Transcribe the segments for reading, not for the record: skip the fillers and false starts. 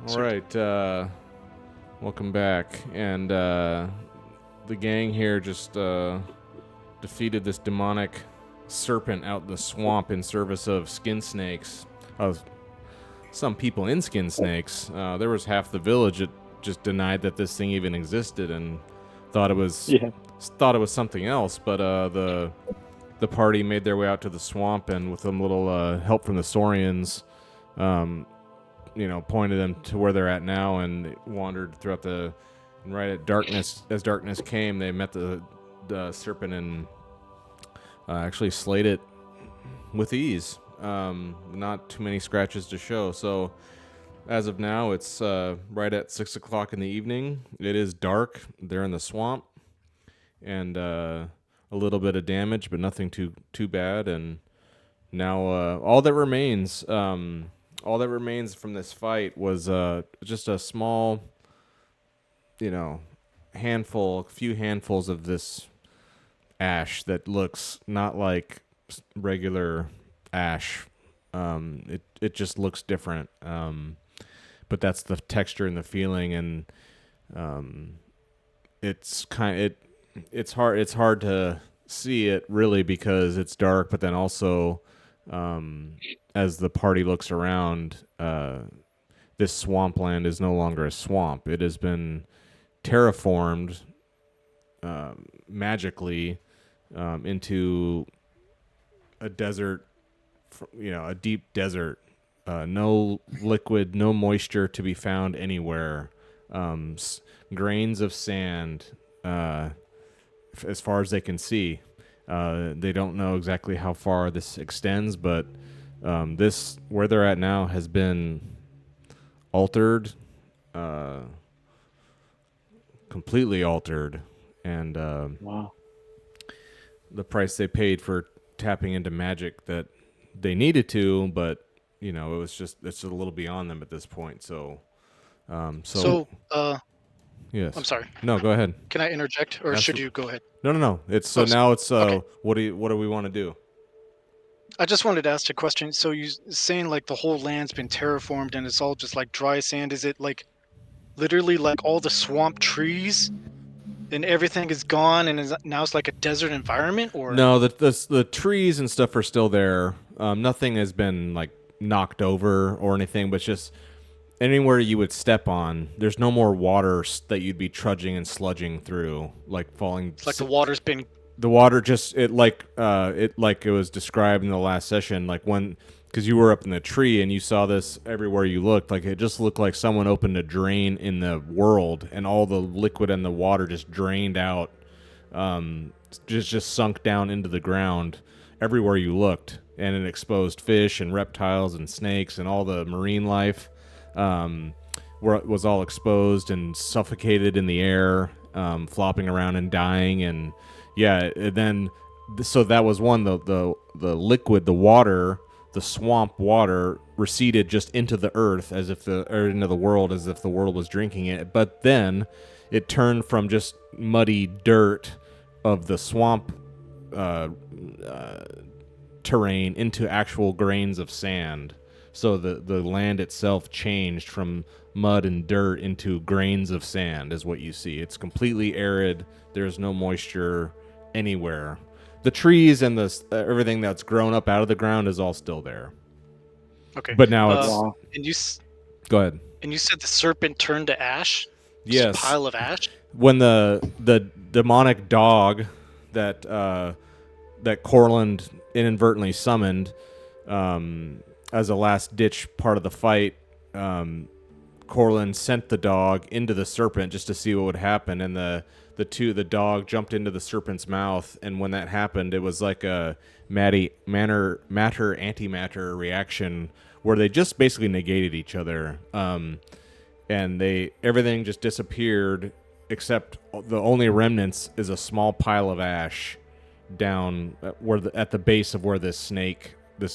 All right, welcome back. And the gang here just defeated this demonic serpent out in the swamp in service of skin snakes. Some people in skin snakes. There was half the village that just denied that this thing even existed and thought it was something else. But the party made their way out to the swamp, and with some little help from the Saurians, pointed them to where they're at now, and they wandered throughout the. And right at darkness, as darkness came, they met the serpent and actually slayed it with ease. Not too many scratches to show. So, as of now, it's right at 6 o'clock in the evening. It is dark. They're in the swamp, and a little bit of damage, but nothing too bad. And now, all that remains from this fight was just a small, few handfuls of this ash that looks not like regular ash. It just looks different. But that's the texture and the feeling, and it's hard to see it really because it's dark. But then also, as the party looks around, this swampland is no longer a swamp. It has been terraformed magically into a desert, a deep desert. No liquid, no moisture to be found anywhere. Grains of sand, as far as they can see. They don't know exactly how far this extends, but this, where they're at now, has been altered, completely altered, and Wow. the price they paid for tapping into magic that they needed to, but it's a little beyond them at this point. So, So, yes. I'm sorry. No, go ahead. Can I interject, or should you go ahead? No. It's Oh, now it's okay. what do we want to do? I just wanted to ask a question. So you saying like the whole land's been terraformed and it's all just like dry sand? Is it like literally like all the swamp trees and everything is gone and now it's like a desert environment, or? No, the trees and stuff are still there. Nothing has been like knocked over or anything, but just anywhere you would step on, there's no more water that you'd be trudging and sludging through, like falling. It's like the water's been. The water just it like it was described in the last session, like when, because you were up in the tree and you saw this everywhere you looked, like it just looked like someone opened a drain in the world and all the liquid and the water just drained out, just sunk down into the ground everywhere you looked, and it exposed fish and reptiles and snakes and all the marine life. Was all exposed and suffocated in the air, flopping around and dying. And so that was one, the liquid, the water, the swamp water receded just into the earth into the world as if the world was drinking it. But then it turned from just muddy dirt of the swamp terrain into actual grains of sand. So the land itself changed from mud and dirt into grains of sand is what you see. It's completely arid. There's no moisture anywhere. The trees and everything that's grown up out of the ground is all still there. Okay. But now it's... Wow. And you Go ahead. And you said the serpent turned to ash? Just Yes. a pile of ash? When the demonic dog that Corland inadvertently summoned, as a last-ditch part of the fight, Corlin sent the dog into the serpent just to see what would happen, and the dog jumped into the serpent's mouth, and when that happened, it was like a matter-antimatter reaction where they just basically negated each other, and everything just disappeared, except the only remnants is a small pile of ash down at the base of where this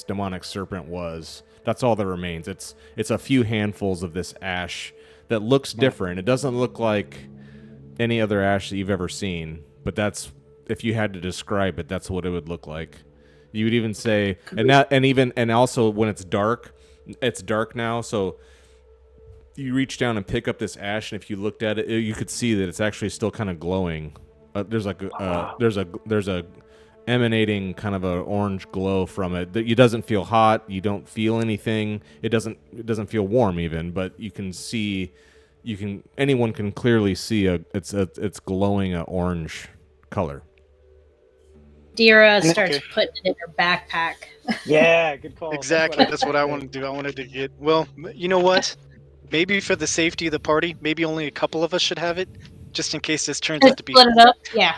demonic serpent was. That's all that remains. It's a few handfuls of this ash that looks different. It doesn't look like any other ash that you've ever seen, but that's, if you had to describe it, that's what it would look like. You would even say, and also when it's dark now, so you reach down and pick up this ash, and if you looked at it, you could see that it's actually still kind of glowing. There's a emanating kind of a orange glow from it. That it doesn't feel hot. You don't feel anything. It doesn't feel warm even, but you can see. Anyone can clearly see it's glowing a orange color. Dira starts putting it in her backpack. Yeah, good call. Exactly. That's what I wanted to do. I wanted to get. Well, you know what? Maybe for the safety of the party, maybe only a couple of us should have it, just in case this turns out to be Split it up. Yeah.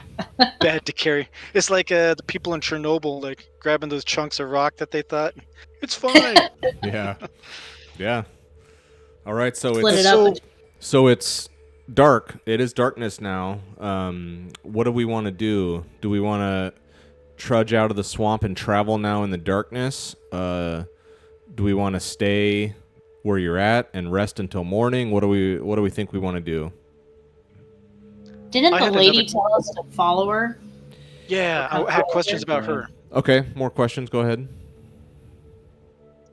bad to carry. It's like the people in Chernobyl, like grabbing those chunks of rock that they thought it's fine. Yeah. Yeah. All right. So Split it's it up. so it's dark. It is darkness now. What do we want to do? Do we want to trudge out of the swamp and travel now in the darkness? Do we want to stay where you're at and rest until morning? What do we think we want to do? Didn't the lady tell us to follow her? Yeah, I had questions about her. Okay, more questions. Go ahead.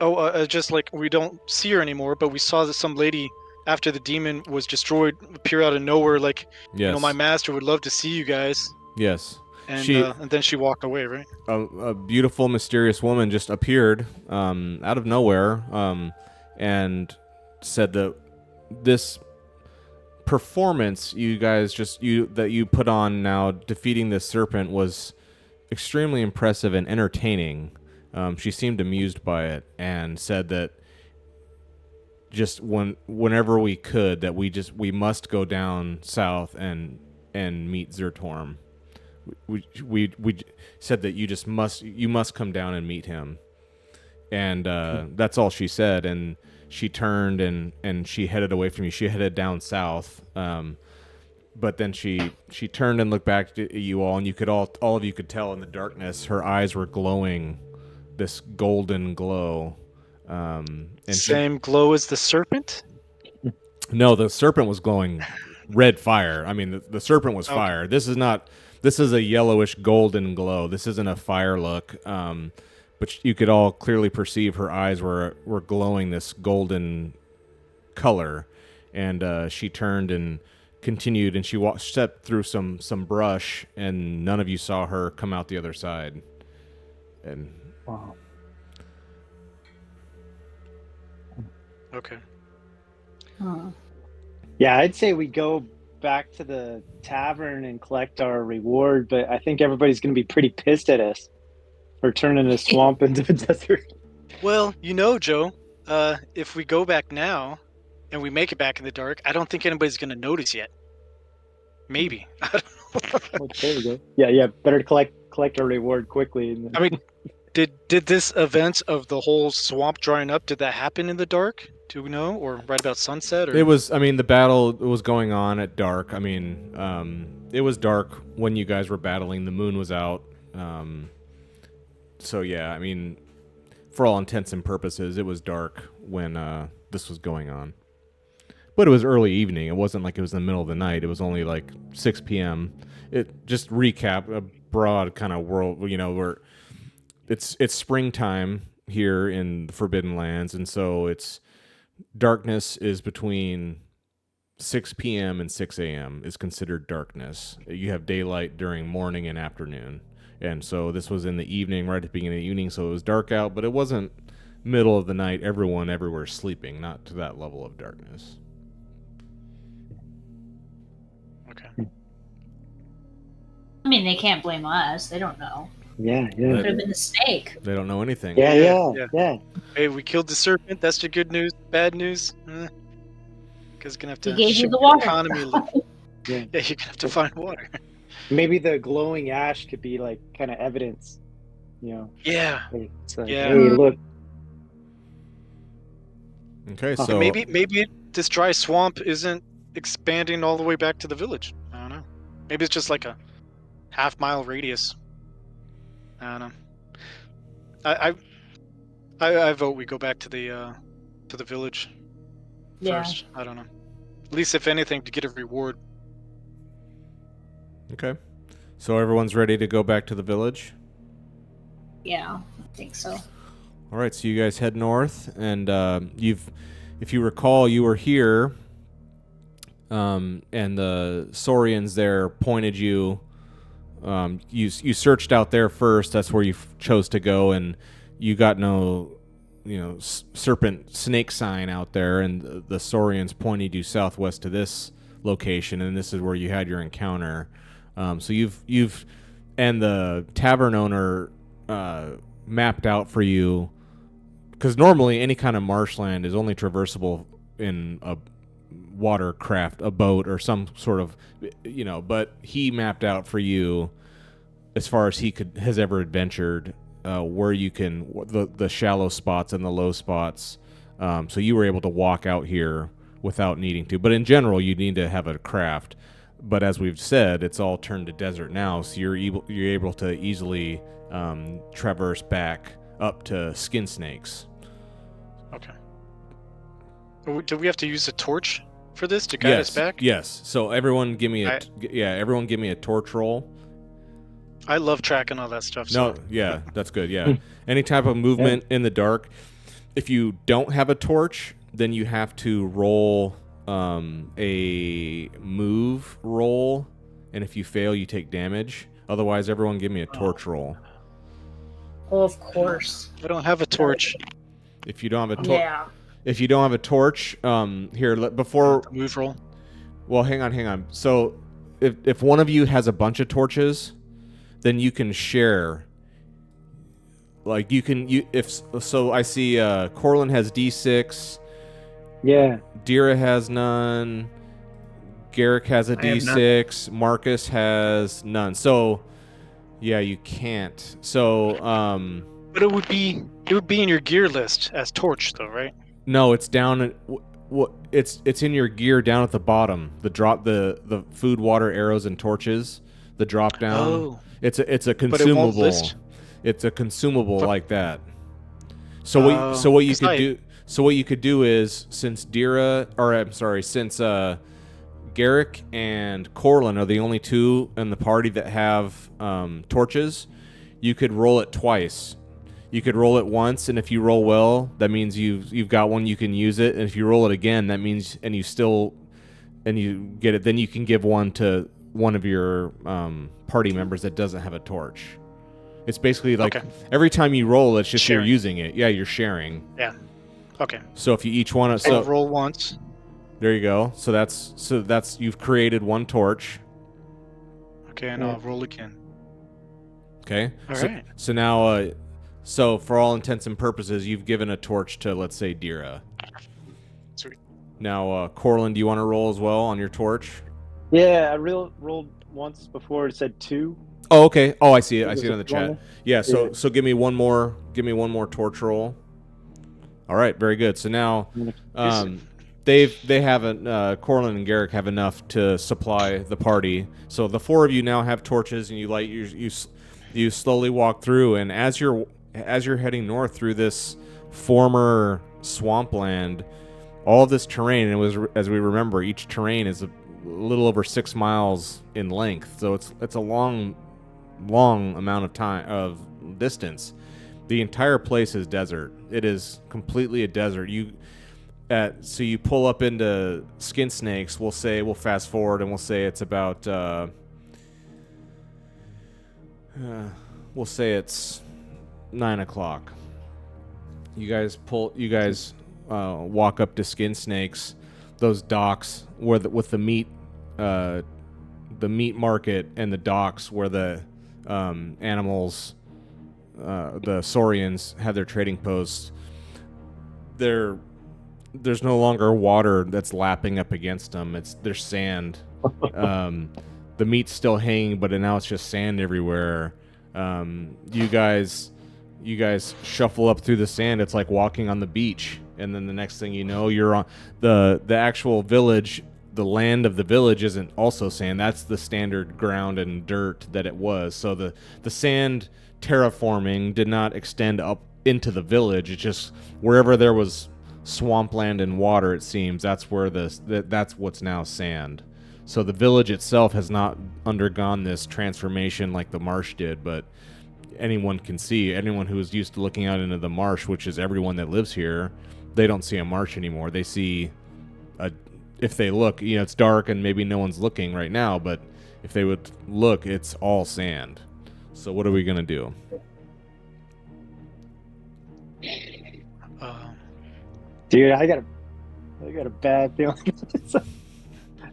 Oh, just like we don't see her anymore, but we saw that some lady after the demon was destroyed appear out of nowhere. Like, Yes. my master would love to see you guys. Yes. And and then she walked away, right? A beautiful, mysterious woman just appeared out of nowhere and said that this performance that you put on now defeating this serpent was extremely impressive and entertaining. She seemed amused by it and said that just whenever we could, that we must go down south and meet Zertorm. We said that you must come down and meet him, and that's all she said. And she turned and she headed away from you. She headed down south, but then she turned and looked back at you all, and you could all of you could tell in the darkness her eyes were glowing this golden glow. And Same glow as the serpent? No, the serpent was glowing red fire. I mean, the serpent was fire. This is a yellowish golden glow. This isn't a fire look. But you could all clearly perceive her eyes were glowing this golden color. And she turned and continued, and she stepped through some brush, and none of you saw her come out the other side. And Wow. Okay. Huh. Yeah, I'd say we go back to the tavern and collect our reward, but I think everybody's going to be pretty pissed at us for turning a swamp into a desert. Well, Joe, if we go back now and we make it back in the dark, I don't think anybody's going to notice yet. Maybe. I don't know. There we go. Yeah. Better to collect our reward quickly. And then... I mean, did this event of the whole swamp drying up, did that happen in the dark? Do we know? Or right about sunset? Or? it was, the battle was going on at dark. I mean, it was dark when you guys were battling. The moon was out. So yeah, I mean, for all intents and purposes, it was dark when this was going on. But it was early evening. It wasn't like it was in the middle of the night. It was only like 6 p.m. It just recap a broad kind of world, where it's springtime here in the Forbidden Lands, and so it's darkness is between 6 p.m. and 6 a.m. is considered darkness. You have daylight during morning and afternoon. And so this was in the evening, right at the beginning of the evening, so it was dark out, but it wasn't middle of the night, everyone everywhere sleeping, not to that level of darkness. Okay. I mean, they can't blame us. They don't know. Yeah. Could have been the snake. They don't know anything. Yeah. Hey, we killed the serpent. That's the good news. Bad news? Because you're going to have to... He gave you the water. Economy a little. Yeah. Yeah, you're going to have to find water. Maybe the glowing ash could be like kind of evidence, Yeah. It's like, Yeah. hey, look. Okay, so Maybe this dry swamp isn't expanding all the way back to the village. I don't know. Maybe it's just like a half-mile radius. I don't know. I vote we go back to the village first. I don't know. At least, if anything, to get a reward. Okay. So everyone's ready to go back to the village? Yeah, I think so. All right, so you guys head north, and if you recall, you were here, and the Saurians there pointed you. You searched out there first. That's where you chose to go, and you got no, serpent snake sign out there. And the Saurians pointed you southwest to this location, and this is where you had your encounter. So you've and the tavern owner mapped out for you, because normally any kind of marshland is only traversable in a watercraft, a boat, or some sort of, but he mapped out for you as far as he has ever adventured, where you can, the shallow spots and the low spots. So you were able to walk out here without needing to. But in general, you need to have a craft. But as we've said, it's all turned to desert now, so you're able to easily traverse back up to skin snakes. Okay. Do we have to use a torch for this to guide us back? Yes. So everyone give me everyone give me a torch roll. I love tracking all that stuff. No, yeah, that's good. Yeah. Any type of movement in the dark. If you don't have a torch, then you have to roll a move roll, and if you fail, you take damage. Otherwise, everyone give me a torch roll. Oh, of course. I don't have a torch. If you don't have a torch, Yeah. If you don't have a torch, before move roll. Well, hang on. So, if one of you has a bunch of torches, then you can share. Like I see Corlin has D6. Yeah. Dira has none. Garrick has a D6. Marcus has none. So, yeah, you can't. So, but it would be in your gear list as torch, though, right? No, it's down. It's in your gear down at the bottom. The food, water, arrows, and torches. The drop down. Oh. It's a consumable. But it won't list? It's a consumable like that. So what you could do is, since Garrick and Corlin are the only two in the party that have torches, you could roll it twice. You could roll it once, and if you roll well, that means you've got one, you can use it. And if you roll it again, that means and you get it, then you can give one to one of your party members that doesn't have a torch. It's basically like every time you roll, it's just sharing. You're using it. Yeah, you're sharing. Yeah. Okay. So if you each want to, so roll once. There you go. So that's you've created one torch. Okay, and I'll roll again. Okay. All right. So now, so for all intents and purposes, you've given a torch to, let's say, Dira. Sweet. Now, Corlin, do you want to roll as well on your torch? Yeah, I rolled once before. It said 2. Oh, okay. Oh, I see it. I see it on the chat. Yeah. So give me one more. Give me one more torch roll. All right. Very good. So now, they haven't. Corlin and Garrick have enough to supply the party. So the four of you now have torches, and you slowly walk through. And as you're heading north through this former swampland, all of this terrain, and it was, as we remember, each terrain is a little over 6 miles in length. So it's a long amount of time of distance. The entire place is desert. It is completely a desert. So you pull up into Skin Snakes. We'll fast forward and we'll say it's about we'll say it's 9 o'clock. You guys walk up to Skin Snakes, those docks with the meat market, and the docks where the animals, the Saurians, have their trading posts. There's no longer water that's lapping up against them. There's sand. The meat's still hanging, but now it's just sand everywhere. You guys shuffle up through the sand. It's like walking on the beach. And then the next thing you know, you're on the actual village. The land of the village isn't also sand. That's the standard ground and dirt that it was. So the sand terraforming did not extend up into the village. It's just wherever there was swampland and water, it seems, that's where that's what's now sand. So the village itself has not undergone this transformation like the marsh did, but anyone can see, anyone who is used to looking out into the marsh, which is everyone that lives here, they don't see a marsh anymore. They see if they look, it's dark and maybe no one's looking right now, but if they would look, it's all sand. So what are we going to do? Dude, I got a bad feeling.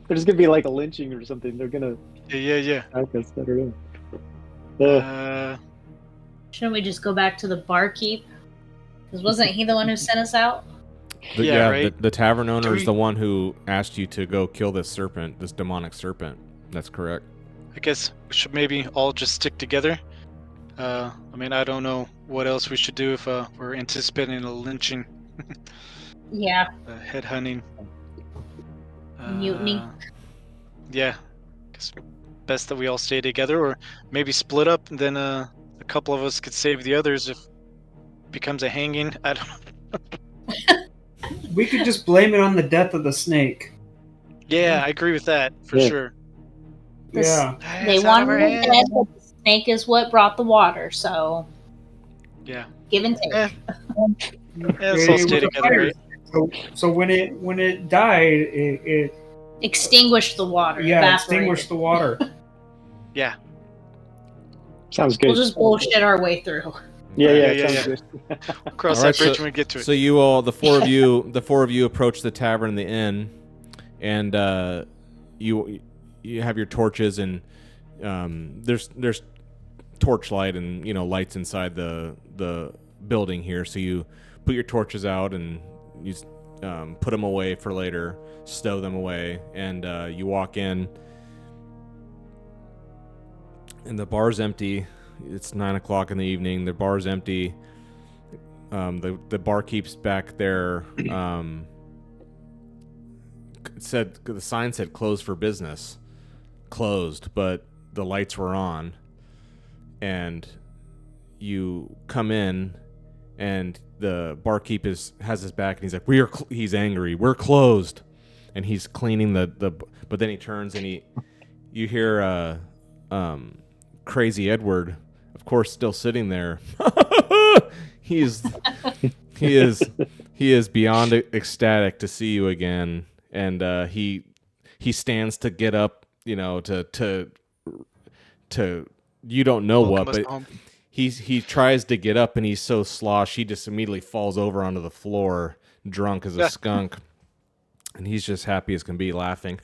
There's gonna be like a lynching or something. They're gonna Yeah. attack us. I don't know. Shouldn't we just go back to the barkeep? Because wasn't he the one who sent us out? Right. The tavern owner is the one who asked you to go kill this serpent, this demonic serpent. That's correct. I guess we should maybe all just stick together. I mean, I don't know what else we should do if we're anticipating a lynching. Yeah. Head hunting. Mutiny. Yeah. Guess best that we all stay together, or maybe split up, and then a couple of us could save the others if it becomes a hanging. I don't know. We could just blame it on the death of the snake. Yeah, I agree with that for Yeah. sure. Yeah. They wanted it dead, but the snake is what brought the water, so Yeah. give and take. Yeah, let's all stay together, right? So when it died, it Extinguish the water. extinguished the water. Yeah. Sounds good. We'll just bullshit our way through. Yeah, Yeah. sounds good. Cross All that right, bridge when we get to it. So you all, the four of you approach the tavern and the inn, and you have your torches, and there's torchlight and lights inside the building here. So you put your torches out and you put them away for later, stow them away, and you walk in, and the bar's empty. It's 9:00 in the evening. The bar's empty. The barkeep's back there. The sign said closed for business, closed, but the lights were on. And you come in, and the barkeep has his back, and he's like, he's angry. We're closed, and he's cleaning the. But then he turns and you hear Crazy Edward, of course, still sitting there. he is beyond ecstatic to see you again, and he stands to get up, to you don't know what, but he tries to get up, and he's so sloshed he just immediately falls over onto the floor, drunk as a skunk, and he's just happy as can be, laughing.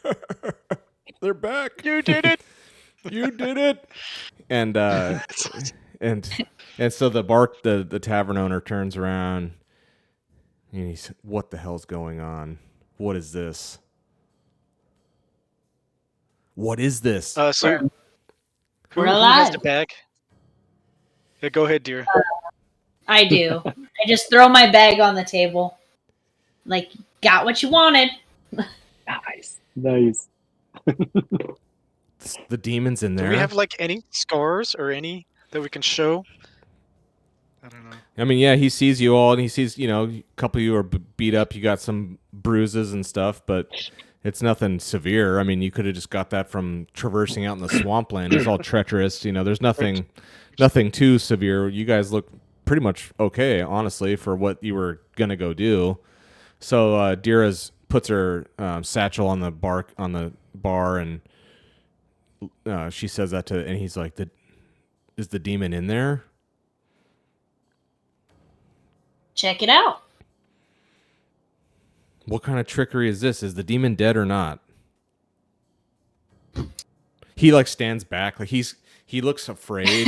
They're back. You did it. You did it. And so the tavern owner turns around and he's, what the hell's going on? What is this? What is this? So who has alive. the bag? Yeah, go ahead, dear. I do. I just throw my bag on the table. Like, got what you wanted. Nice. The demon's in there. Do we have any scars or any that we can show? I don't know. I mean, yeah, he sees you all, and he sees, a couple of you are beat up. You got some bruises and stuff, but it's nothing severe. I mean, you could have just got that from traversing out in the swampland. It's all treacherous. There's nothing too severe. You guys look pretty much okay, honestly, for what you were going to go do. So Dira's puts her satchel on the bar, and she says that and he's like, is the demon in there? Check it out. What kind of trickery is this? Is the demon dead or not? He stands back, he looks afraid.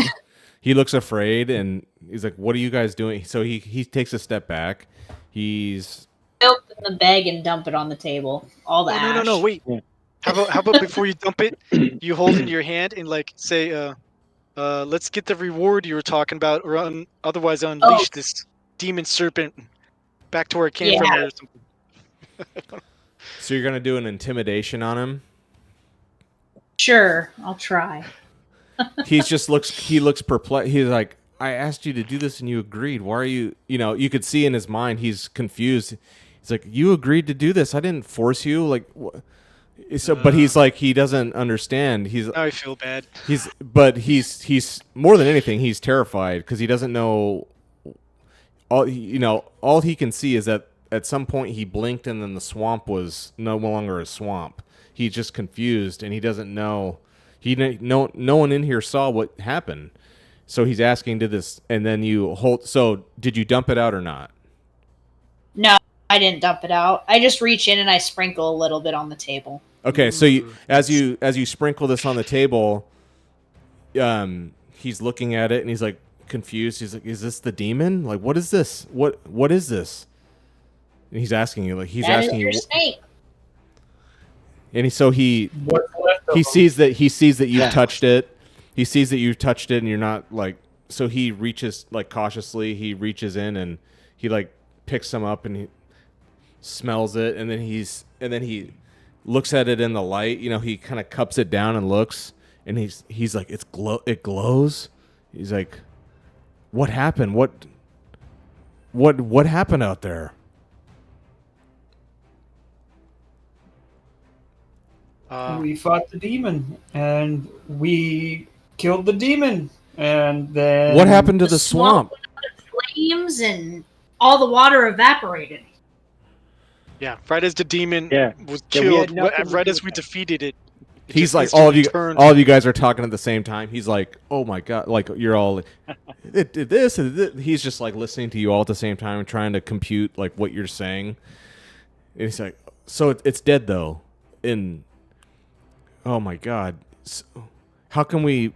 He looks afraid, and he's like, "What are you guys doing?" So he takes a step back. He's Open the bag and dump it on the table. All the ash. No, wait. Yeah. How about before you dump it, you hold it in your hand and say, let's get the reward you were talking about, or otherwise unleash this demon serpent back to where it came from, or something. So you're gonna do an intimidation on him? Sure, I'll try. He looks perplexed. He's like, I asked you to do this and you agreed. Why are you, you could see in his mind, he's confused. He's like, you agreed to do this. I didn't force you. Like, so, but he's like, he doesn't understand. Now I feel bad. He's more than anything, he's terrified because he doesn't know. All he can see is that at some point he blinked and then the swamp was no longer a swamp. He's just confused and he doesn't know. No one in here saw what happened. So he's asking, did this, and then you hold. So did you dump it out or not? No, I didn't dump it out. I just reach in and I sprinkle a little bit on the table. Okay, so as you sprinkle this on the table, he's looking at it and he's like confused. He's like, "Is this the demon? Like, what is this? What is this?" And he's asking you, like, That is your snake. And he What's left of them? sees that you've Yeah. touched it. He sees that you've touched it, and you're not like. So he reaches like cautiously. He reaches in and he like picks them up and he smells it, and then he looks at it in the light. You know, he kind of cups it down and looks, and he's like, it glows. He's like, what happened? What happened out there? We fought the demon, and we killed the demon, and then What happened to the swamp? went out of flames and all the water evaporated. Yeah, right as the demon Yeah. was Yeah, we had killed, nothing to right do as with we that. defeated it. it He's just like, all instantly of you guys are talking at the same time. He's like, oh my god, like you're all, it did this and this. He's just like listening to you all at the same time and trying to compute like what you're saying. And he's like, so it's dead though. And oh my god, so, how do we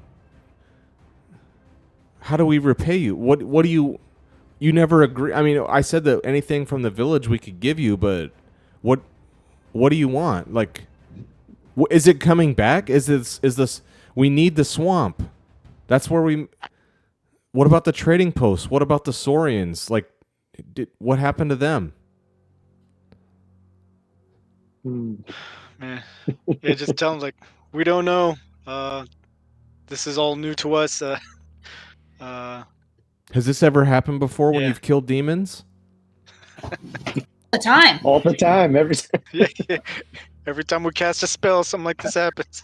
repay you? What do you never agree? I mean, I said that anything from the village we could give you, but what do you want? Like, is it coming back? Is this? We need the swamp. That's where we. What about the trading posts? What about the Saurians? Like, what happened to them? Hmm. Man. Yeah, just tell them like we don't know. This is all new to us. Has this ever happened before when Yeah. you've killed demons? The time. All the time, every time. yeah. Every time we cast a spell, something like this happens.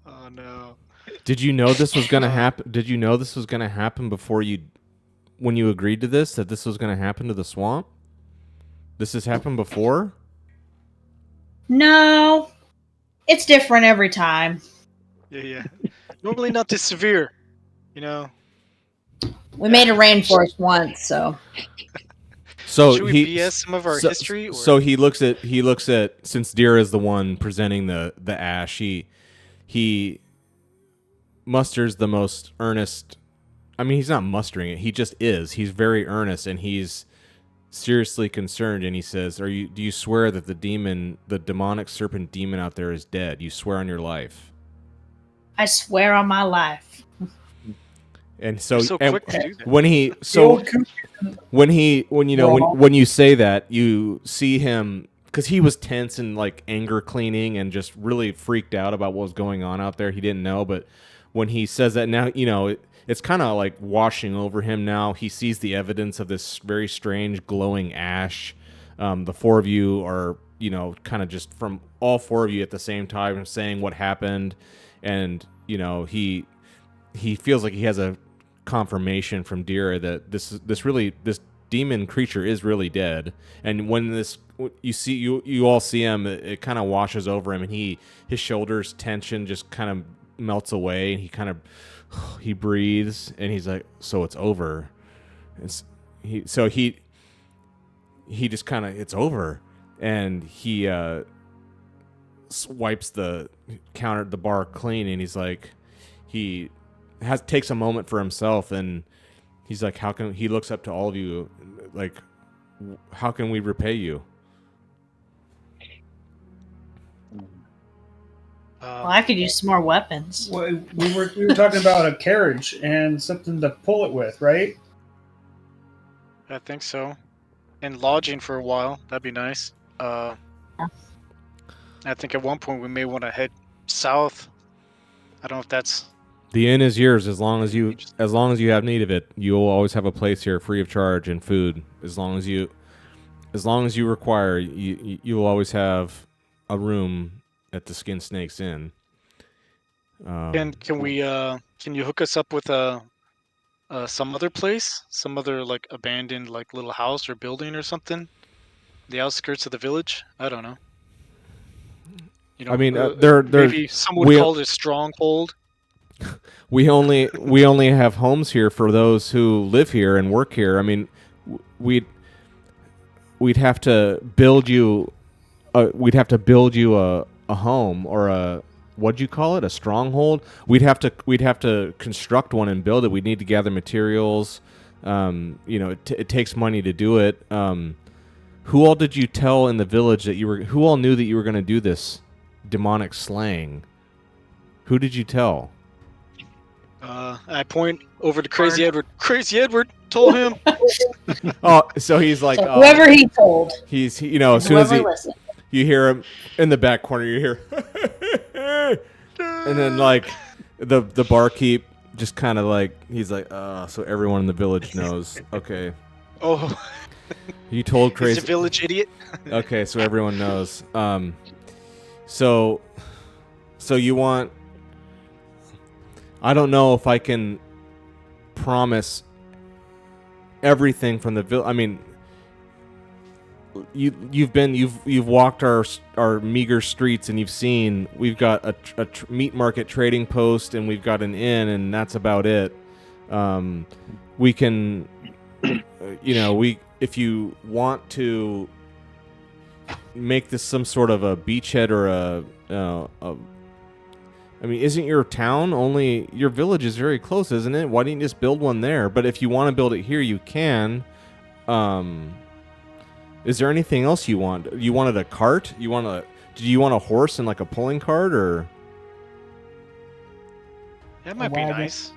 Oh no. Did you know this was going to happen? Did you know this was going to happen when you agreed to this, that this was going to happen to the swamp? This has happened before? No, it's different every time. Yeah. Normally not this severe, you know. We made a rainforest once, so So Should we BS some of our history? Or? So he looks at since Dira is the one presenting the ash, he musters the most earnest. I mean, he's not mustering it. He just is. He's very earnest and he's seriously concerned. And he says, do you swear that the demonic serpent demon out there is dead? You swear on your life. I swear on my life. And so, You're so quick to do that. when you say that, you see him, because he was tense and like anger cleaning and just really freaked out about what was going on out there. He didn't know, but when he says that now, it's kind of like washing over him now. He sees the evidence of this very strange glowing ash. The four of you are, kind of just from all four of you at the same time saying what happened, and he feels like he has a confirmation from Dira that this demon creature is really dead. And when you all see him, it kind of washes over him, and his shoulders tension just kind of melts away, and he breathes, and he's like, so it's over. He just kind of, it's over, and he wipes the bar clean, and he's like, takes a moment for himself, and he's like, he looks up to all of you, like, how can we repay you? Well, I could use some more weapons. Well, we were talking about a carriage and something to pull it with, right? I think so. And lodging for a while. That'd be nice. I think at one point we may want to head south. I don't know if that's... The inn is yours as long as you have need of it. You will always have a place here free of charge and food. As long as you require, you will always have a room at the Skin Snakes Inn. Can you hook us up with some other place, some other like abandoned like little house or building or something, the outskirts of the village. I don't know. You I know, mean, they're maybe some would we call it a stronghold. we only have homes here for those who live here and work here. I mean, we'd have to build you a home, or a, what'd you call it, a stronghold. We'd have to construct one and build it. We'd need to gather materials. It takes money to do it. Who all did you tell in the village that who all knew that you were going to do this demonic slaying? Who did you tell? I point over to Crazy Edward. Crazy Edward told him. Oh, so he's like, So whoever he told, as soon as whoever listened. you hear him in the back corner, you hear, and then like the barkeep just kind of like, he's like, so everyone in the village knows. Okay, Oh, you told he's Crazy. a village idiot. Okay, so everyone knows. So you want? I don't know if I can promise everything from the village. I mean, you've walked our meager streets, and you've seen we've got a meat market trading post, and we've got an inn, and that's about it. We can, if you want to make this some sort of a beachhead or I mean, isn't your town only, your village is very close, isn't it? Why didn't you just build one there? But if you want to build it here, you can. Is there anything else you want? You wanted a cart? Do you want a horse and like a pulling cart, or? That might be wagon. nice.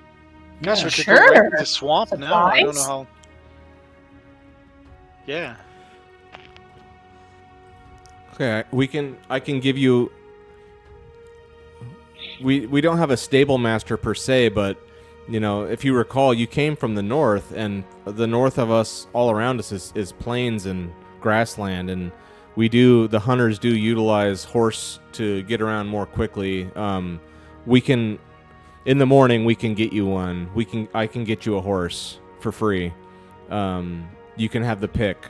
Yeah. Gosh, we could Sure. go right to the swamp now. I don't know Supplies? how. Yeah. Okay, I can give you. We don't have a stable master per se, but if you recall, you came from the north, and the north of us, all around us, is plains and grassland, and the hunters do utilize horse to get around more quickly. We can, in the morning, we can get you one. I can get you a horse for free. You can have the pick.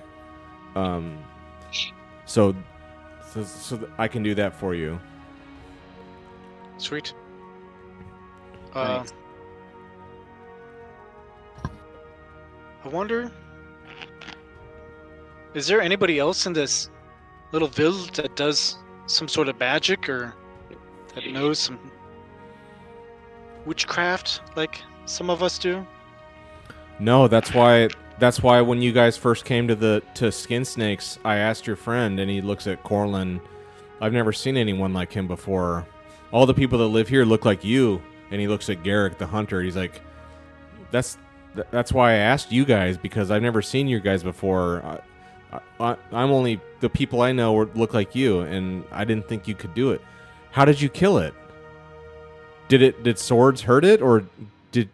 So I can do that for you. Sweet. Nice. I wonder, is there anybody else in this little village that does some sort of magic, or that knows some witchcraft like some of us do? No, that's why when you guys first came to Skin Snakes, I asked your friend, and he looks at Corlin. I've never seen anyone like him before. All the people that live here look like you. And he looks at Garrick the hunter. He's like, that's why I asked you guys, because I've never seen you guys before. I'm only, the people I know look like you, and I didn't think you could do it. How did you kill it? Did swords hurt it, or did?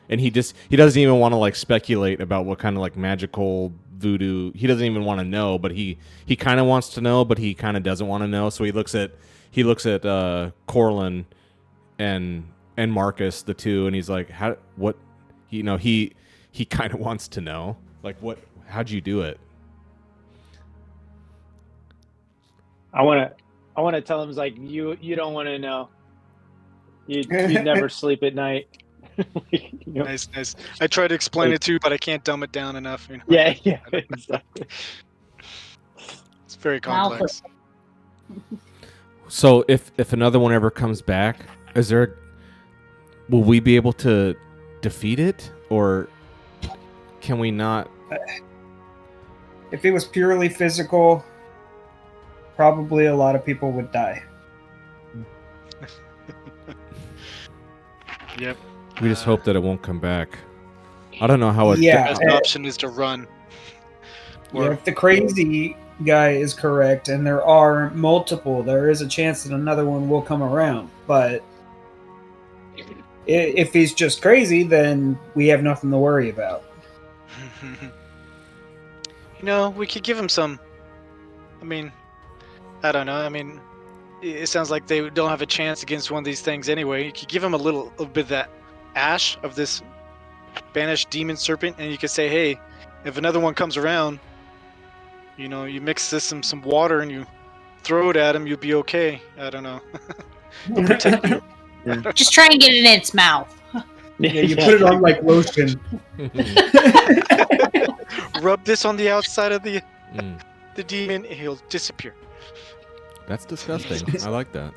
And he doesn't even want to like speculate about what kind of like magical voodoo. He doesn't even want to know, but he kind of wants to know, but he kind of doesn't want to know. So he looks at Corlin and Marcus, the two, and he's like, he kind of wants to know, like, how'd you do it? I want to tell him, like, you don't want to know. You never sleep at night. Nice. I try to explain it too, but I can't dumb it down enough. Yeah, exactly. It's very complex. So if another one ever comes back, will we be able to defeat it, or can we not? If it was purely physical, probably a lot of people would die. Yep. We just hope that it won't come back. I don't know how it. Yeah. Best option is to run. Yeah, if the crazy guy is correct, and there are multiple, there is a chance that another one will come around. But if he's just crazy, then we have nothing to worry about. We could give him some. I mean, I don't know. I mean, it sounds like they don't have a chance against one of these things anyway. You could give him a little bit of that ash of this banished demon serpent, and you can say, hey, if another one comes around, you know, you mix this in some water and you throw it at him, you'll be okay. I don't know. It'll protect you. Just try and get it in its mouth. Yeah, you put it on like lotion. Rub this on the outside of the Mm. demon, and he'll disappear. That's disgusting. I like that.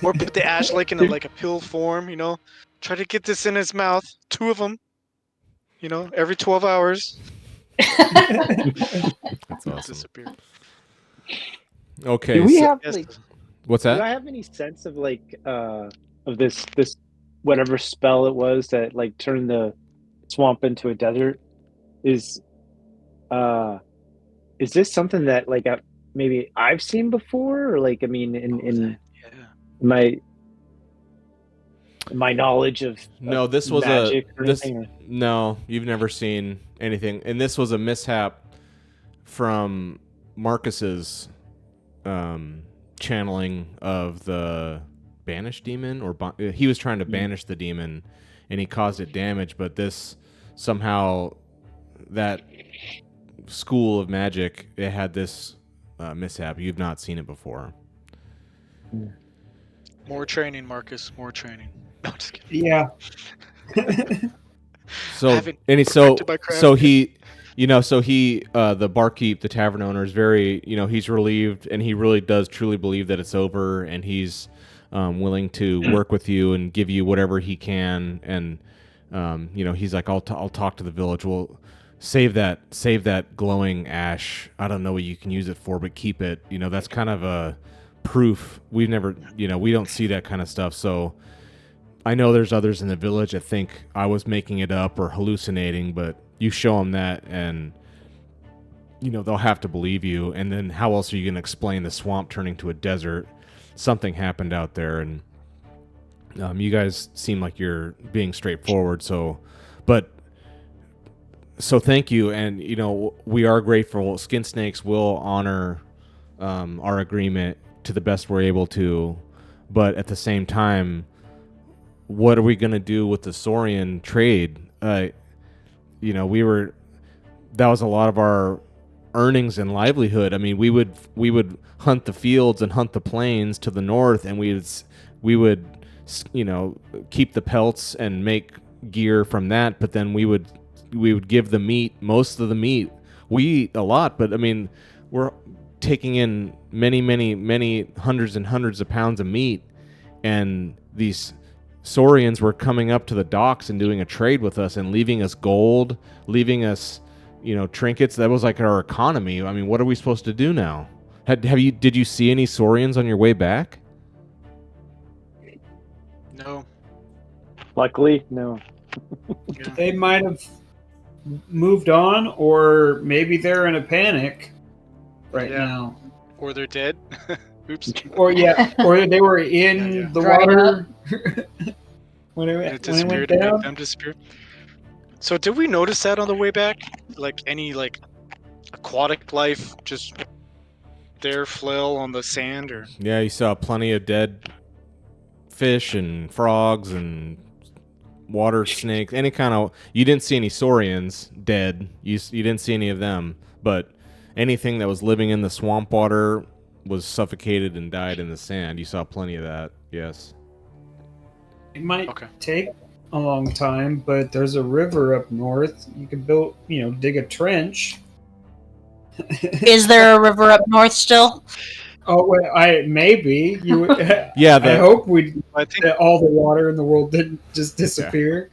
Or put the ash like in a pill form, you know. Try to get this in his mouth. 2 of them, you know, every 12 hours. That's awesome. Disappear. Okay. Do we so- have Yes. like? what's Do I that? have any sense of like of this whatever spell it was that like turned the swamp into a desert? Is this something that like maybe I've seen before, or like I mean in Yeah. my knowledge of No, this was magic or this. anything? No, you've never seen anything, and this was a mishap from Marcus's channeling of the banished demon, or he was trying to banish the demon, and he caused it damage. But this somehow, that school of magic, it had this mishap. You've not seen it before. More training, Marcus. More training. No, just kidding. Yeah. So haven't and he, so perfected my craft so yet. he, you know, so he the barkeep, the tavern owner, is very, you know, he's relieved, and he really does truly believe that it's over, and he's willing to work with you and give you whatever he can, and you know, he's like, I'll talk to the village. We'll save that glowing ash. I don't know what you can use it for, but keep it. You know, that's kind of a proof. We've never, you know, we don't see that kind of stuff. So I know there's others in the village that think I was making it up or hallucinating, but you show them that, and you know, they'll have to believe you. And then how else are you going to explain the swamp turning to a desert? Something happened out there, and you guys seem like you're being straightforward. So thank you, and you know, we are grateful. Skin Snakes will honor our agreement to the best we're able to, but at the same time, what are we going to do with the Saurian trade? You know, that was a lot of our earnings and livelihood. I mean, we would hunt the fields and hunt the plains to the north, and we would you know, keep the pelts and make gear from that, but then we would give the meat, most of the meat. We eat a lot, but I mean, we're taking in many hundreds and hundreds of pounds of meat, and these Saurians were coming up to the docks and doing a trade with us and leaving us gold, leaving us, you know, trinkets. That was like our economy. I mean, what are we supposed to do now? Did you see any Saurians on your way back? No. Luckily, no. Yeah. They might have moved on, or maybe they're in a panic right Yeah. now. Or they're dead. Oops. Or they were in Yeah. the Dried water when It it went disappeared. And down. them disappeared. So did we notice that on the way back? Like any like aquatic life just there flail on the sand, or Yeah, you saw plenty of dead fish and frogs and water snakes, any kind of. You didn't see any Saurians dead. You didn't see any of them, but anything that was living in the swamp water was suffocated and died in the sand. You saw plenty of that. Yes. It might Okay. take a long time, but there's a river up north. You could dig a trench. Is there a river up north still? Oh, well, maybe you. Yeah, I hope I think that all the water in the world didn't just disappear.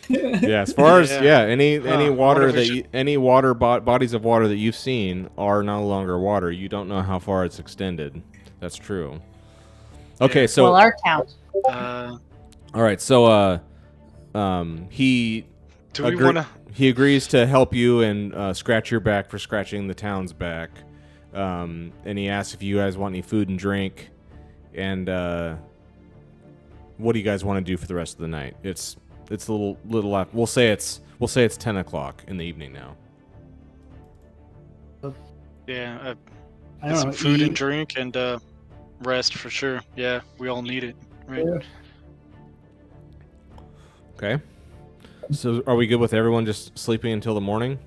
Yeah, as far as Yeah. any I water wonder if that we any water bodies of water that you've seen are no longer water. You don't know how far it's extended. That's true. Okay, Yeah. so Well, our town. all right, so he do we want to? he agrees to help you and scratch your back for scratching the town's back, and he asks if you guys want any food and drink, and what do you guys want to do for the rest of the night? It's a little after. We'll say it's 10 o'clock in the evening now. Yeah, I don't some know. food and eat. drink and rest for sure. Yeah, we all need it. Right. Yeah. Okay. So are we good with everyone just sleeping until the morning?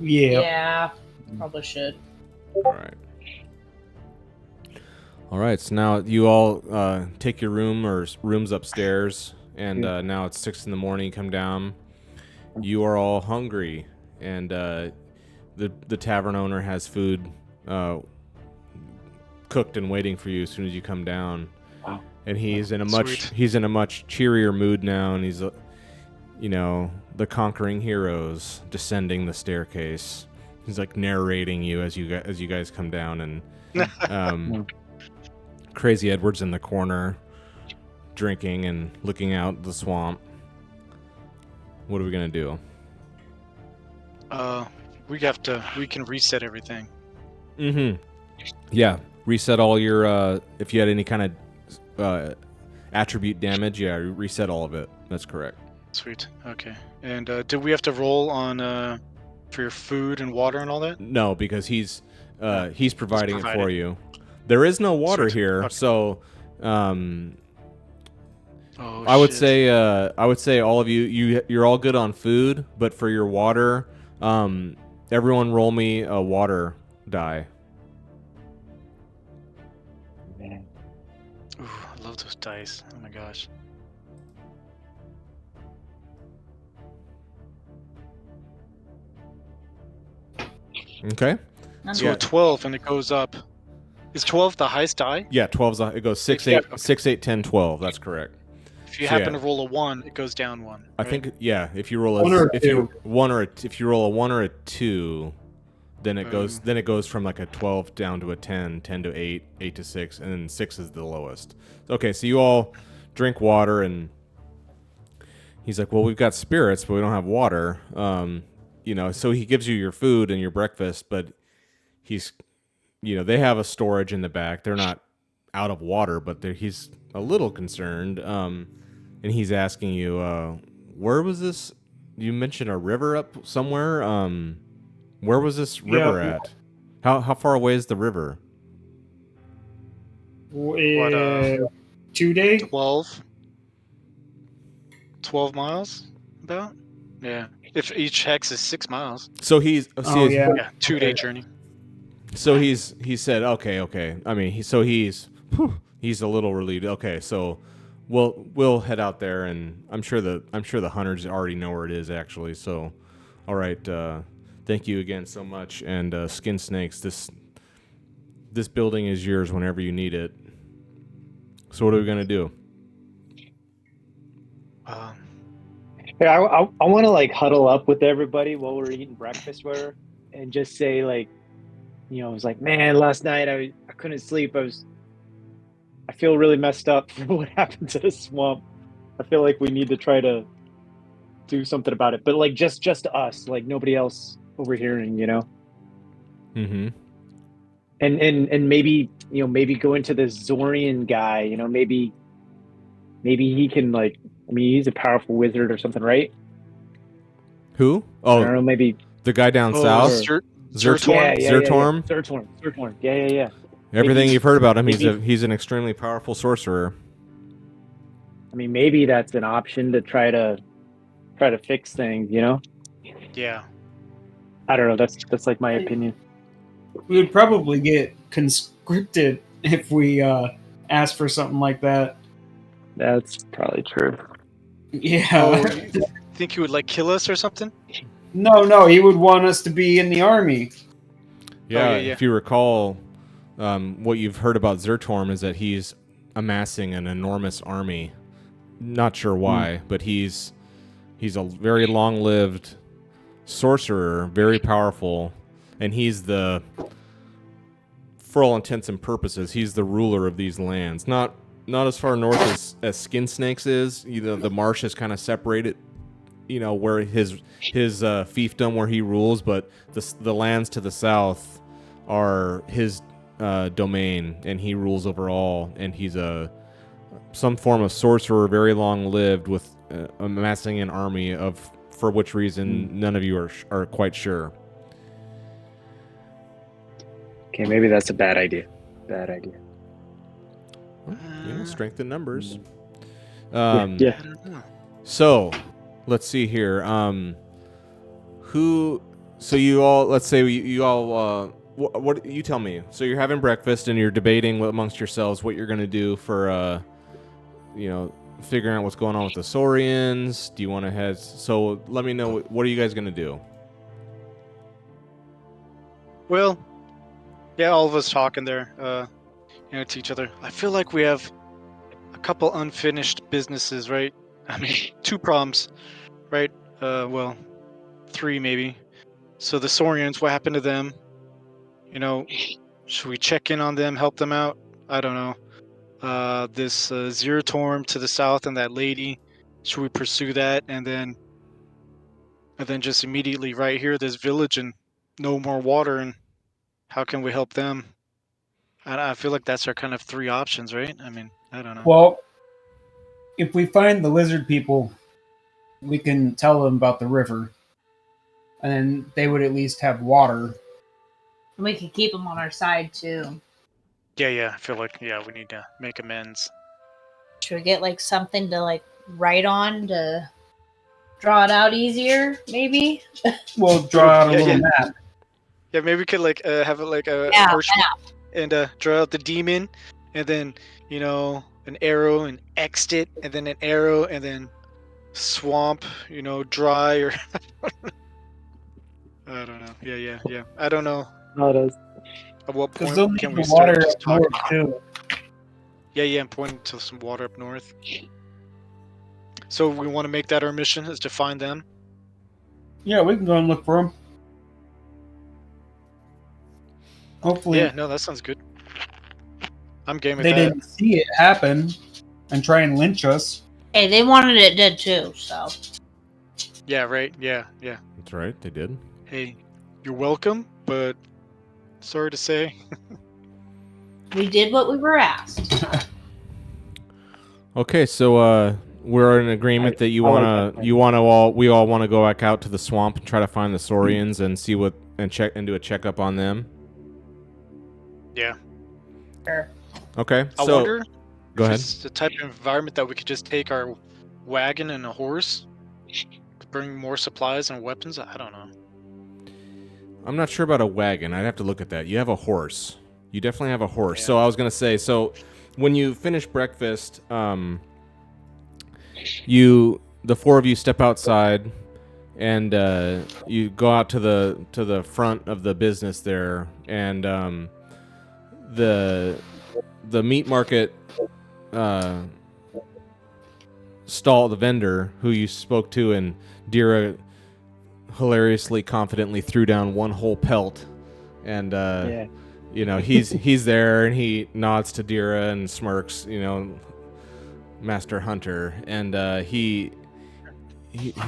Yeah. Yeah, probably should. All right. All right. So now you all take your rooms upstairs, and now it's 6 in the morning. You come down. You are all hungry, and the tavern owner has food cooked and waiting for you as soon as you come down. Wow. And he's in a Sweet. much cheerier mood now, and he's the conquering heroes descending the staircase. He's like narrating you as you guys come down, and Crazy Edward's in the corner drinking and looking out the swamp. What are we gonna do? We can reset everything. Mm-hmm. Yeah, reset all your if you had any kind of attribute damage. Yeah, reset all of it. That's correct. Sweet. Okay. And do we have to roll on for your food and water and all that? No, because he's providing it for provided. you. There is no water Sweet. here, Okay. so Oh, I would shit. say all of you're all good on food, but for your water, everyone roll me a water die. Man. Ooh, I love those dice. Oh my gosh. Okay. That's So Yeah. a 12 and it goes up. Is 12 the highest die? Yeah, 12's it goes 6, Yeah, 8, okay. 6, 8, 10, 12. That's correct. If you So, happen yeah. to roll a 1, it goes down 1. I right? think if you roll One or if two. you if you roll a 1 or a 2, then it goes Boom. from like a 12 down to a 10, 10 to 8, 8 to 6, and then 6 is the lowest. Okay, so you all drink water, and he's like, "Well, we've got spirits, but we don't have water." So he gives you your food and your breakfast, but he's they have a storage in the back. They're not out of water, but he's a little concerned. And he's asking you, where was this? You mentioned a river up somewhere. Where was this river Yeah. at? How far away is the river? What, 2 day? 12? 12 miles? About? Yeah. If each hex is 6 miles. So he's Oh, yeah. Yeah, 2-day journey. So he said, okay. I mean, he's a little relieved. Okay, so we'll head out there, and I'm sure the hunters already know where it is actually. So, all right, thank you again so much. And Skin Snakes, this building is yours whenever you need it. So what are we gonna do? Hey, I want to like huddle up with everybody while we're eating breakfast, whatever, and just say like, I was like, man, last night I couldn't sleep. I feel really messed up for what happened to the swamp. I feel like we need to try to do something about it, but like just us, like nobody else overhearing, Mm-hmm. and maybe maybe go into this Zorian guy, maybe he can like. I mean, he's a powerful wizard or something, right? Who? I don't Oh, know, maybe the guy down Oh, south. Zertorm? Zertorm? Zertorm. Yeah. Everything Maybe- you've heard about him, maybe- he's an extremely powerful sorcerer. I mean, maybe that's an option to try to fix things, Yeah. I don't know. That's like my opinion. We would probably get conscripted if we asked for something like that. That's probably true. Yeah. Oh, you think he would like kill us or something? No, he would want us to be in the army. Yeah, yeah. if you recall, what you've heard about Zertorm is that he's amassing an enormous army. Not sure why, but he's a very long-lived sorcerer, very powerful, and for all intents and purposes, he's the ruler of these lands. Not as far north as Skin Snakes is. The marsh is kind of separated, where his fiefdom where he rules, but the lands to the south are his domain, and he rules over all. And he's some form of sorcerer, very long lived, with amassing an army for which reason none of you are quite sure. Okay, maybe that's a bad idea. Strength in numbers. Yeah. I don't know. So, let's see here. Who? So you all, let's say you all. What you tell me? So you're having breakfast and you're debating amongst yourselves what you're gonna do for, figuring out what's going on with the Saurians. Do you want to head? So let me know. What are you guys gonna do? Well, yeah, all of us talking there, to each other. I feel like we have a couple unfinished businesses, right? I mean, 2 problems, right? Well, 3 maybe. So the Saurians, what happened to them? Should we check in on them, help them out? I don't know. This Zeratorm to the south and that lady, should we pursue that? And then just immediately right here, this village and no more water, and how can we help them? I feel like that's our kind of 3 options, right? I mean, I don't know. Well, if we find the lizard people, we can tell them about the river, and then they would at least have water. And we could keep them on our side too. Yeah, I feel like, we need to make amends. Should we get like something to like write on to draw it out easier? Maybe. We'll draw out a Yeah, little yeah. map. Yeah, maybe we could like have it like a Yeah, parchment and draw out the demon, and then an arrow and X'd it, and then an arrow, and then swamp, dry, or I don't know. Yeah. I don't know. No, it is. At what Because point they'll need can the we start water just up talking? north too. Yeah, I'm pointing to some water up north. So we want to make that our mission, is to find them. Yeah, we can go and look for them. Hopefully, Yeah, no, that sounds good. I'm game with they that. didn't see it happen and try and lynch us. Hey, they wanted it dead too, so. Yeah, right. Yeah. That's right. They did. Hey, you're welcome, but sorry to say. We did what we were asked. Okay, so we're in agreement that we all want to go back out to the swamp and try to find the Saurians and see and do a checkup on them. Yeah. Sure. Okay, I so wonder go if ahead. it's the type of environment that we could just take our wagon and a horse, bring more supplies and weapons. I don't know. I'm not sure about a wagon. I'd have to look at that. You have a horse. You definitely have a horse. Yeah. So I was gonna say, so when you finish breakfast, the 4 of you step outside, and you go out to the front of the business there, and the meat market stall, the vendor who you spoke to, and Dira hilariously confidently threw down one whole pelt, and he's there, and he nods to Dira and smirks, Master Hunter, and he's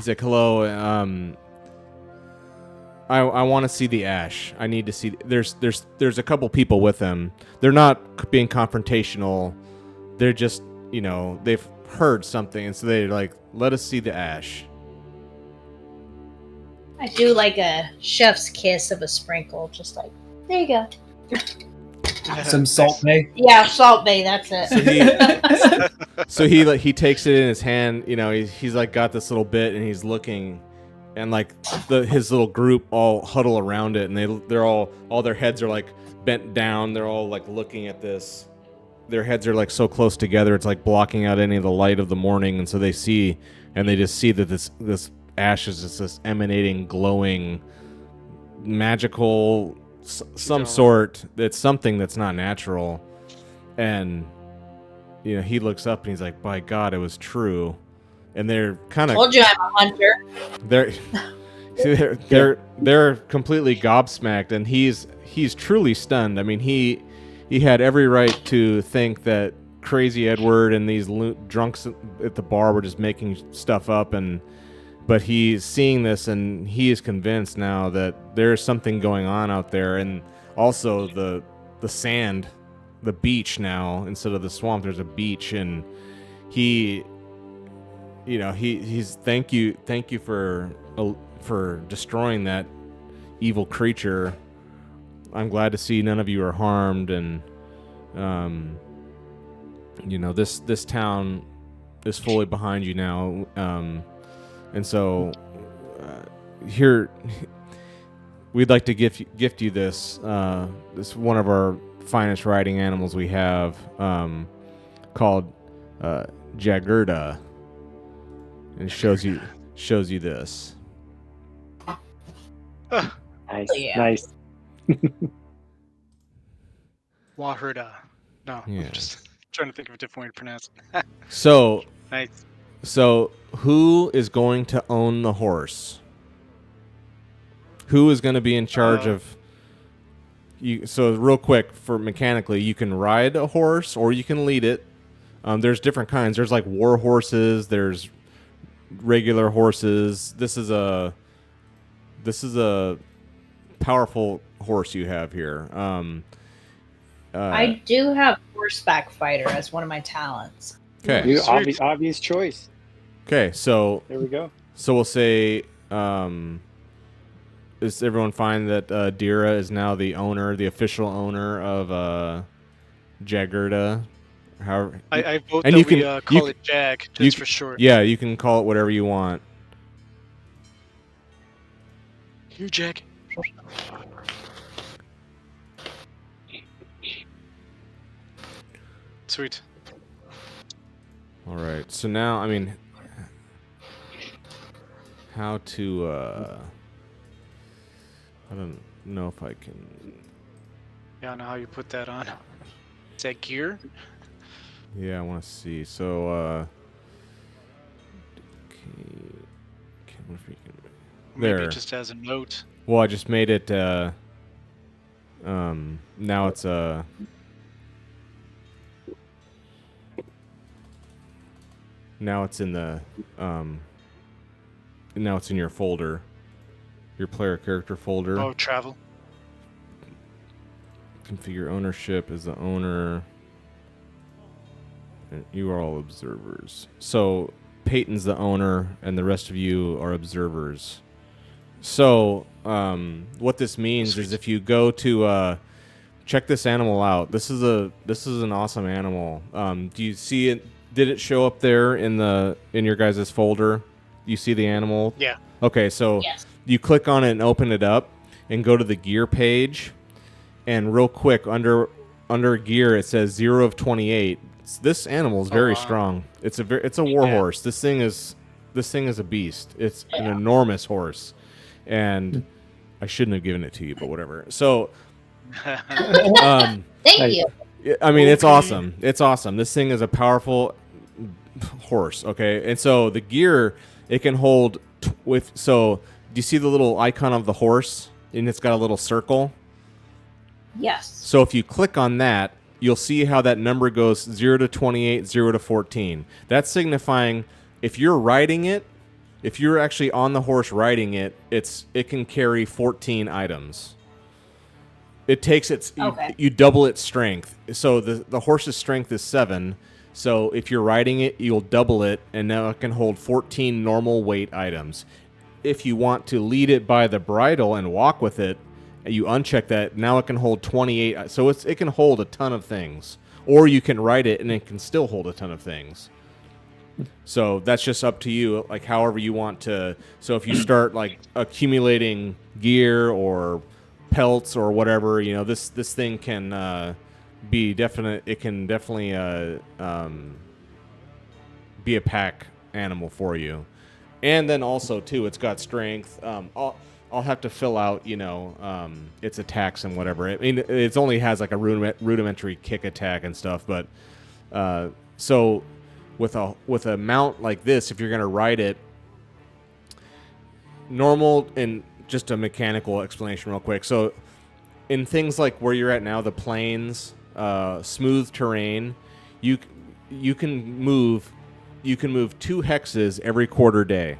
like, hello, I want to see the ash. I need to see. There's a couple people with him. They're not being confrontational. They're just, they've heard something, and so they're like, let us see the ash. I do like a chef's kiss of a sprinkle, just like, there you go. Some salt bay. Yeah, Salt Bay, that's it. So he takes it in his hand. He's like got this little bit, and he's looking, and like his little group all huddle around it, and they're all their heads are like bent down. They're all like looking at this. Their heads are like so close together, it's like blocking out any of the light of the morning, and so they just see that this ash is just this emanating, glowing, magical some sort. It's something that's not natural, and he looks up and he's like, by God, it was true. And they're kind of Told you I'm a hunter. they're completely gobsmacked, and he's truly stunned. I mean, he had every right to think that Crazy Edward and these drunks at the bar were just making stuff up, but he's seeing this, and he is convinced now that there's something going on out there, and also the sand, the beach now, instead of the swamp, there's a beach, and he's thank you for destroying that evil creature. I'm glad to see none of you are harmed, and this town is fully behind you now. And so here we'd like to gift you this. This is one of our finest riding animals we have, called Jaggerda. And it shows you this. Nice, Yeah. nice. Wahurda. No, Yeah. I'm just trying to think of a different way to pronounce it. So Nice. Who is going to own the horse? Who is going to be in charge of you? So real quick, for mechanically, you can ride a horse or you can lead it. There's different kinds. There's like war horses. There's regular horses. This is a powerful horse you have here. I do have horseback fighter as one of my talents. Okay. You, Sweet. obvious choice. Okay. So There we go. we'll say, is everyone fine that Dira is now the official owner of Jaggerda? However, I vote And that you can- we you call can- it Jag, you just can- for short. yeah, you can call it whatever you want. Here, Jag. Sweet. All right. So now, I mean, how to? I don't know if I can. Yeah, I don't know how you put that on. Is that gear? Yeah, I want to see. So, what if we can? Maybe There. just as a note. Well, I just made it. Now it's Now it's in the Now it's in your folder, your player character folder. Oh, travel. Configure ownership as the owner. And you are all observers. So Peyton's the owner, and the rest of you are observers. So what this means is if you go to check this animal out. This is an awesome animal. Do you see it? Did it show up there in your guys' folder? You see the animal? Yeah. Okay, so Yes. you click on it and open it up and go to the gear page. And real quick, under gear, it says 0 of 28. This animal is very wow. strong. It's a war Yeah. horse. This thing is a beast. It's an enormous horse, and I shouldn't have given it to you, but whatever. So, Thank Nice. you. I mean, it's Okay. awesome. It's awesome. This thing is a powerful horse. Okay, and so the gear, it can hold So, do you see the little icon of the horse, and it's got a little circle? Yes. So if you click on that, you'll see how that number goes 0 to 28, 0 to 14. That's signifying if you're riding it, if you're actually on the horse riding it, it can carry 14 items. It takes you double its strength. So the horse's strength is 7. So if you're riding it, you'll double it, and now it can hold 14 normal weight items. If you want to lead it by the bridle and walk with it, you uncheck that. Now it can hold 28. So it can hold a ton of things. Or you can ride it and it can still hold a ton of things. So that's just up to you, like however you want to. So if you start like accumulating gear or pelts or whatever, this thing can be definite. It can definitely be a pack animal for you. And then also too, it's got strength. I'll have to fill out, its attacks and whatever. I mean, it only has like a rudimentary kick attack and stuff. But so with a mount like this, if you're gonna ride it, normal and just a mechanical explanation, real quick. So in things like where you're at now, the plains, smooth terrain, you can move 2 hexes every quarter day.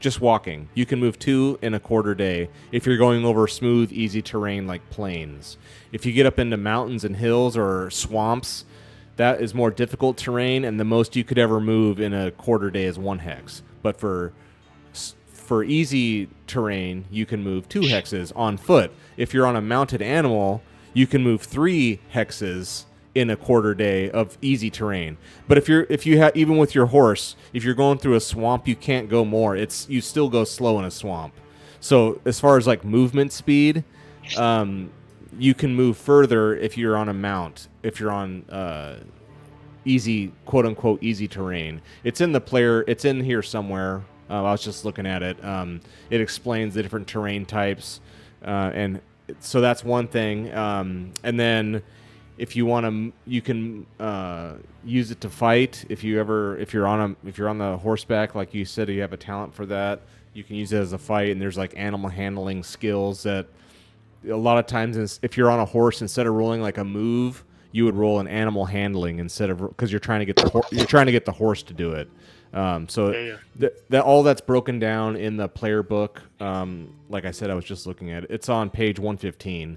Just walking. You can move 2 in a quarter day if you're going over smooth, easy terrain like plains. If you get up into mountains and hills or swamps, that is more difficult terrain, and the most you could ever move in a quarter day is 1 hex. But for easy terrain, you can move 2 hexes on foot. If you're on a mounted animal, you can move 3 hexes in a quarter day of easy terrain. But if you have, even with your horse, if you're going through a swamp, you can't go more. You still go slow in a swamp. So as far as like movement speed, you can move further if you're on a mount. If you're on easy, quote unquote, easy terrain. It's in the player. It's in here somewhere. I was just looking at it. It explains the different terrain types, and so that's one thing. And then if you want to, you can use it to fight. If you're on the horseback, like you said, you have a talent for that. You can use it as a fight. And there's like animal handling skills that a lot of times, if you're on a horse, instead of rolling like a move, you would roll an animal handling instead of, because you're trying to get the horse to do it. That all that's broken down in the player book. Like I said, I was just looking at it. It's on page 115.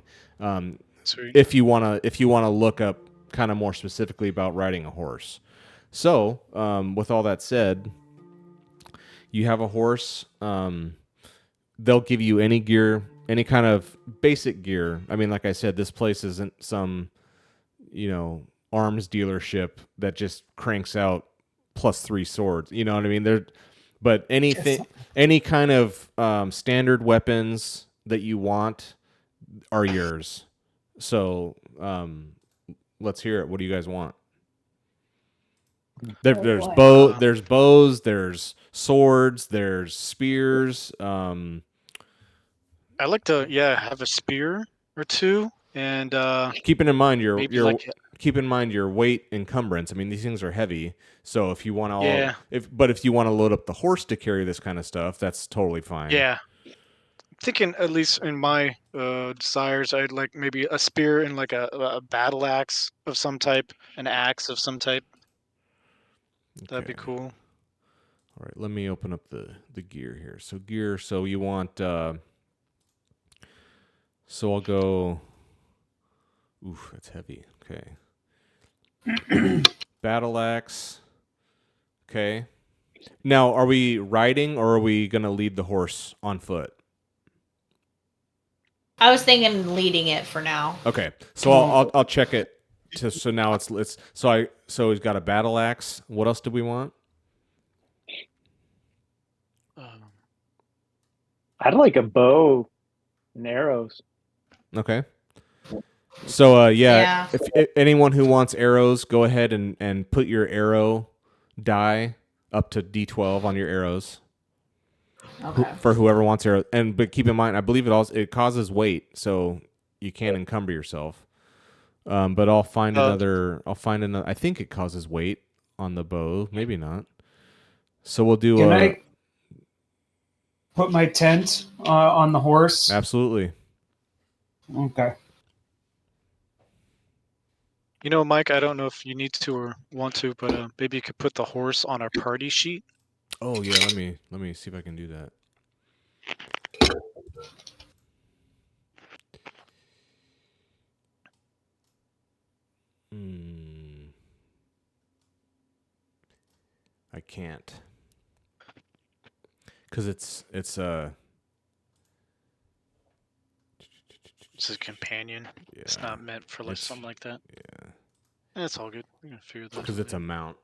Sweet. If you wanna look up kind of more specifically about riding a horse. So with all that said, you have a horse. They'll give you any gear, any kind of basic gear. I mean, like I said, this place isn't some arms dealership that just cranks out +3 swords. You know what I mean? But any kind of standard weapons that you want are yours. So let's hear it. What do you guys want? There's bows, there's swords, there's spears. I like to have a spear or two, and keeping in mind your keep in mind your weight encumbrance. I mean, these things are heavy, so if you want to if you want to load up the horse to carry this kind of stuff, that's totally fine. Yeah, I'm thinking at least in my desires, I'd like maybe a spear and like a battle axe of some type, an axe of some type. That'd be cool. All right, let me open up the gear here. So gear. So you want. So I'll go. Oof, that's heavy. Okay. Battle axe. Okay. Now, are we riding or are we gonna lead the horse on foot? I was thinking leading it for now. Okay, so I'll check it. So now it's so he's got a battle axe. What else do we want? I'd like a bow and arrows. Okay. So if anyone who wants arrows, go ahead and put your arrow die up to D12 on your arrows. Okay. For whoever wants arrows, but keep in mind, I believe it causes weight, so you can't encumber yourself. But I'll find another. I think it causes weight on the bow. Maybe not. So we'll do. Can I put my tent on the horse? Absolutely. Okay. Mike, I don't know if you need to or want to, but maybe you could put the horse on our party sheet. Oh yeah, let me see if I can do that. I can't, because it's It's a companion. Yeah. It's not meant for like something like that. Yeah. It's all good. We're gonna figure this out. Because it's a mount.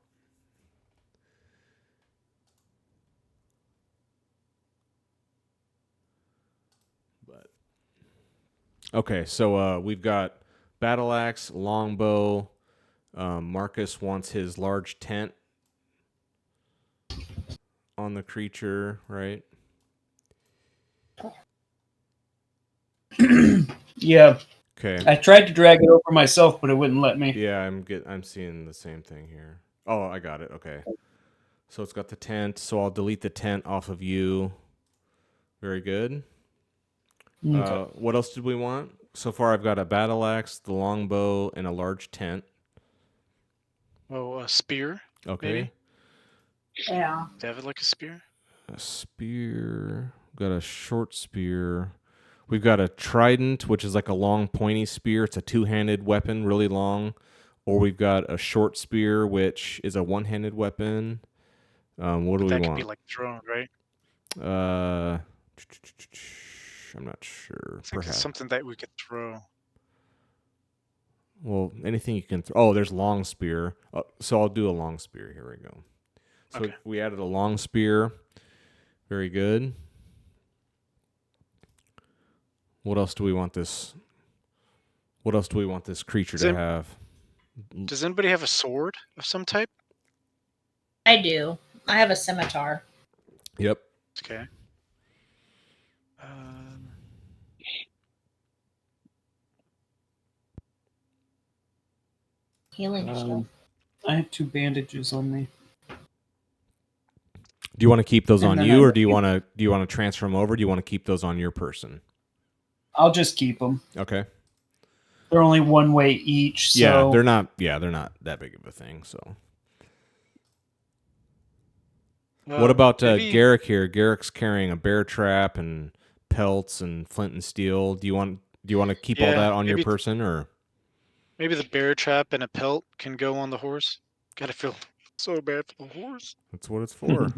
But okay, so we've got battle axe, longbow. Marcus wants his large tent on the creature, right? Yeah. Okay. I tried to drag it over myself, but it wouldn't let me. Yeah, I'm seeing the same thing here. Oh, I got it. Okay. So it's got the tent. So I'll delete the tent off of you. Very good. Okay. What else did we want? So far, I've got a battle axe, the longbow, and a large tent. Oh, a spear. Okay. Maybe? Yeah. Do you have it like a spear? A spear. We've got a short spear. We've got a trident, which is like a long, pointy spear. It's a two-handed weapon, really long. Or we've got a short spear, which is a one-handed weapon. What do we want? That could be like thrown, right? I'm not sure. I think it's something that we could throw. Well, anything you can. Oh, there's long spear. So I'll do a long spear. Here we go. So Okay. we added a long spear. Very good. What else do we want this? What else do we want this creature to have? Does anybody have a sword of some type? I do. I have a scimitar. Yep. Okay. Healing stuff. I have 2 bandages on me. Do you want to keep those And on then you, I- or do you want to transfer them over? Do you want to keep those on your person? I'll just keep them. Okay. They're only 1 way each. So Yeah, they're not. Yeah, they're not that big of a thing. So. What about maybe- Garrick here? Garrick's carrying a bear trap and pelts and flint and steel. Do you want to keep all Yeah, that on your maybe- person, or Maybe the bear trap and a pelt can go on the horse. Gotta feel so bad for the horse. that's what it's for?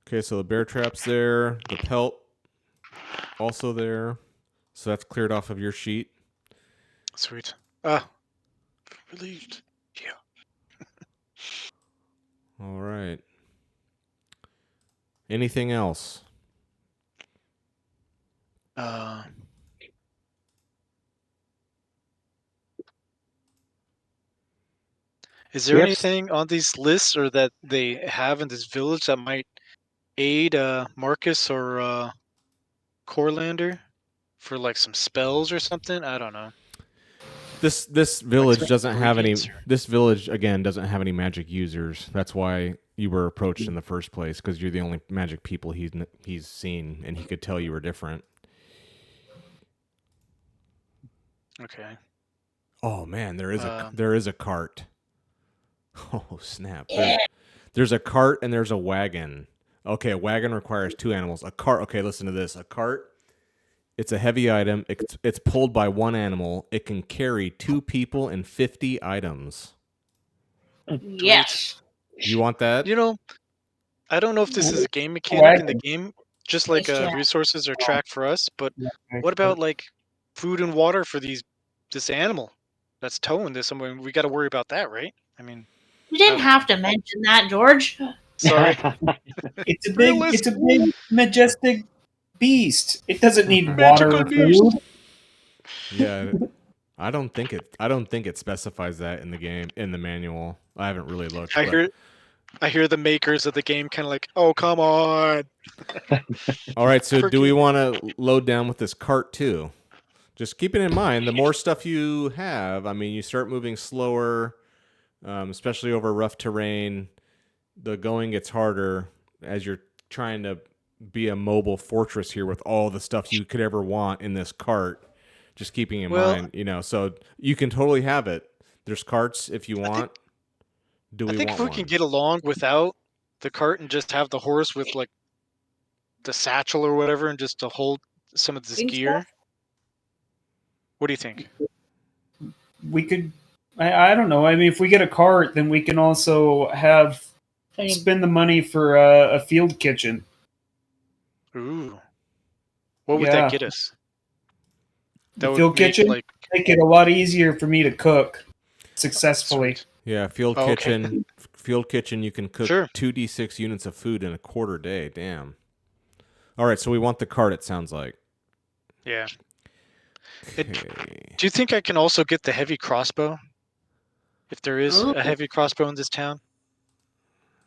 Okay, so the bear trap's there. The pelt also there. So that's cleared off of your sheet. Sweet. Relieved. Yeah. All right. Anything else? Is there Yep. anything on these lists or that they have in this village that might aid Marcus or Corlander for like some spells or something? I don't know. This village some doesn't have any. ingredients or- This village again doesn't have any magic users. That's why you were approached in the first place, because you're the only magic people he's seen, and he could tell you were different. Okay. Oh man, there is a cart. Oh snap! There's a cart and there's a wagon. Okay, a wagon requires 2 animals. A cart. Okay, listen to this. A cart. It's a heavy item. It's pulled by 1 animal. It can carry 2 people and 50 items. Yes. You want that? You know, I don't know if this is a game mechanic in the game, just like Nice job. resources are tracked for us, but what about like food and water for this animal that's towing this? I mean, we got to worry about that, right? I mean, You didn't have to mention that, George. sorry. It's a big majestic beast. It doesn't need water or Magical food. Yeah. I don't think it specifies that in the game, in the manual. I haven't really looked. I hear the makers of the game kind of like, oh, come on. All right, so do we Forgive- want to load down with this cart too? Just keeping in mind, the more stuff you have, I mean, you start moving slower, especially over rough terrain. The going gets harder as you're trying to be a mobile fortress here with all the stuff you could ever want in this cart. Just keeping in mind, so you can totally have it. There's carts if you want. I think if we can get along without the cart and just have the horse with like the satchel or whatever and just to hold some of this Think gear. so? What do you think? We could. I don't know. I mean, if we get a cart, then we can also spend the money for a field kitchen. Ooh. What would Yeah. that get us? The would field kitchen like make it a lot easier for me to cook successfully. sweet. Yeah, field Oh, okay. kitchen. Field kitchen, you can cook Sure. 2d6 units of food in a quarter day. Damn. All right, so we want the cart, it sounds like. Yeah. Okay. Do you think I can also get the heavy crossbow? If there is Ooh. a heavy crossbow in this town?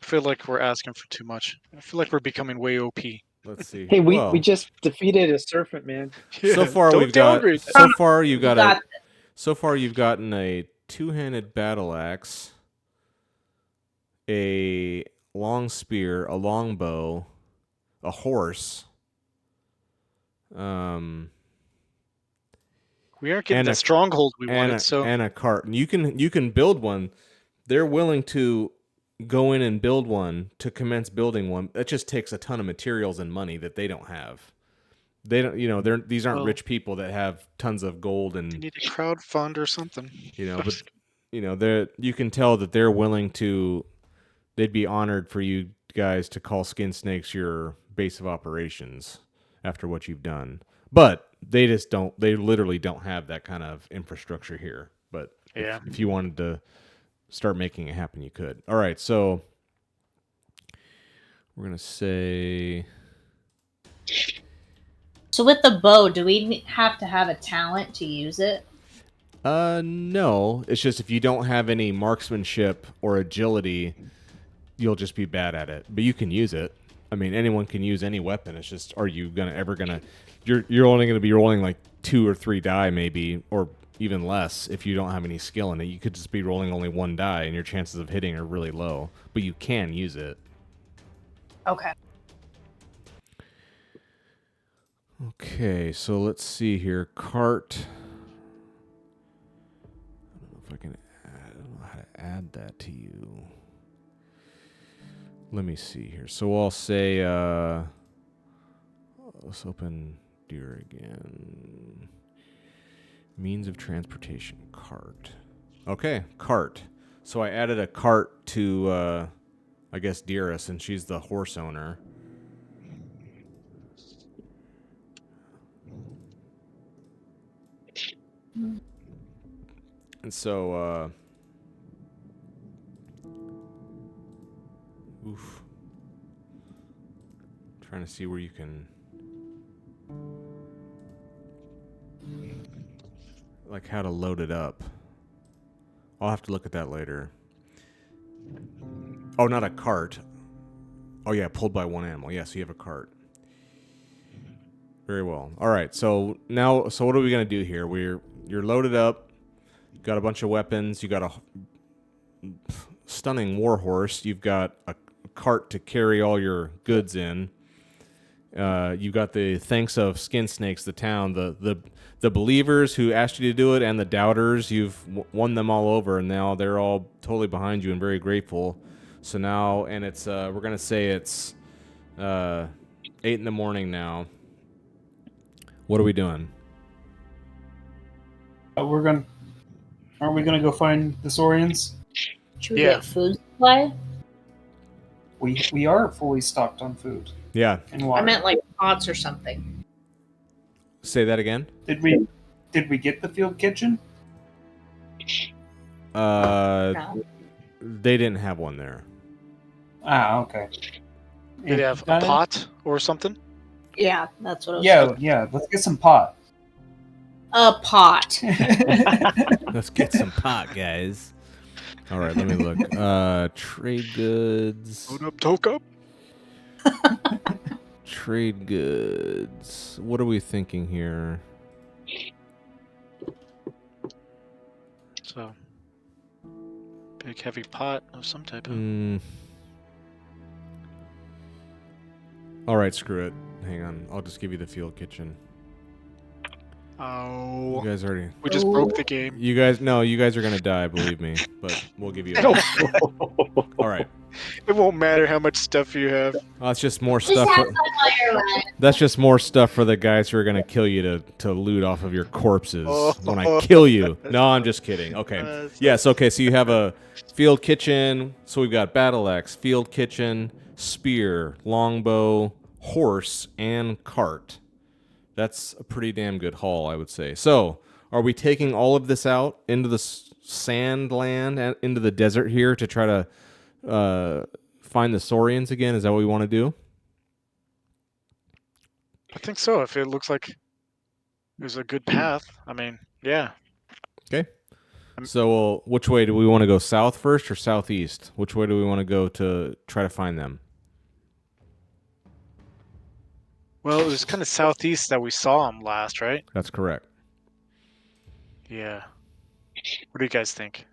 I feel like we're asking for too much. I feel like we're becoming way OP. Let's see. Hey, we Well, just defeated a serpent, man. so far Don't we've got downgrade. so far you've gotten a 2-handed battle axe, a long spear, a long bow, a horse. We aren't getting And the a- stronghold we and wanted, so a cart. And you can build one. They're willing to go in and build one to commence building one. That just takes a ton of materials and money that they don't have. They don't, these aren't Well- rich people that have tons of gold we and need a crowd fund or something. but you can tell that they're willing to. They'd be honored for you guys to call Skin Snakes your base of operations after what you've done. But they just don't. They literally don't have that kind of infrastructure here. But Yeah. if you wanted to start making it happen, you could. All right, so we're gonna say. So with the bow, do we have to have a talent to use it? No. It's just if you don't have any marksmanship or agility, you'll just be bad at it. But you can use it. I mean, anyone can use any weapon. It's just, are you ever gonna? You're only gonna be rolling like 2 or 3 die, maybe, or even less if you don't have any skill in it. You could just be rolling only 1 die, and your chances of hitting are really low. But you can use it. Okay. Okay, so let's see here. Cart. I don't know if I can. I don't know how to add that to you. Let me see here. So I'll say. Let's open Deer again. Means of transportation. Cart. Okay, cart. So I added a cart to, I guess, Dira, since she's the horse owner. And so, trying to see where you can, like, how to load it up. I'll have to look at that later. Oh, not a cart. Oh, yeah, pulled by 1 animal. Yeah, so you have a cart. Very well. All right, so now, so what are we going to do here? You're loaded up, got a bunch of weapons, you got a stunning war horse, you've got a cart to carry all your goods in. You've got the thanks of Skin Snakes, the town, the believers who asked you to do it, and the doubters. You've won them all over, and now they're all totally behind you and very grateful. So now, and it's we're gonna say it's 8 in the morning now. What are we doing? Aren't we gonna go find the Saurians? Should we Yeah. get food supply? We are fully stocked on food Yeah, and water. I meant like pots or something. say that again. Did we get the field kitchen? No. They didn't have one there. Ah, okay. Did they have a pot or something? Yeah, that's what I was Yeah. Let's get some pot. A pot. Let's get some pot, guys. All right, let me look. Trade goods. Load up, toke up. Trade goods. What are we thinking here? So, big heavy pot of some type of. All right, screw it. Hang on. I'll just give you the field kitchen. Oh, You guys already. we just broke the game. You guys are gonna die. Believe me. But we'll give you. All right. It won't matter how much stuff you have. That's just more stuff. That's just more stuff for the guys who are gonna kill you to loot off of your corpses when I kill you. No, I'm just kidding. Okay. Yes. Okay. So you have a field kitchen. So we've got battle axe, field kitchen, spear, longbow, horse, and cart. That's a pretty damn good haul, I would say. So, are we taking all of this out into the sand land, and into the desert here to try to find the Saurians again? Is that what we want to do? I think so. If it looks like there's a good path, I mean, yeah. Okay. So, which way do we want to go? South first or southeast? Which way do we want to go to try to find them? Well, it was kind of southeast that we saw him last, right? That's correct. Yeah. What do you guys think?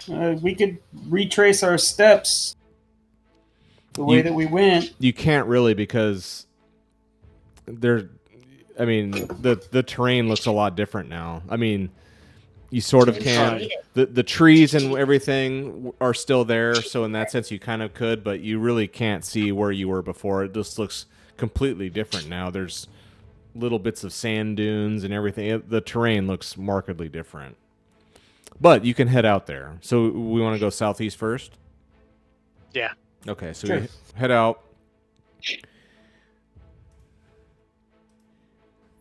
We could retrace our steps the way that we went. You can't really, because the terrain looks a lot different now. I mean, you sort of can. The trees and everything are still there, so in that sense you kind of could, but you really can't see where you were before. It just looks completely different now. There's little bits of sand dunes and everything. The terrain looks markedly different. But you can head out there. So we want to go southeast first? Yeah. Okay, so Sure. we head out.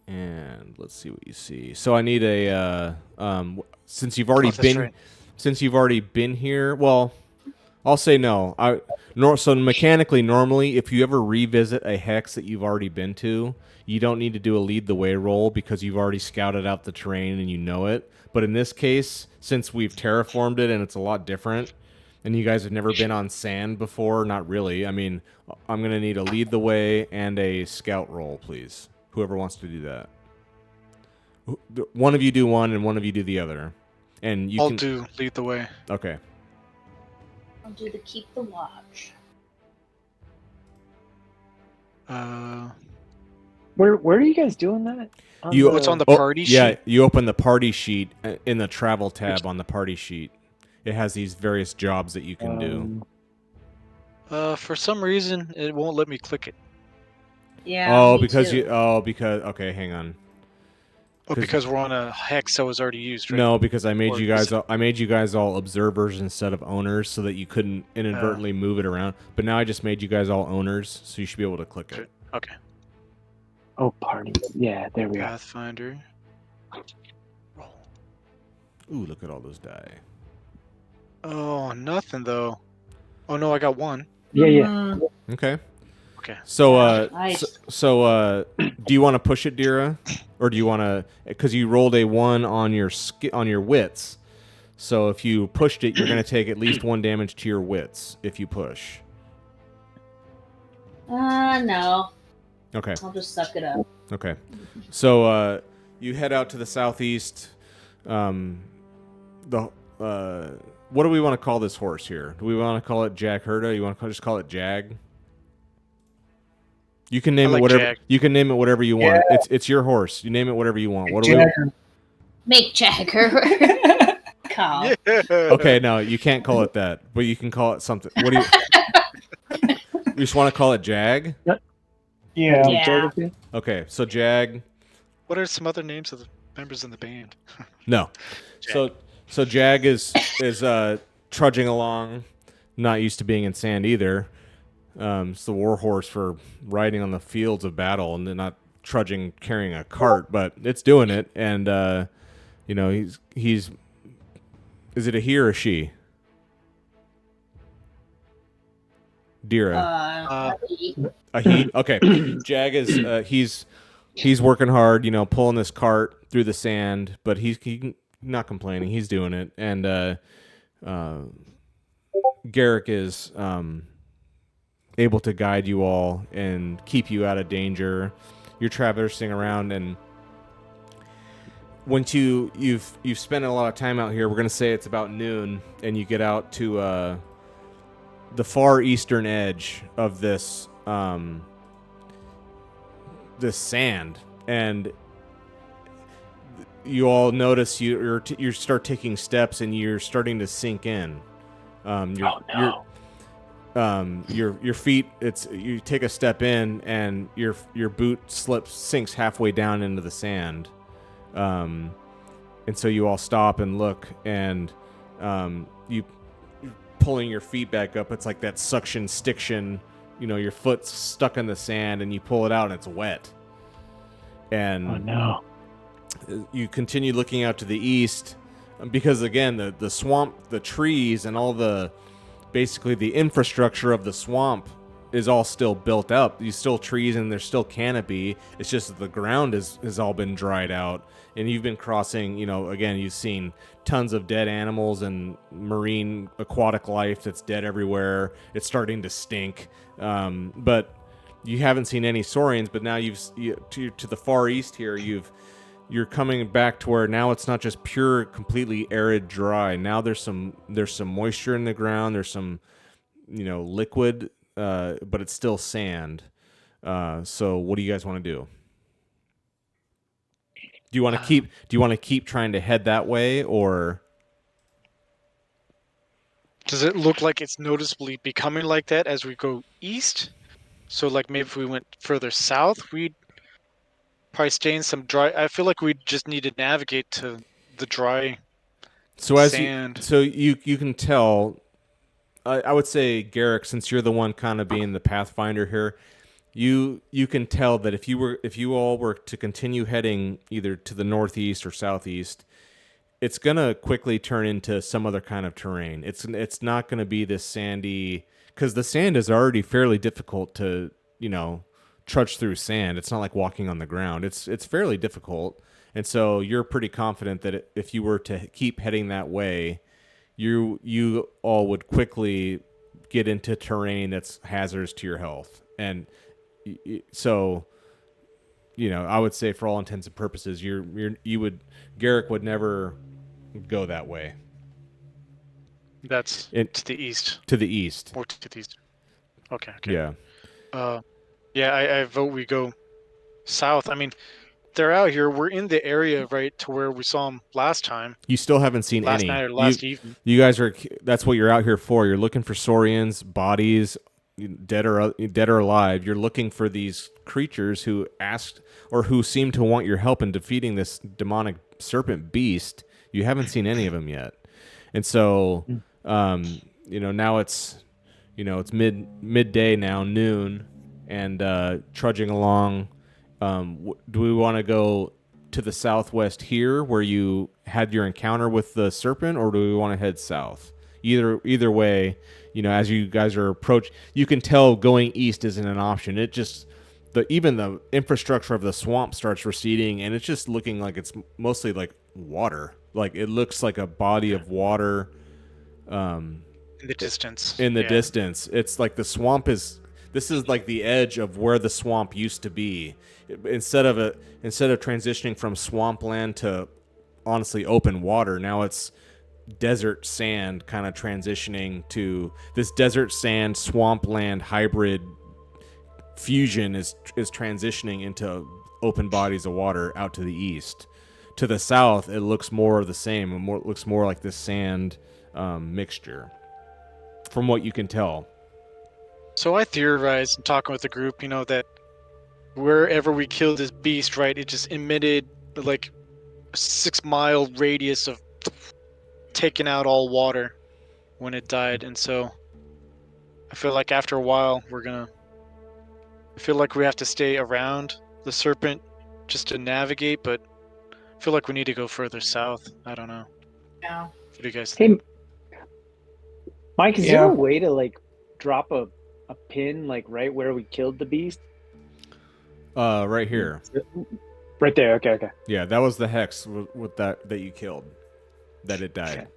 And let's see what you see. So I need a since you've already that's right. since you've already been here. Well, I'll say no. So mechanically, normally, if you ever revisit a hex that you've already been to, you don't need to do a lead the way roll because you've already scouted out the terrain and you know it. But in this case, since we've terraformed it and it's a lot different, and you guys have never been on sand before, not really. I mean, I'm gonna need a lead the way and a scout roll, please. Whoever wants to do that. One of you do one, and one of you do the other. And you I'll can do lead the way. Okay. I'll do the keep the watch. Where are you guys doing that? What's on the party Yeah, sheet? you open the party sheet in the travel tab on the party sheet. It has these various jobs that you can do. For some reason, it won't let me click it. Yeah. me because too. okay, hang on. Oh, because we're on a hex that was already used, right? No, because I made Or you is guys I made you guys all observers instead of owners so that you couldn't inadvertently move it around. But now I just made you guys all owners, so you should be able to click it. Okay. Oh, party. Yeah, there we are. Pathfinder. Roll. Ooh, look at all those die. Oh, nothing though. Oh no, I got one. Yeah, yeah. Mm, Okay. Okay. So, nice. do you want to push it, Dira, or do you want to? Because you rolled a 1 on your wits, so if you pushed it, you're going to take at least 1 damage to your wits if you push. No. Okay. I'll just suck it up. Okay. So, you head out to the southeast. What do we want to call this horse here? Do we want to call it Jag Herda? You want to just call it Jag? You can name I like it whatever. Jag. You can name it whatever you want. Yeah. It's your horse. You name it whatever you want. What do we? Jagger. Make Jagger. Call. Yeah. Okay, no, you can't call it that, but you can call it something. What do you? You just want to call it Jag? Yeah. Yeah. Okay, so Jag. What are some other names of the members in the band? No. Jag. So Jag is trudging along, not used to being in sand either. It's the war horse for riding on the fields of battle, and then not trudging carrying a cart, but it's doing it. And he's. Is it a he or a she? Dira. A he. Okay. Jag is he's working hard, pulling this cart through the sand, but he's not complaining. He's doing it, and Garrick is able to guide you all and keep you out of danger. You're traversing around, and once you've spent a lot of time out here, we're gonna say it's about noon, and you get out to the far eastern edge of this this sand, and you all notice you start taking steps, and you're starting to sink in. Your feet. You take a step in, and your boot sinks halfway down into the sand, and so you all stop and look, and you pulling your feet back up. It's like that suction stiction. Your foot's stuck in the sand, and you pull it out, and it's wet. And Oh no. you continue looking out to the east, because again, the swamp, the trees, and all basically the infrastructure of the swamp is all still built up. There's still trees and there's still canopy. It's just that the ground has all been dried out. And you've been crossing, again, you've seen tons of dead animals and marine aquatic life that's dead everywhere. It's starting to stink. But you haven't seen any saurians, but now to the far east here, you're coming back to where now it's not just pure, completely arid, dry. Now there's some moisture in the ground. There's some, liquid, but it's still sand. So what do you guys want to do? Do you want to keep trying to head that way, or Does it look like it's noticeably becoming like that as we go east? So like maybe if we went further south, we'd probably stay in some dry. I feel like we just need to navigate to the dry sand. You can tell. I would say, Garrick, since you're the one kind of being the pathfinder here, you can tell that if you all were to continue heading either to the northeast or southeast, it's gonna quickly turn into some other kind of terrain. It's not gonna be this sandy, because the sand is already fairly difficult to, trudge through sand. It's not like walking on the ground. It's fairly difficult, and so you're pretty confident that if you were to keep heading that way, you all would quickly get into terrain that's hazardous to your health, and so. I would say for all intents and purposes, Garrick would never go that way. That's to the east. To the east. Or to the east. Okay. Yeah. Yeah, I vote we go south. I mean, they're out here. We're in the area, right, to where we saw them last time. You still haven't seen last any. Night or last evening. You guys that's what you're out here for. You're looking for Saurians, bodies, dead or alive. You're looking for these creatures who asked or who seem to want your help in defeating this demonic serpent beast. You haven't seen any of them yet, and so now it's it's midday now, noon, and trudging along. Do we want to go to the southwest here, where you had your encounter with the serpent, or do we want to head south? Either way, as you guys are you can tell going east isn't an option. It just even the infrastructure of the swamp starts receding, and it's just looking like it's mostly like water. Like it looks like a body of water. In the distance. Distance, it's like the swamp is. This is like the edge of where the swamp used to be. Instead of transitioning from swampland to honestly open water, now it's desert sand kind of transitioning to this desert sand swampland hybrid fusion is transitioning into open bodies of water out to the east. To the south, it looks more of the same. It looks more like this sand mixture, from what you can tell. So I theorized, talking with the group, that wherever we killed this beast, right, it just emitted like a 6-mile radius of taking out all water when it died, and so I feel like after a while I feel like we have to stay around the serpent just to navigate, but I feel like we need to go further south. I don't know. Yeah. What do you guys think? Hey, Mike, is there a way to like drop a pin like right where we killed the beast? Right here. Right there. Okay. Yeah, that was the hex with that you killed. That it died.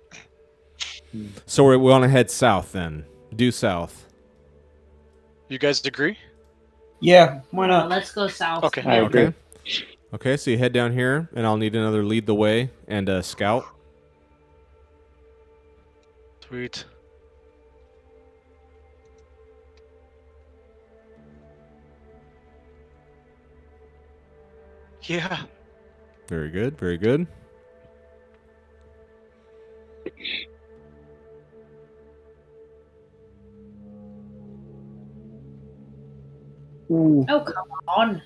Okay. So we want to head south then. Due south. You guys agree? Yeah, why not? Let's go south. Okay. I agree. Okay, so you head down here, and I'll need another lead the way and a scout. Sweet. Yeah. Very good, very good. Ooh. Oh, come on.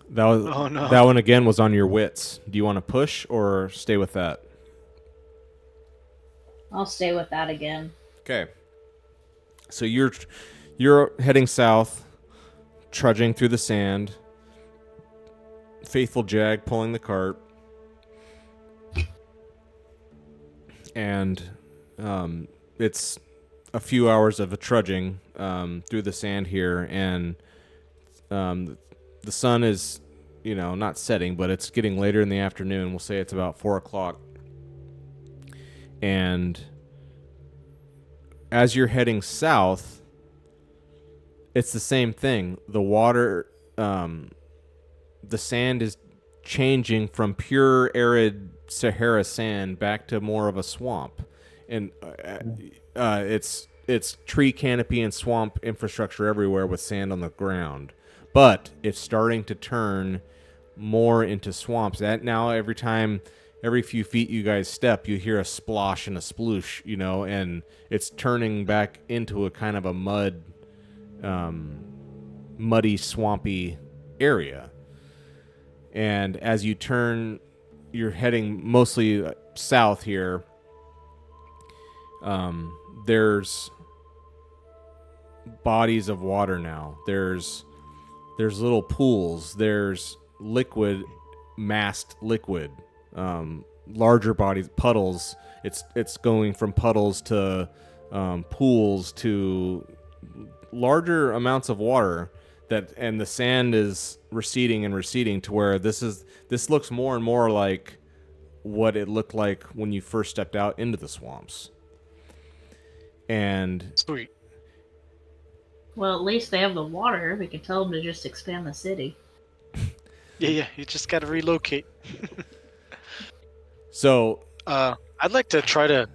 That one again was on your wits. Do you want to push or stay with that? I'll stay with that again. Okay. So you're heading south, trudging through the sand. Faithful Jag pulling the cart. And it's a few hours of a trudging through the sand here, and the sun is, not setting, but it's getting later in the afternoon. We'll say it's about 4 o'clock. And as you're heading south, it's the same thing. The water, the sand is changing from pure arid Sahara sand back to more of a swamp, and it's tree canopy and swamp infrastructure everywhere with sand on the ground, but it's starting to turn more into swamps. That now every few feet you guys step, you hear a splosh and a sploosh, and it's turning back into a kind of a muddy, swampy area. And as you turn, you're heading mostly south here. There's bodies of water now. There's little pools. There's liquid, masked liquid. larger bodies, puddles. It's going from puddles to pools to larger amounts of water. And the sand is receding and receding to where this looks more and more like what it looked like when you first stepped out into the swamps. And Sweet. Well, at least they have the water. We could tell them to just expand the city. Yeah, you just gotta relocate. so I'd like to try to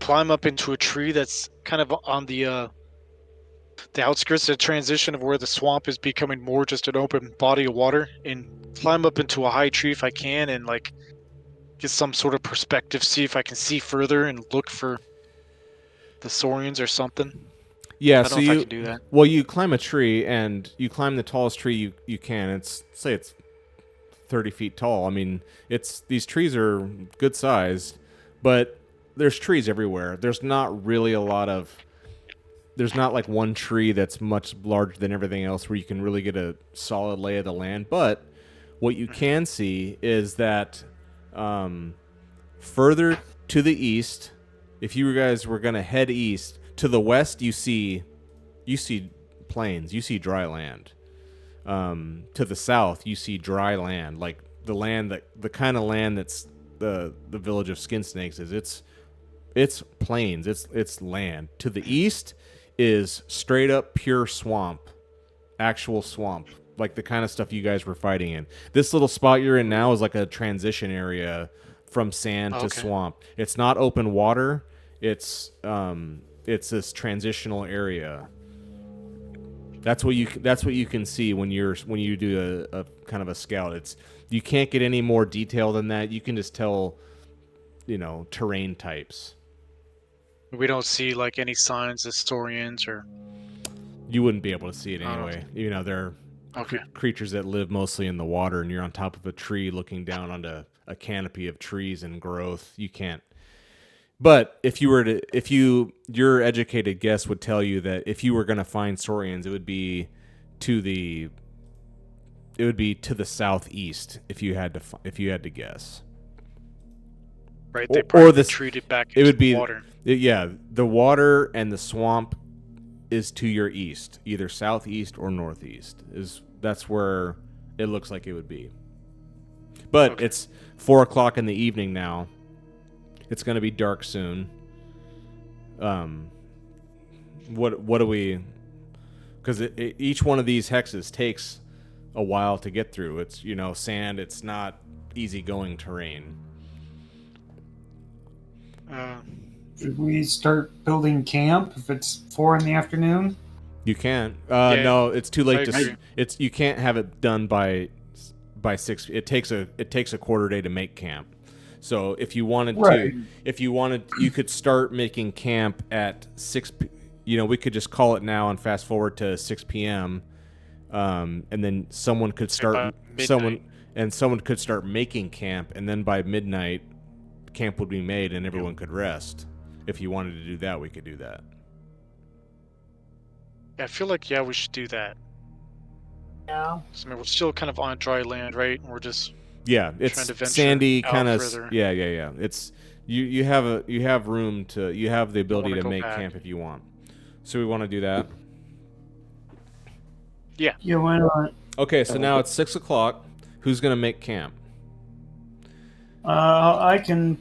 climb up into a tree that's kind of on the outskirts, the transition of where the swamp is becoming more just an open body of water, and climb up into a high tree if I can, and like get some sort of perspective, see if I can see further and look for the saurians or something. yeah, I don't so know if I can do that. well, you climb a tree and you climb the tallest tree you can. It's 30 feet tall. I mean, these trees are good sized, but there's trees everywhere. There's not like one tree that's much larger than everything else where you can really get a solid lay of the land. But what you can see is that further to the east, if you guys were going to head east, to the west, you see plains, you see dry land. To the south, you see dry land, like the kind of land that's the village of Skin Snakes is. It's plains, it's land. To the east is straight up pure swamp, actual swamp, like the kind of stuff you guys were fighting in. This little spot you're in now is like a transition area from sand to swamp. It's not open water. It's this transitional area. That's what you can see when you do a kind of a scout. You can't get any more detail than that. You can just tell, terrain types. We don't see like any signs of saurians or. You wouldn't be able to see it anyway. They're creatures that live mostly in the water, and you're on top of a tree looking down onto a canopy of trees and growth. You can't. But your educated guess would tell you that if you were going to find saurians, it would be to the southeast if you had to guess. Right, they probably retreated back into the water. The water and the swamp is to your east, either southeast or northeast. That's where it looks like it would be. But it's 4:00 in the evening now. It's going to be dark soon. What do we? Because each one of these hexes takes a while to get through. It's sand. It's not easygoing terrain. Should we start building camp if it's 4 PM? You can't. No, it's too late you can't have it done by 6. It takes a quarter day to make camp. So if you wanted you could start making camp at 6. We could just call it now and fast forward to 6 p.m. And then someone could start making camp, and then by midnight, camp would be made and everyone could rest. If you wanted to do that, we could do that. Yeah, I feel like we should do that. Yeah. So, we're still kind of on dry land, right? We're just it's sandy kind of. Yeah. It's you have room to you have the ability to make camp if you want. So we want to do that. Yeah. Yeah, why not? Okay, so now it's 6:00. Who's gonna make camp? I can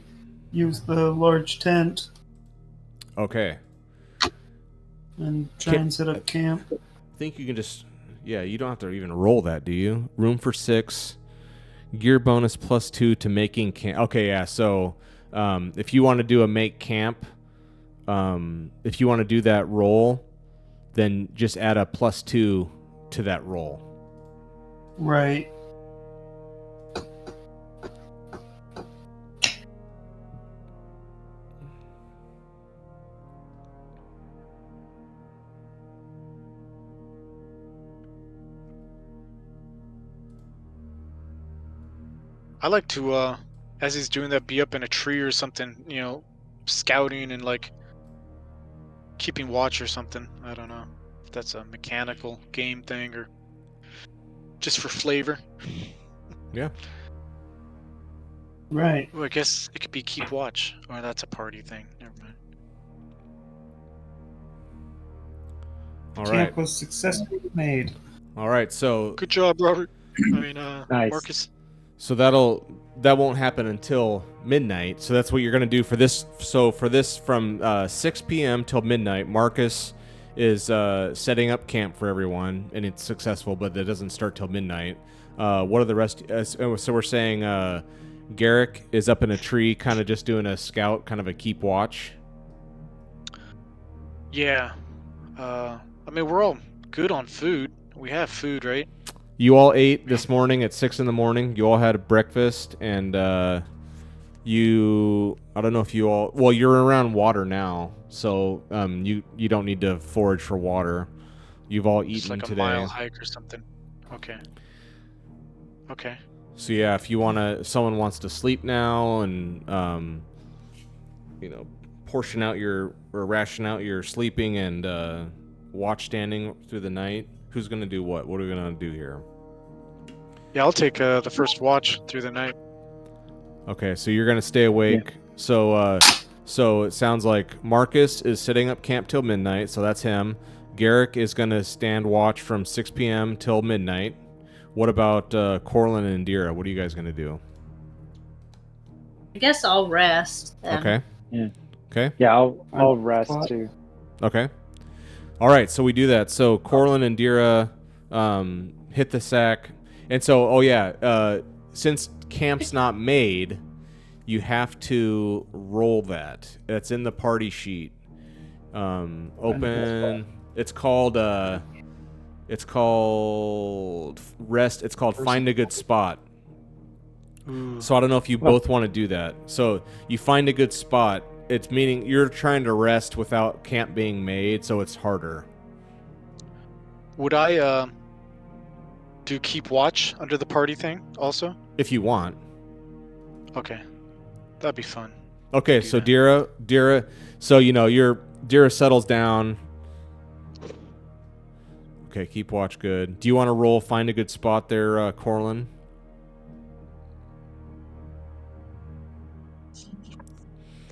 use the large tent. Okay. And try and set up camp. I think you can just. Yeah, you don't have to even roll that, do you? Room for 6. Gear bonus +2 to making camp. Okay, yeah. So, if you want to do a make camp, if you want to do that roll, then just add a +2 to that roll. Right. I like to, as he's doing that, be up in a tree or something, scouting and like keeping watch or something. I don't know if that's a mechanical game thing or just for flavor. Yeah. Right. Well, I guess it could be keep watch, or that's a party thing. Never mind. All Camp right. was successfully made. All right. So Good job, Robert. I mean, Nice. Marcus. that won't happen until midnight. So that's what you're gonna do for this. So for this from 6 p.m. till midnight, Marcus is setting up camp for everyone, and it's successful, but it doesn't start till midnight. What are the rest? So we're saying Garrick is up in a tree, kind of just doing a scout, kind of a keep watch. Yeah. I mean, we're all good on food. We have food, right? You all ate this morning at 6 in the morning. You all had a breakfast, and I don't know if you all. Well, you're around water now, so you don't need to forage for water. You've all Just eaten like a today. mile hike or something. Okay. Okay. So yeah, if someone wants to sleep now, and ration out your sleeping and watch standing through the night. Who's gonna do what? What are we gonna do here? Yeah, I'll take the first watch through the night. Okay, so you're gonna stay awake. So it sounds like Marcus is setting up camp till midnight, so that's him. Garrick is gonna stand watch from 6 p.m. till midnight. What about Corlin and Indira? What are you guys gonna do? I guess I'll rest. Then. Okay. Yeah. Okay. Yeah, I'll rest too. Okay. All right, so we do that. So Corlin and Dira hit the sack. And so, since camp's not made, you have to roll that. That's in the party sheet. Open. It's called rest. It's called find a good spot. Ooh. So I don't know if you both want to do that. So you find a good spot. It's meaning you're trying to rest without camp being made, so it's harder. Would I do keep watch under the party thing also? If you want. Okay. That'd be fun. Okay, so Dira, so Dira settles down. Okay, keep watch good. Do you want to roll find a good spot there, Corlin?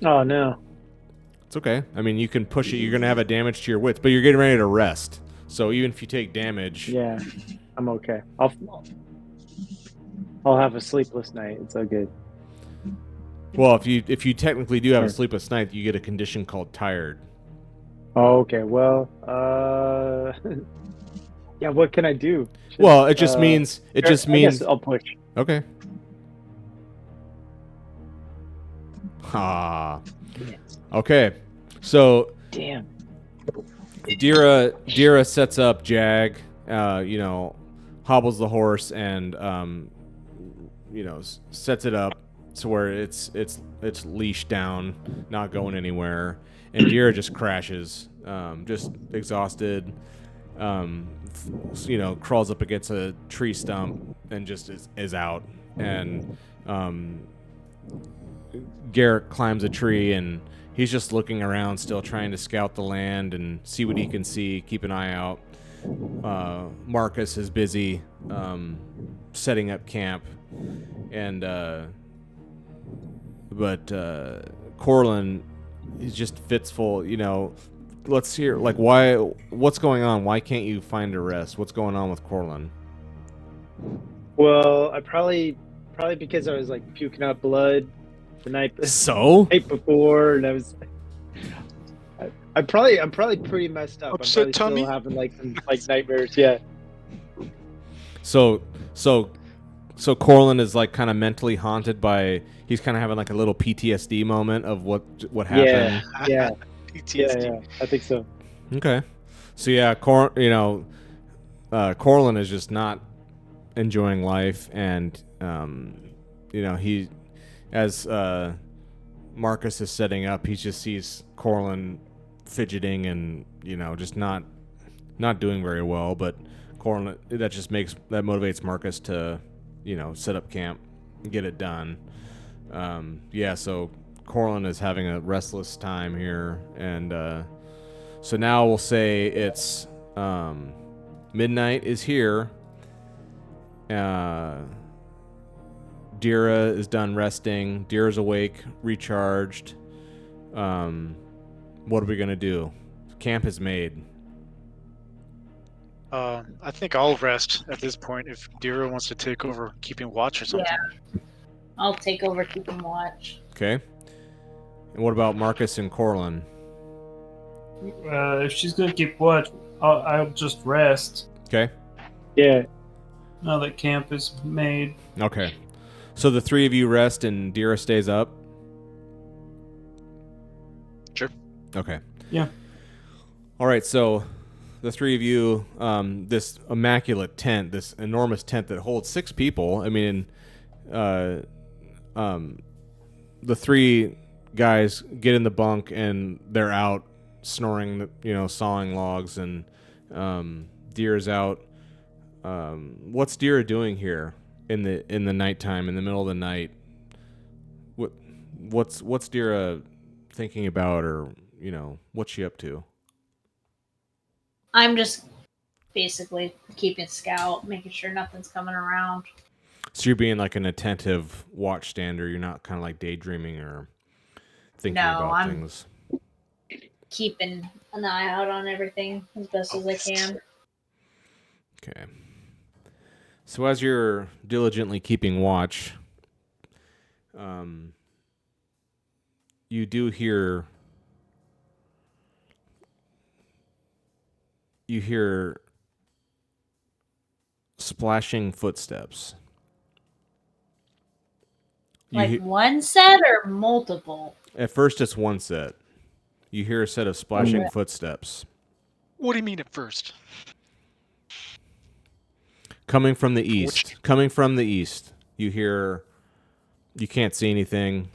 Oh no. It's okay. I mean, you can push it. You're going to have a damage to your wits, but you're getting ready to rest. So even if you take damage... Yeah, I'm okay. I'll have a sleepless night. It's all good. Well, if you technically do have a Sure. sleepless night, you get a condition called tired. Oh, okay. Well, yeah. What can I do? Well, it just means... I guess I'll push. Okay. Ah. Okay. So Damn. Dira sets up Jag, hobbles the horse and sets it up to where it's leashed down, not going anywhere, and Dira just crashes, just exhausted, crawls up against a tree stump and just is out, and Garrett climbs a tree and he's just looking around, still trying to scout the land and see what he can see, keep an eye out. Marcus is busy setting up camp, and but Corlin is just fitful. Let's hear what's going on? Why can't you find a rest? What's going on with Corlin? Well, I probably because I was like puking out blood the night before, and I'm probably pretty messed up. Upset I'm tummy? still having like nightmares. Yeah. So Corlin is like kind of mentally haunted by. He's kind of having like a little PTSD moment of what happened. Yeah. PTSD. Yeah. I think so. Okay. So yeah, Corlin is just not enjoying life, and he, as Marcus is setting up, he just sees Corlin fidgeting and just not doing very well. But Corlin, that motivates Marcus to set up camp, get it done. So Corlin is having a restless time here, and so now we'll say it's midnight is here. Dira is done resting. Dira's awake, recharged. What are we gonna do? Camp is made. I think I'll rest at this point if Dira wants to take over keeping watch or something. Yeah. I'll take over keeping watch. Okay. And what about Marcus and Corlin? If she's gonna keep watch, I'll just rest. Okay. Yeah. Now that camp is made. Okay. So the three of you rest and Dira stays up? Sure. Okay. Yeah. All right, so the three of you, this immaculate tent, this enormous tent that holds 6 people. I mean, the three guys get in the bunk and they're out snoring, sawing logs, and Dira's out. What's Dira doing here in the nighttime, in the middle of the night? What's Dira thinking about, or what's she up to? I'm just basically keeping scout, making sure nothing's coming around. So you're being like an attentive watchstander. You're not kind of like daydreaming or thinking about I'm things. Keeping an eye out on everything as best as I can. Okay. So as you're diligently keeping watch, you do hear splashing footsteps. Like one set or multiple? At first it's one set. You hear a set of splashing footsteps. What do you mean at first? Coming from the east. Coming from the east. You can't see anything.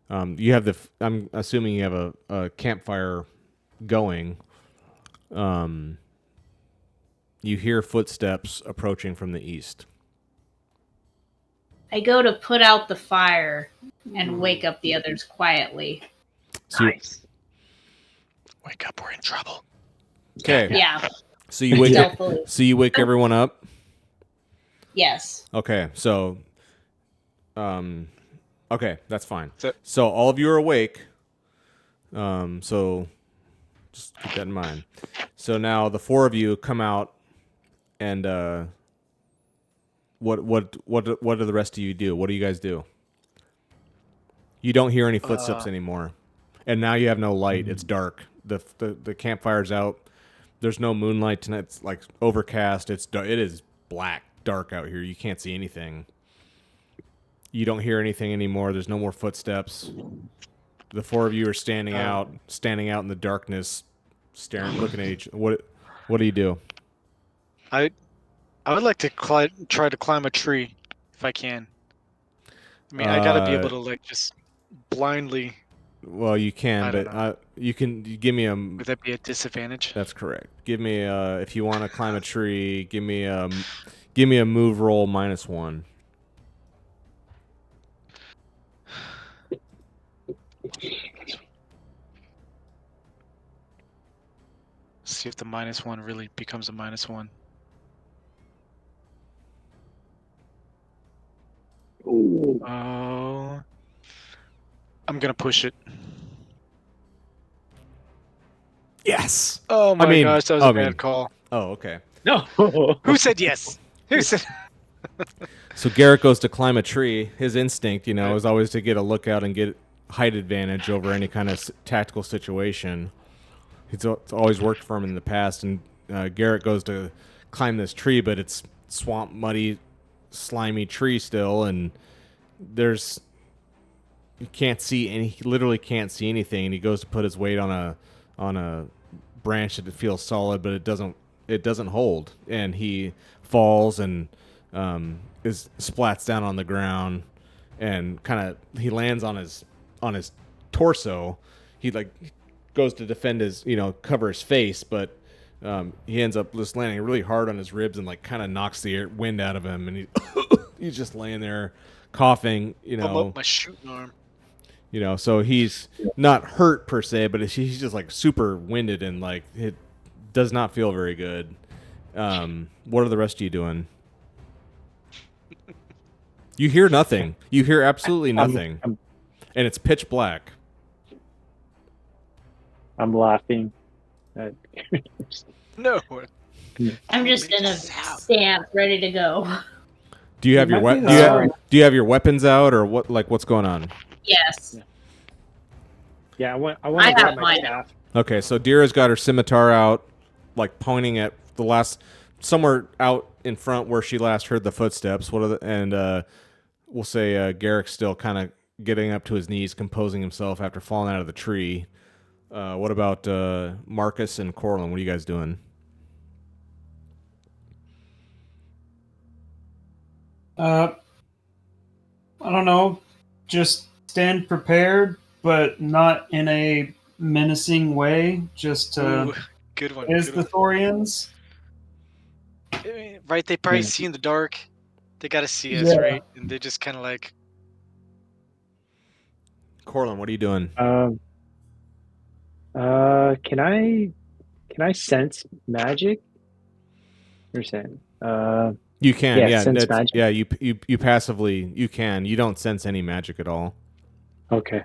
You have I'm assuming you have a campfire going. You hear footsteps approaching from the east. I go to put out the fire and wake up the others quietly. So Nice. Wake up, we're in trouble. Okay. Yeah. So you wake Stealthily. everyone up? Yes. Okay. So okay, that's fine. So- So all of you are awake. So just keep that in mind. So now the 4 of you come out, and what do the rest of you do? What do you guys do? You don't hear any footsteps anymore, and now you have no light. It's dark. The campfire's out. There's no moonlight tonight. It's like overcast. It is black, dark out here. You can't see anything. You don't hear anything anymore. There's no more footsteps. The 4 of you are standing out in the darkness, staring, looking at each. What do you do? I would like to try to climb a tree if I can. I mean, I gotta be able to like just blindly. Well, you can, I don't but you give me a. Would that be a disadvantage? That's correct. Give me if you want to climb a tree, give me a move roll -1. See if the -1 really becomes a -1. Ooh. Oh, I'm gonna push it. Yes. Oh my gosh, that was a bad call. Oh, okay. No. Who said yes? Who said? So Garrett goes to climb a tree. His instinct, is always to get a lookout and get height advantage over any kind of tactical situation. It's always worked for him in the past. And Garrett goes to climb this tree, but it's swamp, muddy, slimy tree still, and he can't see he literally can't see anything. And he goes to put his weight on a branch that feels solid, but it doesn't hold, and he falls and splats down on the ground, and he lands on his torso. He goes to defend his cover his face, but he ends up just landing really hard on his ribs and kind of knocks the wind out of him, and he's just laying there coughing. I'm up my shooting arm. So he's not hurt per se, but he's just super winded and it does not feel very good. What are the rest of you doing? You hear nothing. You hear absolutely nothing. I'm And it's pitch black. laughing. No. I'm just in a stance, ready to go. Do you have your Might be do you have your weapons out, or what? Like, what's going on? Yes. Yeah, I want to I grab have my mine. staff. Okay, so Dira's got her scimitar out, like pointing at the last somewhere out in front where she last heard the footsteps. We'll say Garrick's still kind of getting up to his knees, composing himself after falling out of the tree. What about Marcus and Corlin? What are you guys doing? I don't know. Just stand prepared, but not in a menacing way. Just to Ooh, good one. is good the one. Thorians. Right, they probably Yeah. see in the dark. They gotta see us, Yeah. right? And they just kind of like, Corlin, what are you doing? Can I sense magic? You're saying? You can, Yeah, yeah, sense magic. yeah. You passively, you can. You don't sense any magic at all. Okay.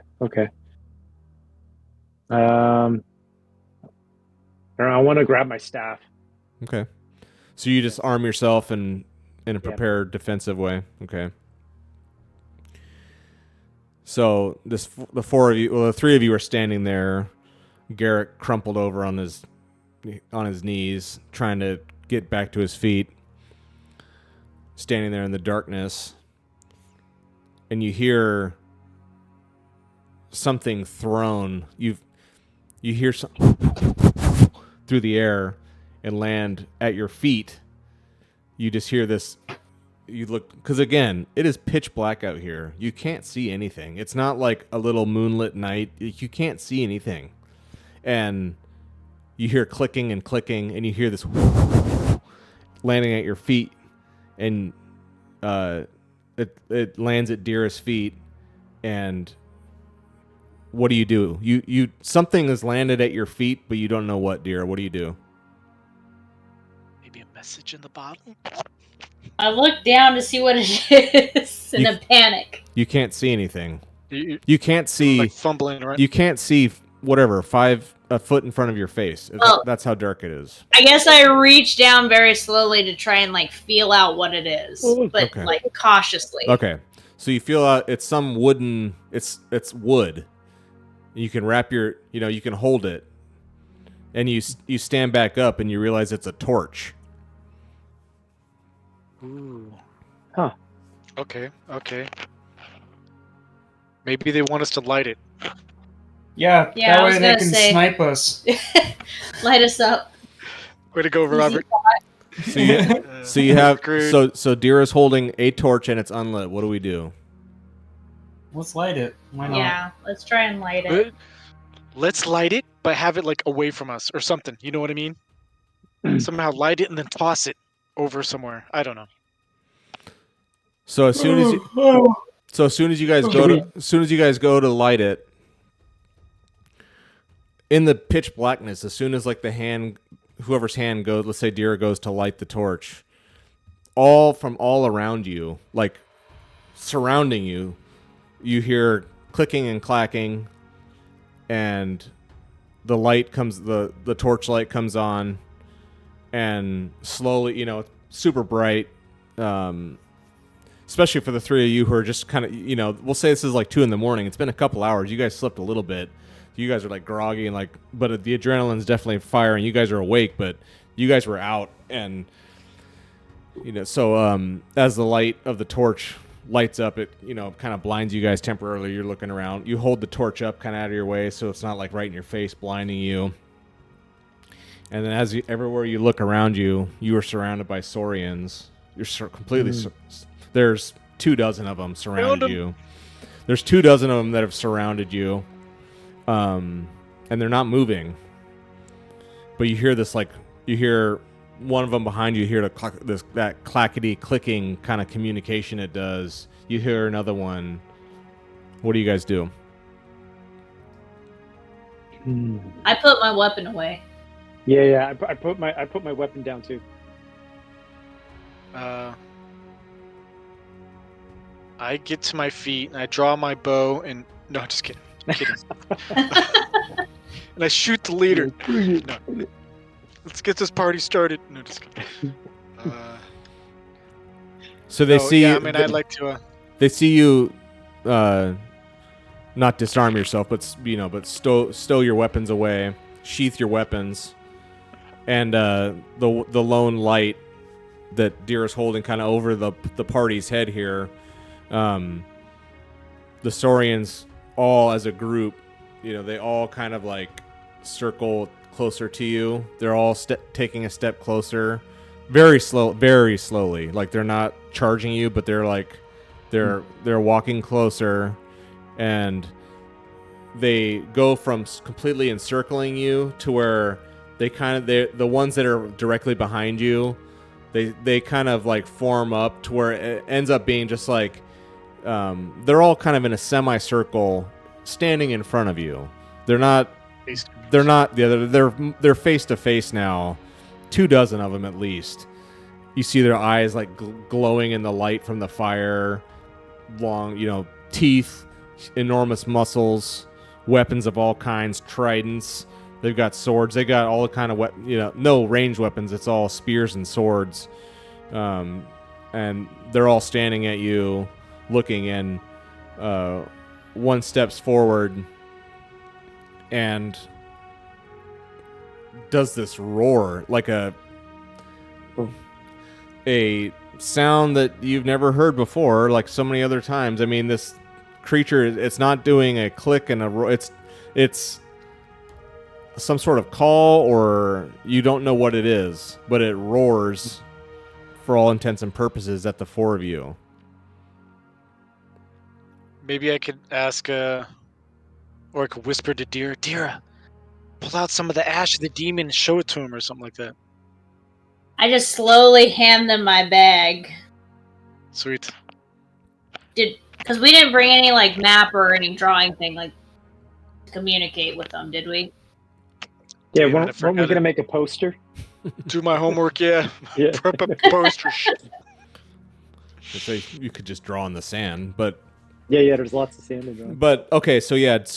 I don't know, I want to grab my staff. Okay, so you just arm yourself in a prepared defensive way. Okay. So the three of you are standing there. Garrick crumpled over on his knees, trying to get back to his feet. Standing there in the darkness, and you hear something thrown. You hear something through the air and land at your feet. You just hear this. You look, because again, it is pitch black out here. You can't see anything. It's not like a little moonlit night. You can't see anything. And you hear clicking and clicking, and you hear this landing at your feet, and it lands at Dira's feet. And what do? You something has landed at your feet, but you don't know what, Dira. What do you do? maybe a message in the bottle? I look down to see what it is in a panic. You can't see anything. You You can't see. like fumbling, right? You can't see whatever a foot in front of your face. Well- That's how dark it is. I guess I reach down very slowly to try and like feel out what it is, but Okay. like cautiously. Okay, so you feel it's some wooden. It's wood. You can wrap you can hold it, and you stand back up and you realize it's a torch. Ooh. Huh. Okay. Maybe they want us to light it. Yeah, Yeah, I that was way they gonna can say- snipe us. Light us up. Way to go, Robert. So you have Great. so Dira's holding a torch and it's unlit. What do we do? Let's light it. Why not? Yeah, let's try and light it. Let's light it, but have it like away from us or something. You know what I mean? Somehow light it and then toss it over somewhere. I don't know. So as soon as you guys go to light it, in the pitch blackness, as soon as like whoever's hand goes, let's say Dira goes to light the torch, from all around you, like surrounding you, you hear clicking and clacking, and the light comes, the torch light comes on, and slowly, it's super bright, especially for the three of you who are just kind of, we'll say this is like 2 a.m. It's been a couple hours. You guys slept a little bit. You guys are like groggy and like, but the adrenaline's definitely firing. You guys are awake, but you guys were out, and so as the light of the torch lights up, it kind of blinds you guys temporarily. You're looking around. You hold the torch up kind of out of your way, so it's not like right in your face, blinding you. And then everywhere you look around you, you are surrounded by Saurians. You're completely. There's 24 of them surrounded you. There's 24 of them that have surrounded you. And they're not moving, but you hear this, like, you hear one of them behind you, hear that clackety clicking kind of communication it does. You hear another one. What do you guys do? I put my weapon away. Yeah. I put my weapon down too. I get to my feet and I draw my bow and no, just kidding. Kidding. And I shoot the leader. No. Let's get this party started. No, just kidding. So they see yeah, you. I mean, I'd like to. They see you, not disarm yourself, but stow your weapons away, sheath your weapons, and the lone light that Dira's holding kind of over the party's head here. The Saurians all as a group, they all kind of like circle closer to you. They're all taking a step closer, very slowly. Like they're not charging you, but they're like they're walking closer, and they go from completely encircling you to where the ones that are directly behind you, they kind of like form up to where it ends up being just like they're all kind of in a semicircle standing in front of you. They're face to face now, 24 of them at least. You see their eyes like glowing in the light from the fire, long, teeth, enormous muscles, weapons of all kinds, tridents. They've got swords. They got all the kind of no ranged weapons. It's all spears and swords, and they're all standing at you, looking. And one steps forward and does this roar, like a sound that you've never heard before, like so many other times. I mean, this creature, it's not doing a click and a roar. It's some sort of call, or you don't know what it is, but it roars for all intents and purposes at the four of you. Maybe I could ask, or I could whisper to Dira, pull out some of the ash of the demon and show it to him or something like that. I just slowly hand them my bag. Sweet. Because we didn't bring any like map or any drawing thing like to communicate with them, did we? Yeah, weren't we going to make a poster? Do my homework, yeah. Prep a poster. So you could just draw in the sand, but... Yeah, there's lots of sand to draw. But, okay, so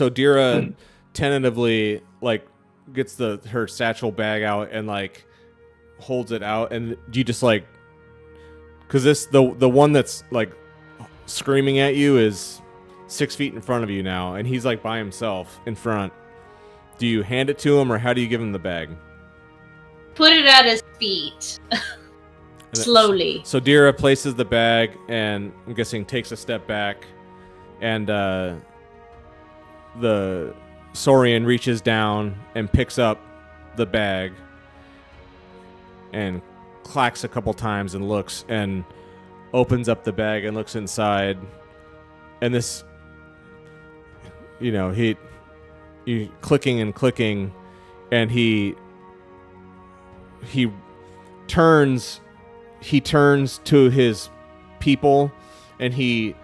Dira tentatively, like, gets her satchel bag out and, like, holds it out, and you just, like... Because the one that's, like, screaming at you is 6 feet in front of you now, and he's, like, by himself in front. Do you hand it to him, or how do you give him the bag? Put it at his feet. Slowly. So Dira places the bag, and I'm guessing takes a step back, and the Saurian reaches down and picks up the bag and clacks a couple times and looks and opens up the bag and looks inside. And this, he clicking and clicking, and he turns to his people, and he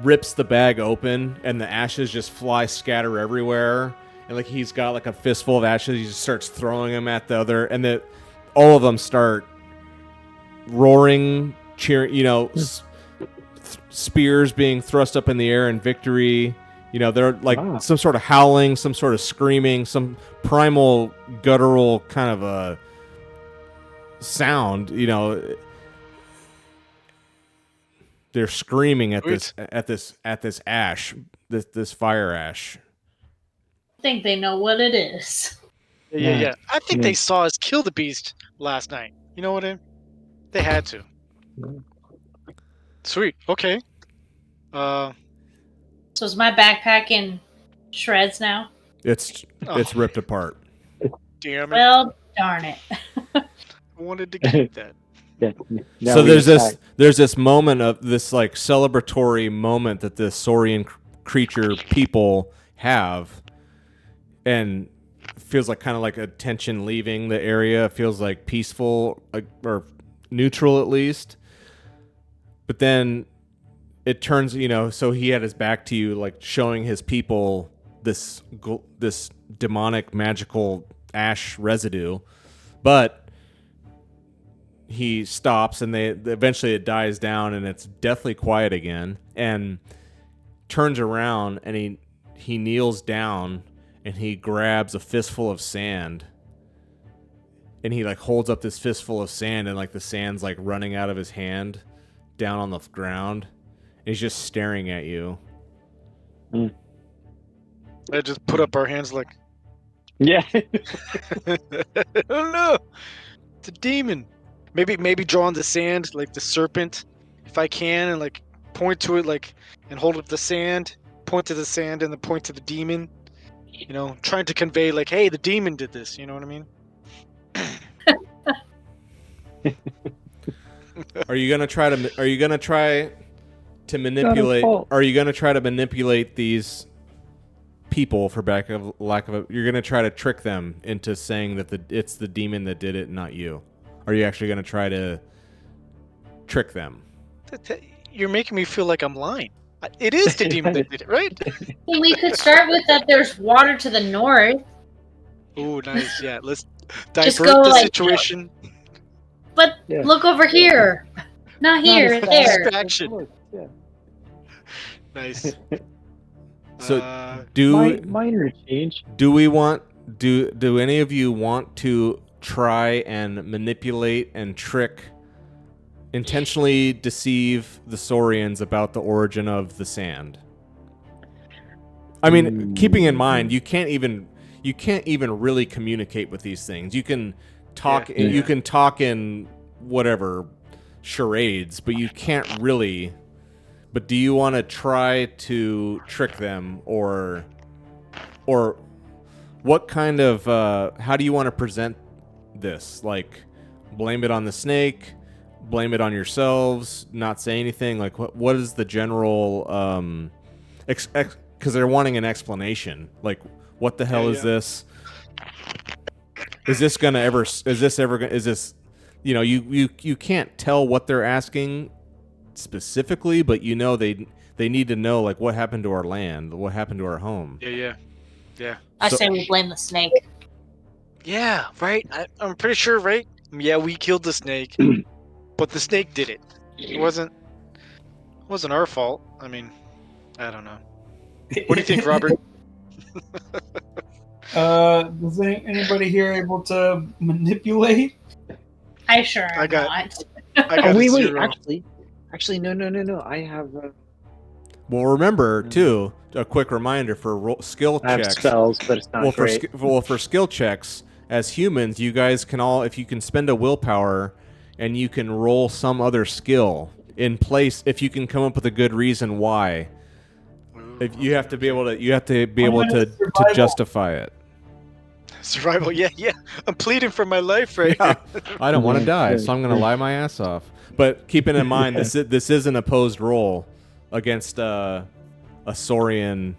rips the bag open, and the ashes just scatter everywhere, and like he's got like a fistful of ashes. He just starts throwing them at the other, and all of them start roaring, cheering, spears being thrust up in the air in victory. They're like some sort of howling, some sort of screaming, some primal, guttural kind of a sound. They're screaming at this ash, this fire ash. I think they know what it is. Yeah. I think they saw us kill the beast last night. You know what I mean? They had to. Sweet. Okay. So is my backpack in shreds now? It's ripped apart. Damn it. Well, darn it. I wanted to keep that. Yeah. So there's this moment of this like celebratory moment that the Saurian creature people have, and feels like kind of like a tension leaving the area. It feels like peaceful, or neutral at least. But then it turns, so he had his back to you, like showing his people this demonic magical ash residue, but he stops, and eventually it dies down, and it's deathly quiet again, and turns around, and he kneels down, and he grabs a fistful of sand, and he like holds up this fistful of sand, and like the sand's like running out of his hand down on the ground. And he's just staring at you. I just put up our hands like, Yeah. oh no, it's a demon. Maybe draw on the sand like the serpent, if I can, and like point to it, like, and hold up the sand, point to the sand, and then point to the demon. You know, trying to convey like, hey, the demon did this. You know what I mean? Are you gonna try to manipulate? Are you gonna try to manipulate these people, for lack of a? You're gonna try to trick them into saying that it's the demon that did it, not you. Are you actually gonna try to trick them? You're making me feel like I'm lying. It is the demon that did it, right? We could start with that there's water to the north. Oh, nice. Yeah, let's Just divert go the like- situation. But look over here. Not here, Not a there. Distraction. Yeah. Nice. So Minor change. do any of you want to try and manipulate and trick, intentionally deceive the Saurians about the origin of the sand? I mean, keeping in mind you can't even really communicate with these things. You can talk you can talk in whatever charades, but you can't really. But do you want to try to trick them, or what kind of how do you want to present this? Like, blame it on the snake, blame it on yourselves, not say anything? Like, what is the general because they're wanting an explanation. Like, what the hell is this? Is this you know, you can't tell what they're asking specifically, but you know they need to know, like, what happened to our land, what happened to our home. Yeah. I say we blame the snake. Yeah, right. I'm pretty sure, right? Yeah, we killed the snake, but the snake did it. It wasn't our fault. I mean, I don't know. What do you think, Robert? Is anybody here able to manipulate? I sure am I got- not. I got a Wait. 0. Actually, no. I have. Well, remember too, a quick reminder for skill I have checks. spells, but it's not great. For skill checks, as humans, you guys can all, if you can spend a willpower, and you can roll some other skill in place, if you can come up with a good reason why. If you have to be able to justify it. Survival, yeah. I'm pleading for my life right Yeah, now. I don't want to die, so I'm going to lie my ass off. But keeping in mind, this is an opposed roll against a Saurian,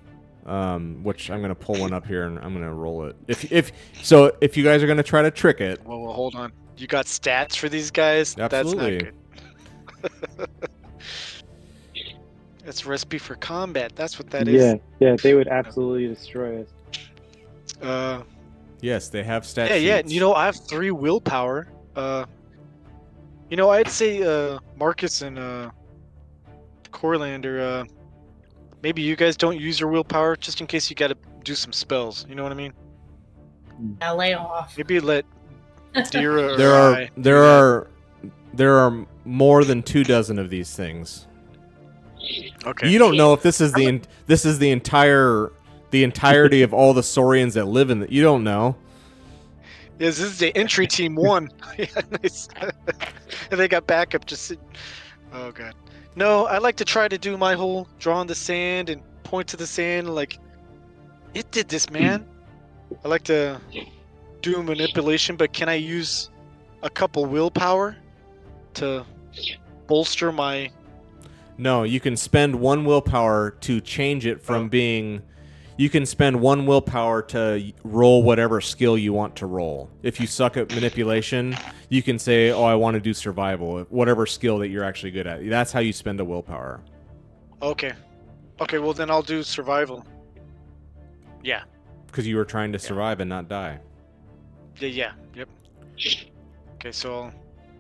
which I'm going to pull one up here and I'm going to roll it. If you guys are going to try to trick it, Well, hold on. You got stats for these guys? Absolutely. That's not good. That's recipe for combat. That's what that is. Yeah, they would absolutely destroy us. yes, they have stat Yeah. sheets. You know, I have 3 willpower. You know, I'd say Marcus and Corlander, maybe you guys don't use your willpower just in case you got to do some spells. You know what I mean? Now lay off. Maybe let Dira or there are more than 24 of these things. Okay. You don't know if this is the entirety of all the Saurians that live in the. You don't know. Yes, this is the entry team 1. Yeah, nice. And they got backup just sitting. Oh god. No, I like to try to do my whole draw on the sand and point to the sand like it did this, man. I like to do manipulation, but can I use a couple willpower to bolster my? No, you can spend 1 willpower to change it from being. You can spend 1 willpower to roll whatever skill you want to roll. If you suck at manipulation, you can say, "Oh, I want to do survival." Whatever skill that you're actually good at. That's how you spend a willpower. Okay. Well, then I'll do survival. Yeah. Because you were trying to survive and not die. Yeah. Yep. Okay, so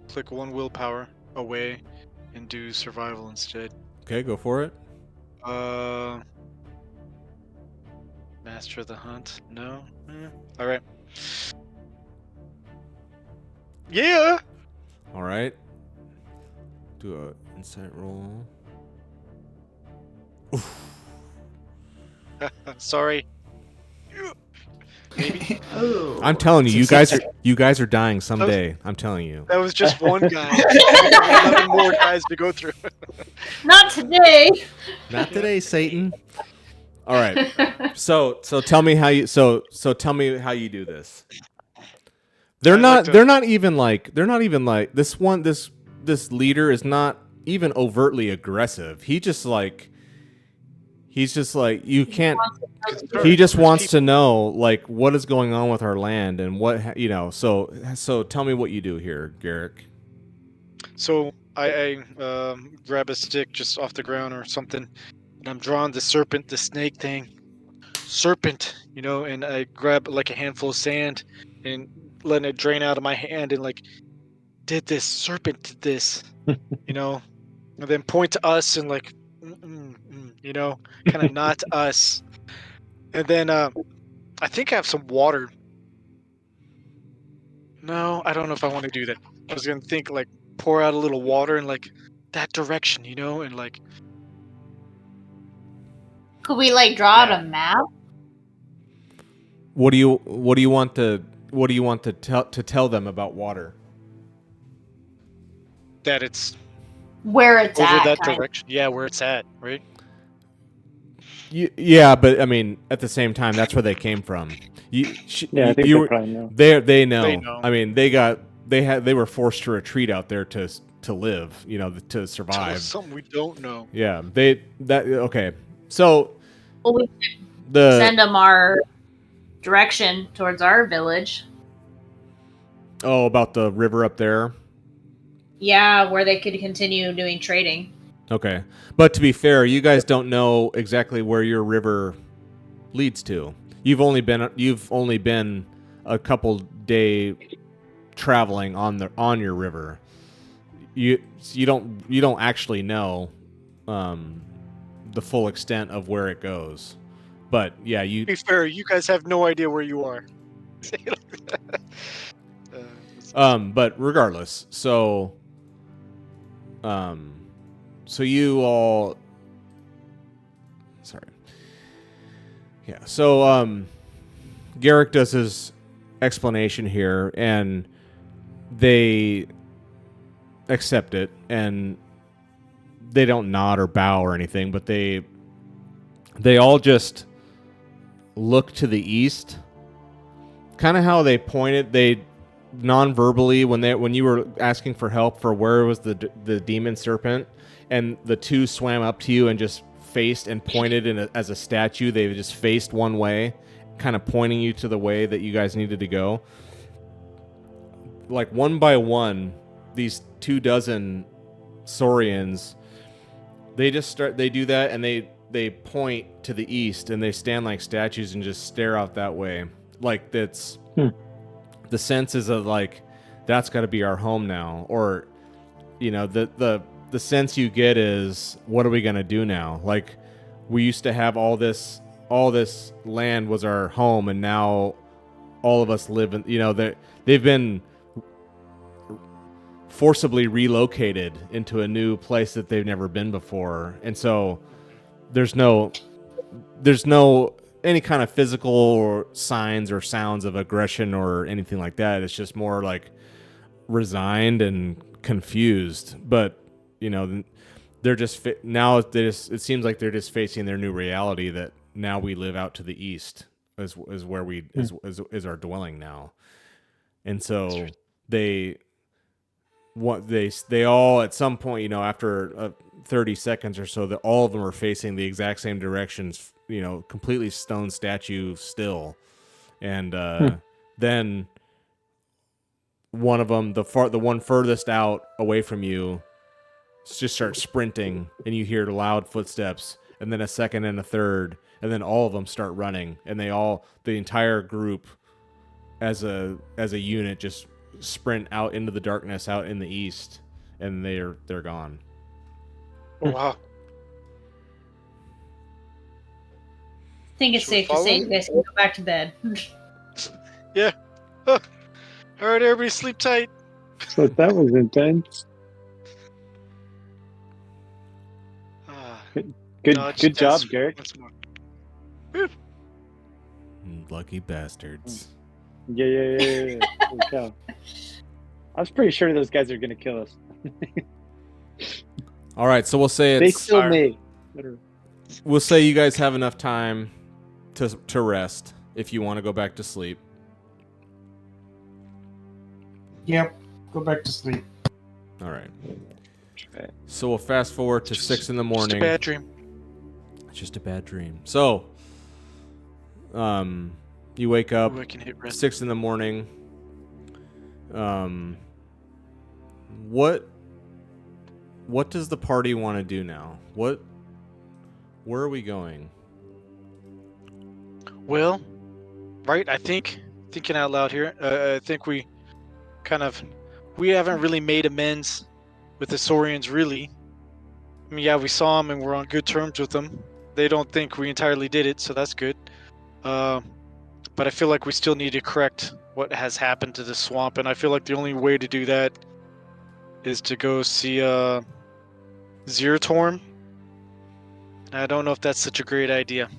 click 1 willpower away and do survival instead. Okay, go for it. Master of the hunt. No. All right. Yeah. All right. Do a insight roll. Sorry. Maybe. Ooh. I'm telling you, you guys are dying someday. I'm telling you. That was just one guy. 11 more guys to go through. Not today. Not today, Satan. All right. So tell me how you tell me how you do this. They're not even like this leader is not even overtly aggressive. He's just like you can't. He just wants to know like what is going on with our land and what So tell me what you do here, Garrick. So I grab a stick just off the ground or something, and I'm drawing the snake thing, and I grab like a handful of sand and letting it drain out of my hand and like, did this serpent did this, and then point to us and like, kind of nod to us, and then I think I have some water. No, I don't know if I want to do that. I was gonna think like pour out a little water in like that direction, and like. Could we like draw out a map? What do you want to tell them about water? That it's Where it's over at. that direction. Yeah, where it's at, right? Yeah, but I mean, at the same time, that's where they came from. I think they probably know. They know. They know. I mean, they were forced to retreat out there to live, to survive. Tell us something we don't know. Yeah, okay. So Well, we send them our direction towards our village. Oh, about the river up there? Yeah, where they could continue doing trading. Okay. But to be fair, you guys don't know exactly where your river leads to. You've only been a couple day traveling on your river. You don't actually know the full extent of where it goes. But yeah, To be fair, you guys have no idea where you are. But regardless, so you all, sorry. Yeah, so Garrick does his explanation here, and they accept it, and they don't nod or bow or anything, but they all just look to the east. Kind of how they pointed, they non-verbally when you were asking for help for where was the demon serpent, and the two swam up to you and just faced and pointed as a statue. They just faced one way, kind of pointing you to the way that you guys needed to go. Like one by one, these 24 Saurians, they do that, and they point to the east, and they stand like statues and just stare out that way. Like that's the sense is of like, that's got to be our home now, or the sense you get is, what are we gonna do now? Like, we used to have all this land was our home, and now all of us live in they've been forcibly relocated into a new place that they've never been before, and so there's no any kind of physical or signs or sounds of aggression or anything like that. It's just more like resigned and confused. But they're just now. It seems like they're just facing their new reality, that now we live out to the east is where we is our dwelling now, and so they all at some point, after 30 seconds or so, that all of them are facing the exact same directions, completely stone statue still. And then one of them, the one furthest out away from you, just starts sprinting, and you hear loud footsteps, and then a second and a third, and then all of them start running, and the entire group as a unit just sprint out into the darkness out in the east, and they're gone. Oh, wow. I think it's Should we safe to say follow? you guys can go back to bed. Yeah. All right, everybody, sleep tight. So that was intense. Good Dodge good job, death Garrett. once more. Lucky bastards. Yeah. Good job. I was pretty sure those guys are gonna kill us. All right, so we'll say They it's still fire. may. we'll say you guys have enough time to rest if you want to go back to sleep. Yep. Go back to sleep. All right. Right. So we'll fast forward to 6 in the Just morning. a bad dream. It's just a bad dream. So, you wake up Ooh, I can hit rest. 6 in the morning. What does the party want to do now? Where are we going? Well, right, I think, thinking out loud here, I think we haven't really made amends with the Saurians, really. I mean, yeah, we saw them and we're on good terms with them. They don't think we entirely did it, so that's good. But I feel like we still need to correct what has happened to the swamp, and I feel like the only way to do that is to go see Zeratorm. I don't know if that's such a great idea.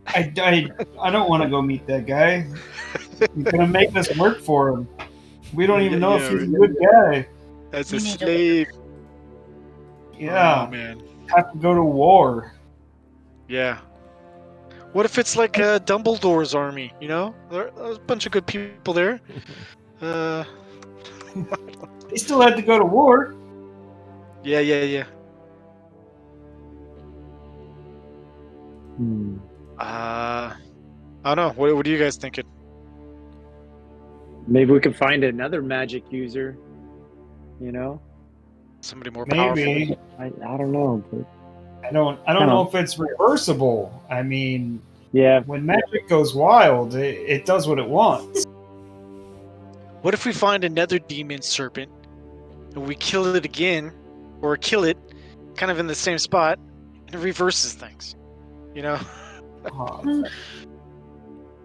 I don't want to go meet that guy. He's gonna make us work for him. We don't even know if he's a good guy. As We a need to- slave. Yeah, Oh, man. have to go to war. Yeah. What if it's like Dumbledore's army, you know? There's a bunch of good people there. They still had to go to war. Yeah. Hmm. I don't know. What are you guys thinking? Maybe we can find another magic user. You know, Somebody more powerful? Maybe. I don't know, but I don't know if it's reversible. I mean, yeah, when magic goes wild, it does what it wants. What if we find another demon serpent and we kill it again, or kill it kind of in the same spot, and it reverses things? You know?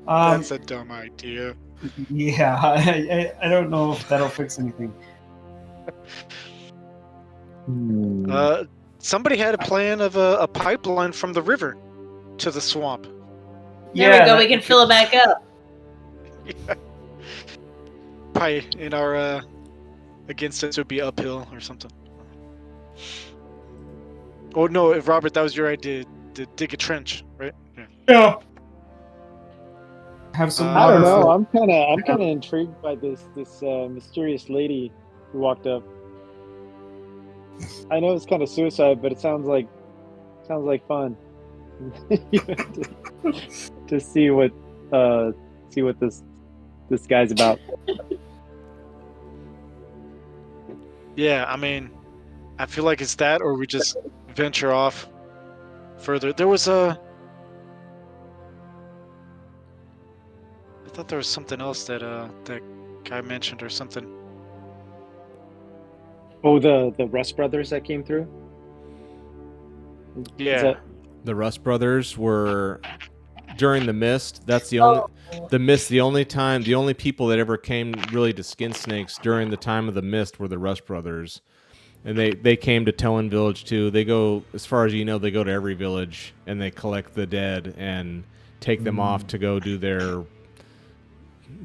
That's a dumb idea. Yeah, I don't know if that'll fix anything. Hmm. Somebody had a plan of a pipeline from the river to the swamp. There we go. We can fill it back up. Probably in our against us would be uphill or something. Oh no, Robert, that was your idea to dig a trench, right? Yeah. Yeah. Have some I don't water. know. for- I'm kind of intrigued by this mysterious lady who walked up. I know it's kind of suicide, but it sounds like fun. to see what this guy's about. Yeah, I mean, I feel like it's that, or we just venture off further. There was I thought there was something else that that guy mentioned or something. Oh, the Rust brothers that came through. Yeah. Is that- The Rust brothers were during the mist. That's the only the mist. The only people that ever came really to Skin Snakes during the time of the mist were the Rust brothers, and they came to Towan Village too. They go, as far as you know, they go to every village and they collect the dead and take them off to go do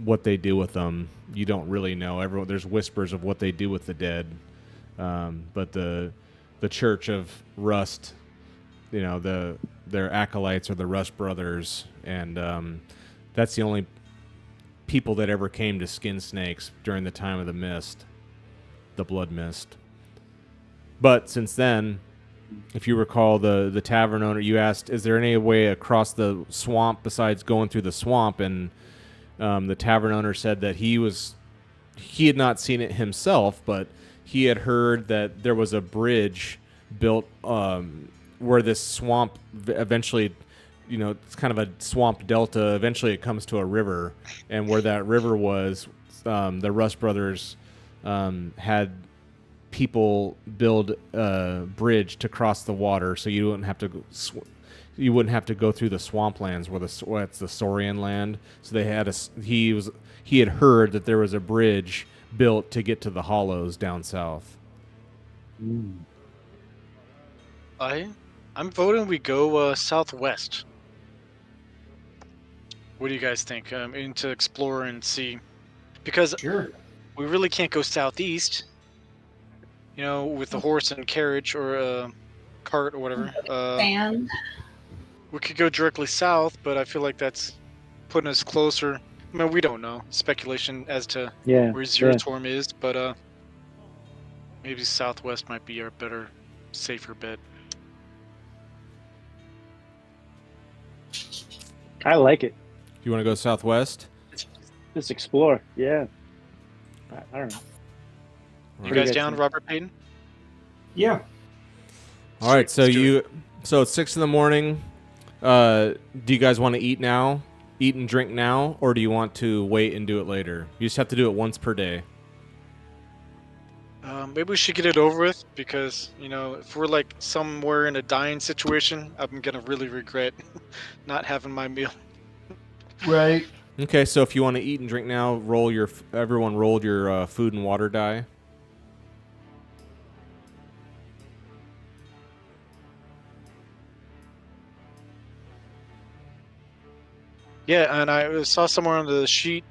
what they do with them. You don't really know. There's whispers of what they do with the dead, but the Church of Rust, you know, their acolytes are the Rust brothers, and that's the only people that ever came to Skin Snakes during the time of the mist, the blood mist. But since then, if you recall, the tavern owner, you asked, is there any way across the swamp besides going through the swamp? And the tavern owner said that he had not seen it himself, but he had heard that there was a bridge built where this swamp eventually it's kind of a swamp delta. Eventually, it comes to a river, and where that river was, the Rust Brothers had people build a bridge to cross the water, so you wouldn't have to go through the swamplands where it's the Saurian land. So they had he had heard that there was a bridge built to get to the hollows down south. I'm voting we go southwest. What do you guys think? To explore and see, because Sure. we really can't go southeast. With the horse and carriage or cart or whatever. Sand. We could go directly south, but I feel like that's putting us closer. I mean, we don't know. Speculation as to where Zeratorm is, but maybe southwest might be our better, safer bet. I like it. You want to go southwest? Let's explore. Yeah. I don't know. You guys down, Robert Payton? Yeah. All right, so it's 6 a.m. Do you guys want to eat and drink now, or do you want to wait and do it later? You just have to do it once per day. Maybe we should get it over with, because if we're like somewhere in a dying situation, I'm gonna really regret not having my meal. Right. Okay, so if you want to eat and drink now, everyone rolled your food and water die. Yeah, and I saw somewhere on the sheet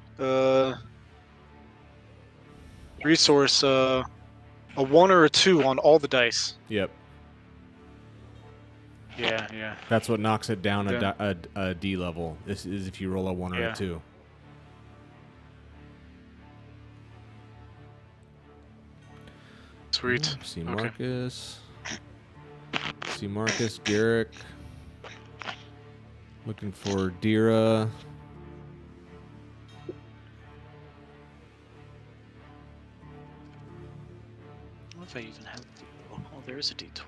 resource a 1 or a 2 on all the dice. Yep. Yeah. That's what knocks it down a D level. This is if you roll a 1 or a 2. Sweet. See Marcus. See Marcus, Garrick. Looking for Dira. I don't know if I even have. Oh, there is a D12.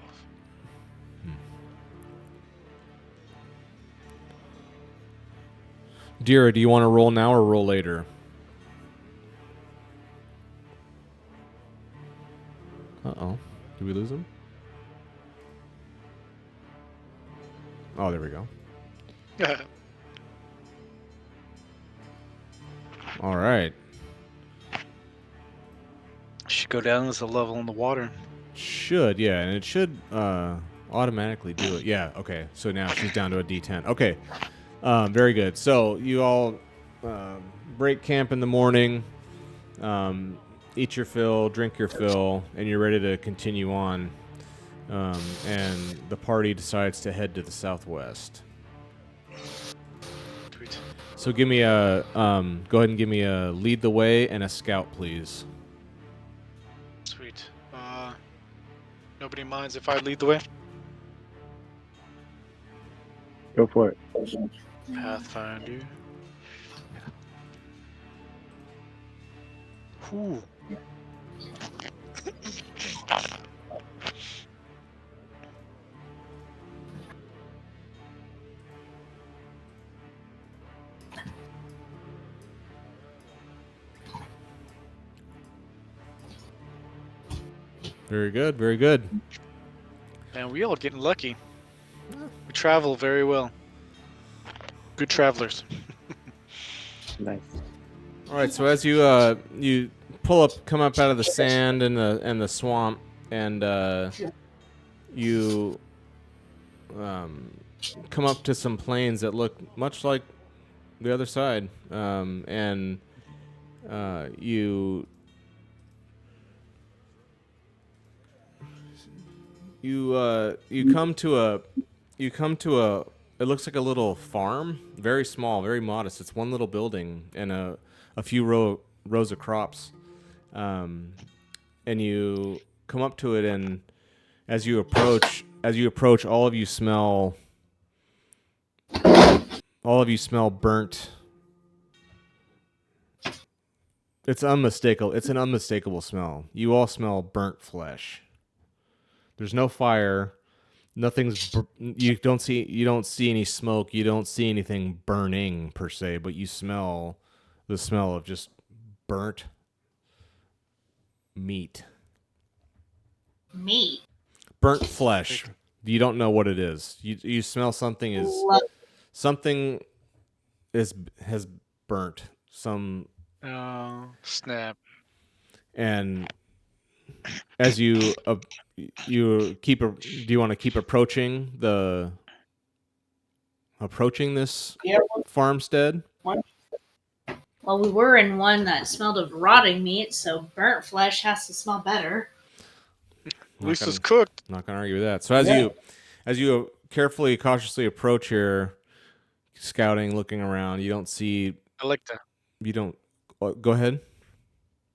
Dira, do you want to roll now or roll later? Uh-oh. Did we lose him? Oh, there we go. All right. Should go down as a level in the water. Should, yeah, and it should automatically do it. Yeah, okay. So now she's down to a D10. Okay. Very good. So you all break camp in the morning, eat your fill, drink your fill, and you're ready to continue on. And the party decides to head to the southwest. Sweet. So give me go ahead and give me a lead the way and a scout, please. Sweet. Nobody minds if I lead the way? Go for it. Pathfinder. Ooh. Very good, very good. Man, we all getting lucky. We travel very well. Good travelers. Nice. All right, so as you come up out of the sand and the swamp, and you come up to some plains that look much like the other side, and you come to a it looks like a little farm, very small, very modest. It's one little building and a few rows of crops, and you come up to it, and as you approach, all of you smell burnt. It's unmistakable. It's an unmistakable smell. You all smell burnt flesh. There's no fire. you don't see any smoke, you don't see anything burning per se, but you smell the smell of just burnt meat. Meat. Burnt flesh. You don't know what it is. You smell something has burnt some. Oh, snap. And as you do you want to keep approaching this farmstead? Well, we were in one that smelled of rotting meat, so burnt flesh has to smell better. At least it's cooked. Not gonna argue with that. So as you carefully, cautiously approach here, scouting, looking around, you don't see. I like to. You don't. Go ahead.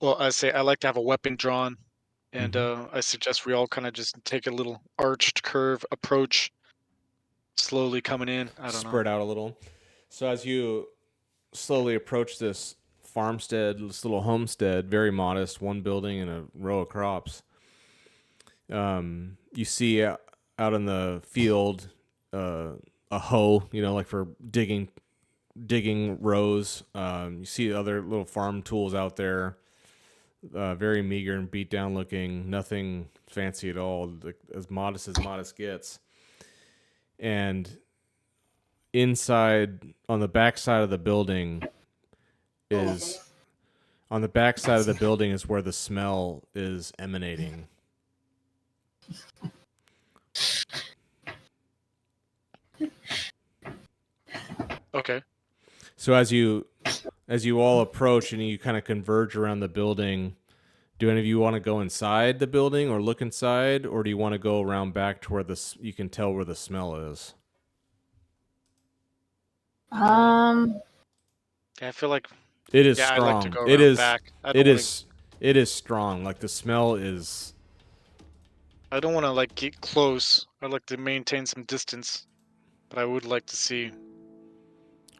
Well, I say I like to have a weapon drawn, and I suggest we all kind of just take a little arched curve approach, slowly coming in. I don't know. Spread out a little. So as you slowly approach this farmstead, this little homestead, very modest, one building and a row of crops. You see out in the field a hoe, like for digging rows. You see other little farm tools out there, very meager and beat down looking, nothing fancy at all, as modest gets. And inside, on the back side of the building is where the smell is emanating. Okay. So as you all approach and you kind of converge around the building, do any of you want to go inside the building or look inside, or do you want to go around back to where you can tell where the smell is? Yeah, I feel like it is strong. I'd like to go around back. It is strong. Like the smell is. I don't want to get close. I like to maintain some distance, but I would like to see.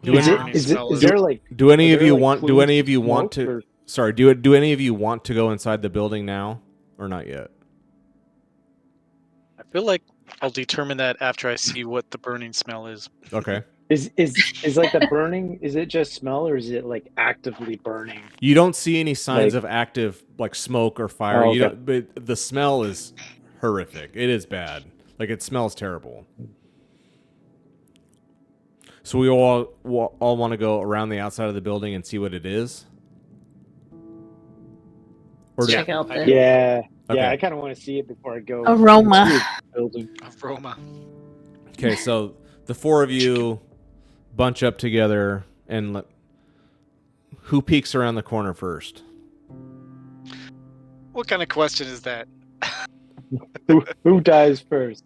Do any of you want to go inside the building now or not yet? I feel like I'll determine that after I see what the burning smell is. Okay. Is like the burning, is it just smell or is it like actively burning? You don't see any signs of active smoke or fire. Oh, okay. But the smell is horrific. It is bad. It smells terrible. So we all want to go around the outside of the building and see what it is? Or check out the... Yeah. Okay. Yeah, I kind of want to see it before I go. Aroma. Aroma. Okay, so the four of you bunch up together and who peeks around the corner first? What kind of question is that? Who dies first?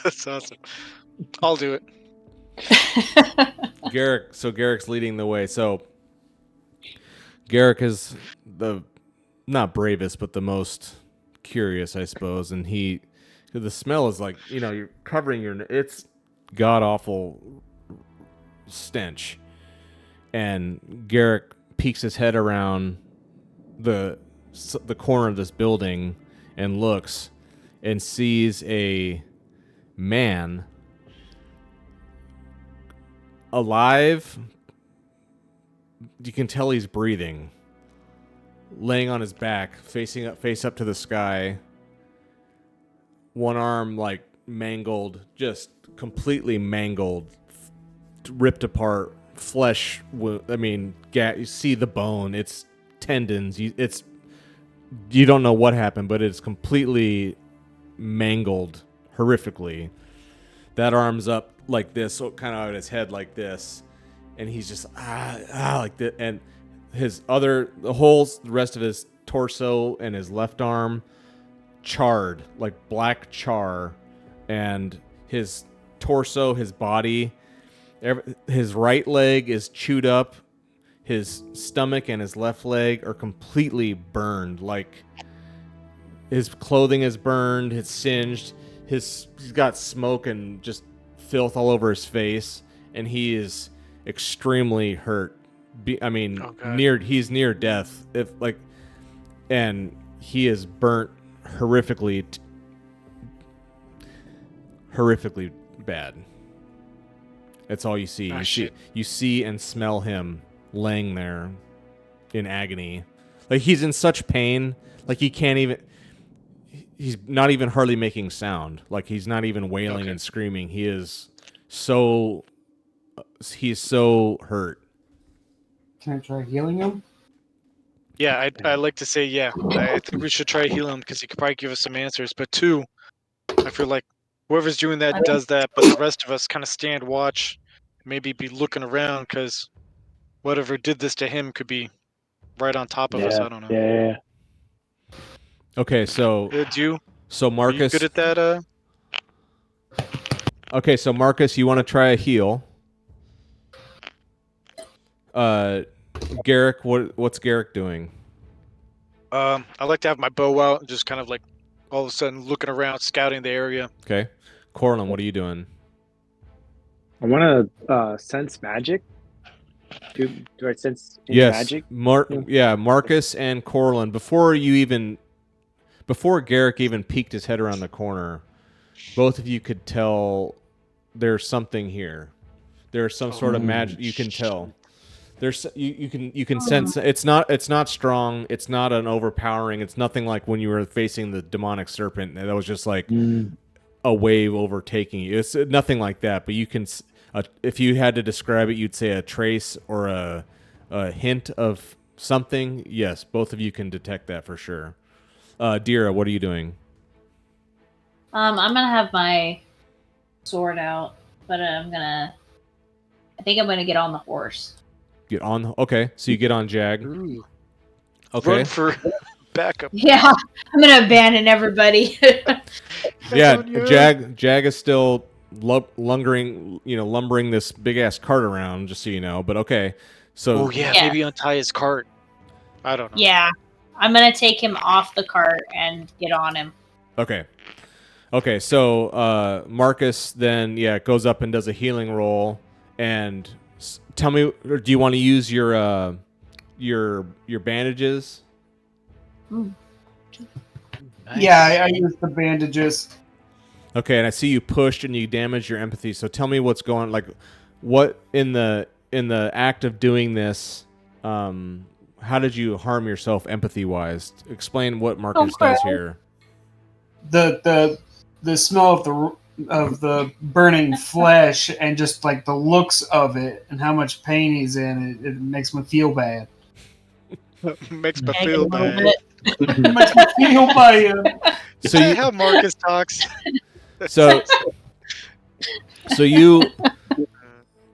That's awesome. I'll do it. Garrick's leading the way. So Garrick is the not bravest, but the most curious, I suppose. And the smell is you're covering it's god awful stench. And Garrick peeks his head around the corner of this building and looks and sees a man alive. You can tell he's breathing, laying on his back, face up to the sky. One arm mangled, just completely mangled, ripped apart, flesh. You see the bone. It's tendons. You don't know what happened, but it's completely mangled horrifically. That arm's up like this, so kind of at his head like this, and he's just like that. And the rest of his torso and his left arm charred, like black char, and his torso, his body, his right leg is chewed up. His stomach and his left leg are completely burned. Like his clothing is burned, it's singed. He's got smoke and just filth all over his face, and he is extremely hurt. He's near death. And he is burnt horrifically. horrifically bad. That's all you see. Ah, You see, shit. you see and smell him laying there in agony. Like he's in such pain, like he can't even. He's not even hardly making sound. Like he's not even wailing Okay. and screaming. He is so. He's so hurt. Can I try healing him? Yeah, I'd like to say yeah. I think we should try heal him because he could probably give us some answers. But 2, I feel like whoever's doing that does that, but the rest of us kind of stand watch, maybe be looking around because whatever did this to him could be right on top of us. I don't know. Yeah. Okay, so Are you Marcus. good at that? Okay, so Marcus, you want to try a heal? Garrick, what's Garrick doing? I like to have my bow out and just kind of like all of a sudden looking around, scouting the area. Okay, Corlin, what are you doing? I want to sense magic. Do I sense any Yes, magic? Marcus and Corlin. Before Garrick even peeked his head around the corner, both of you could tell there's something here. There's some sort of magic. You can tell. There's you can sense it's not strong. It's not an overpowering. It's nothing like when you were facing the demonic serpent. That was just like a wave overtaking you. It's nothing like that. But you can, if you had to describe it, you'd say a trace or a hint of something. Yes, both of you can detect that for sure. Dira, what are you doing? I'm gonna have my sword out, but I think I'm gonna get on the horse. Get on. Okay, so you get on Jag. Ooh. Okay. Run for backup. Yeah, I'm gonna abandon everybody. Yeah, on you. Jag is still lumbering this big ass cart around, just so you know. But okay, so Oh yeah, Yeah. maybe untie his cart. I don't know. Yeah, I'm gonna take him off the cart and get on him. okay, so Marcus then goes up and does a healing roll, and tell me, or do you want to use your bandages? Nice. Yeah, I use the bandages. Okay, and I see you pushed and you damaged your empathy. So tell me what's going, like, what in the act of doing this, how did you harm yourself empathy wise? Explain what Marcus does here. The smell of the burning flesh and just like the looks of it and how much pain he's in, it makes me feel bad. Makes me Hang feel a little bad. bit. It makes me feel bad. So Is that you, how Marcus talks? so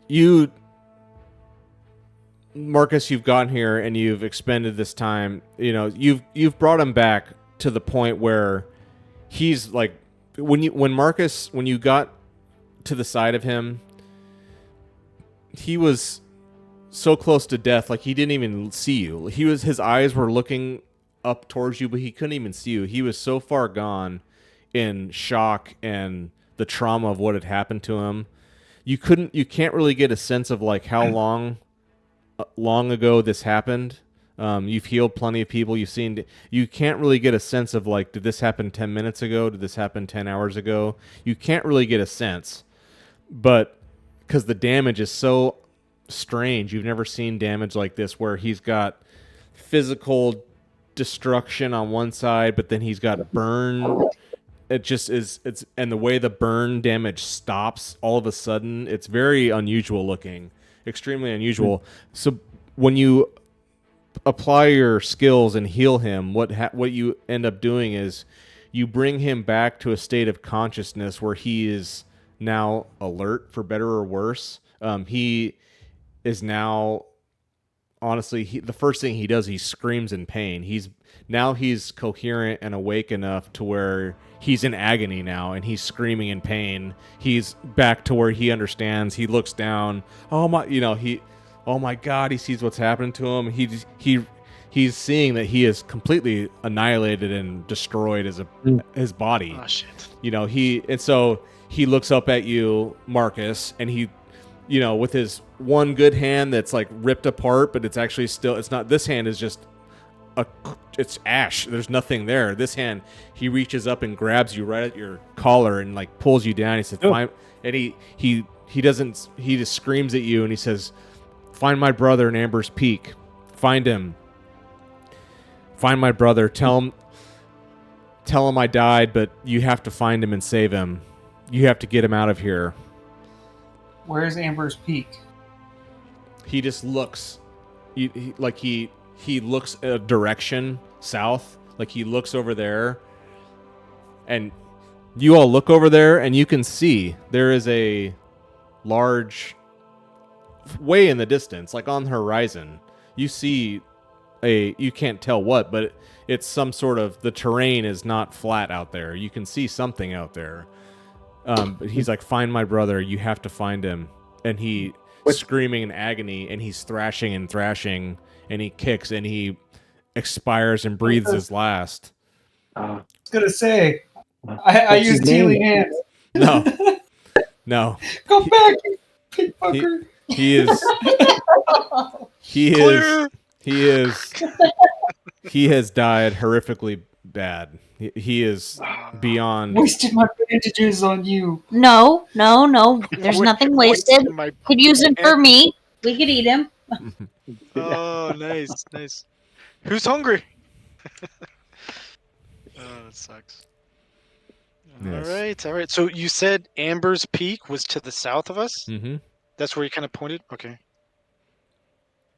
you, Marcus, you've gotten here and you've expended this time. You know, you've brought him back to the point where he's like, when you got to the side of him, he was so close to death, like he didn't even see you. His eyes were looking up towards you, but he couldn't even see you. He was so far gone in shock and the trauma of what had happened to him. You can't really get a sense of like how long ago this happened. You've healed plenty of people. You can't really get a sense of like, did this happen 10 minutes ago? Did this happen 10 hours ago? You can't really get a sense, but because the damage is so strange, you've never seen damage like this where he's got physical destruction on one side, but then he's got burn. It just is. And the way the burn damage stops all of a sudden, it's very unusual looking, extremely unusual. So when you apply your skills and heal him, what you end up doing is you bring him back to a state of consciousness where he is now alert, for better or worse. He is now, honestly, the first thing he does, he screams in pain. He's coherent and awake enough to where he's in agony now, and he's screaming in pain. He's back to where he understands. He looks down. Oh my God! He sees what's happening to him. He's seeing that he is completely annihilated and destroyed as his body. Oh shit. So he looks up at you, Marcus, and he, with his one good hand that's like ripped apart, but it's actually still, it's not, this hand is just it's ash. There's nothing there. This hand, he reaches up and grabs you right at your collar and like pulls you down. He says, "Find," and he doesn't. He just screams at you and he says, "Find my brother in Amber's Peak. Find him. Find my brother. Tell him I died, but you have to find him and save him. You have to get him out of here." Where's Amber's Peak? He just looks. He looks a direction south, like he looks over there, and you all look over there, and you can see there is a large, way in the distance, like on the horizon. You see you can't tell what, but it's some sort of, the terrain is not flat out there. You can see something out there. But he's like, "Find my brother. You have to find him." And he screaming in agony, and he's thrashing and thrashing, and he kicks, and he expires and breathes his last. I was gonna say, I used healing hands. No. Come back, you pig fucker. He has died horrifically bad. He is beyond. Wasted my bandages on you. No. There's nothing wasted. Could use him for meat. We could eat him. Oh, nice. Who's hungry? Oh, that sucks. Yes. All right. So you said Amber's Peak was to the south of us? Mm-hmm. That's where you kind of pointed? Okay.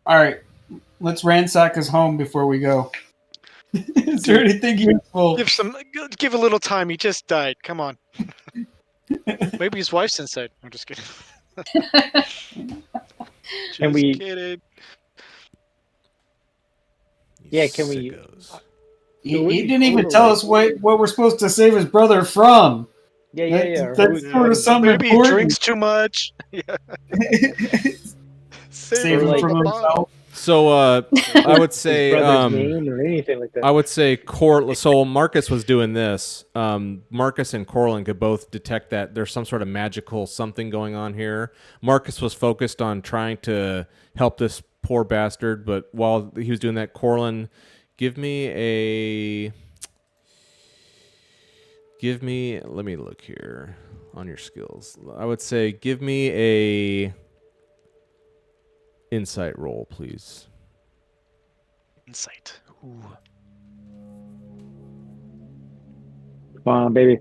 All right, let's ransack his home before we go. Is there anything useful? Give a little time. He just died. Come on. Maybe his wife's inside. I'm just kidding. Can we- kidding. Yeah, can we- He didn't even tell us what we're supposed to save his brother from. Yeah. That's sort of something Maybe he important. drinks too much. Yeah. Save him from himself. So I would say His brother's name or anything like that. I would say so Marcus was doing this. Marcus and Corlin could both detect that there's some sort of magical something going on here. Marcus was focused on trying to help this poor bastard, but while he was doing that, Corlin, let me look here on your skills. I would say give me a insight roll, please. Insight. Ooh. Come on, baby.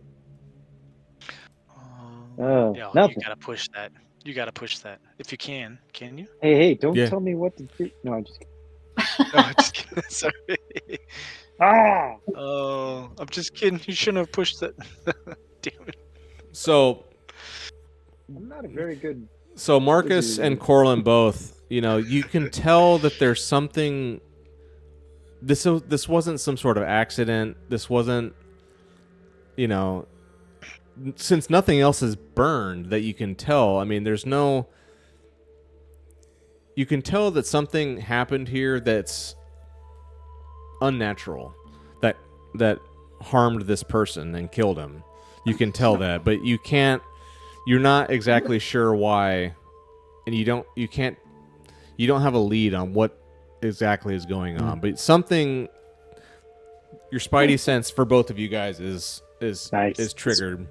Yeah, nothing. You gotta push that. If you can you? Hey, don't Yeah. tell me what to do. No, I'm just kidding. No, I'm just kidding. Sorry. Oh, I'm just kidding. You shouldn't have pushed that. Damn it. So I'm not a very good. So Marcus and Corlin both, you can tell that there's something. This wasn't some sort of accident. This wasn't, since nothing else is burned that you can tell. I mean, there's no. You can tell that something happened here that's unnatural, that harmed this person and killed him. You can tell that, but you can't. You're not exactly sure why, and you don't have a lead on what exactly is going on. But something, your spidey sense for both of you guys is triggered.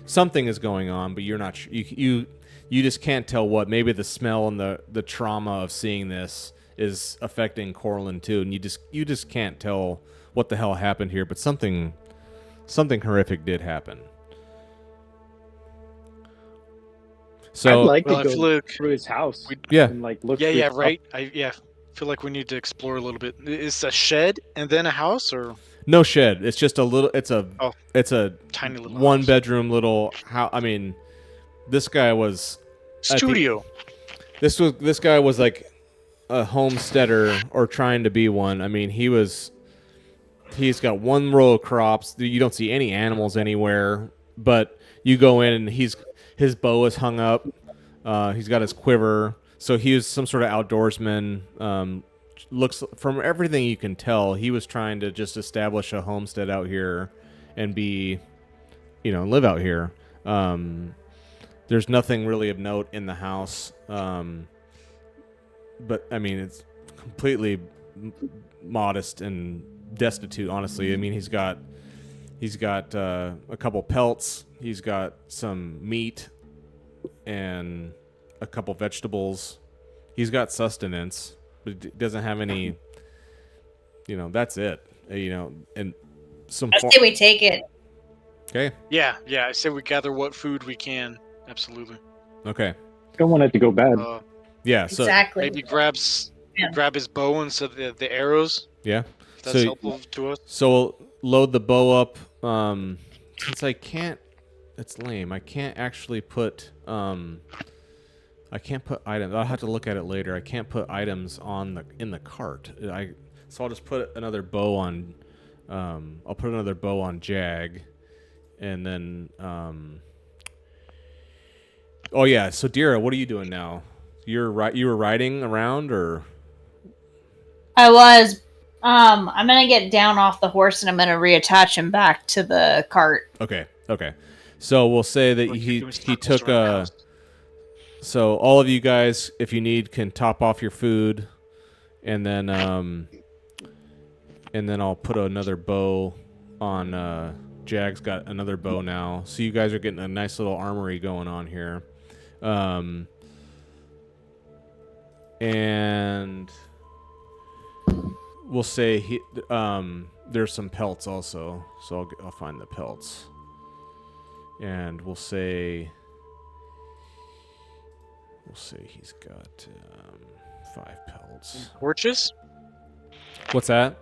Something is going on, but you're not. You just can't tell what. Maybe the smell and the trauma of seeing this is affecting Corlin too, and you just can't tell what the hell happened here. But something horrific did happen. So I'd like Well, to if go you look, through his house. Yeah. And look. yeah, through yeah, his right. I feel like we need to explore a little bit. Is a shed and then a house, or no shed. It's just a little. It's a tiny little one house? bedroom little house. I mean, this guy was Studio. This guy was like a homesteader or trying to be one. I mean, he's got one row of crops. You don't see any animals anywhere, but you go in and his bow is hung up. He's got his quiver. So he was some sort of outdoorsman. Looks, from everything you can tell, he was trying to just establish a homestead out here and live out here. There's nothing really of note in the house. But I mean, it's completely modest and destitute, honestly. I mean, he's got a couple pelts. He's got some meat and a couple vegetables. He's got sustenance, but he doesn't have any. That's it. And some. I say we take it. Okay. Yeah. I say we gather what food we can. Absolutely. Okay. Don't want it to go bad. Yeah. So Exactly. Maybe grab his bow and so the arrows. yeah. If that's So helpful to us. So we'll load the bow up. Since I can't, it's lame. I can't actually put. I can't put items. I'll have to look at it later. I can't put items in the cart. So I'll just put another bow on. I'll put another bow on Jag, and then. Oh yeah. So Dira, what are you doing now? You were riding around, or? I was. I'm gonna get down off the horse and I'm gonna reattach him back to the cart. Okay. So we'll say that Like he you're doing circles took around the house. So all of you guys, if you need, can top off your food, and then I'll put another bow on. Jag's got another bow now, so you guys are getting a nice little armory going on here, and we'll say there's some pelts also, so I'll find the pelts, and we'll say he's got 5 pelts. Torches? What's that?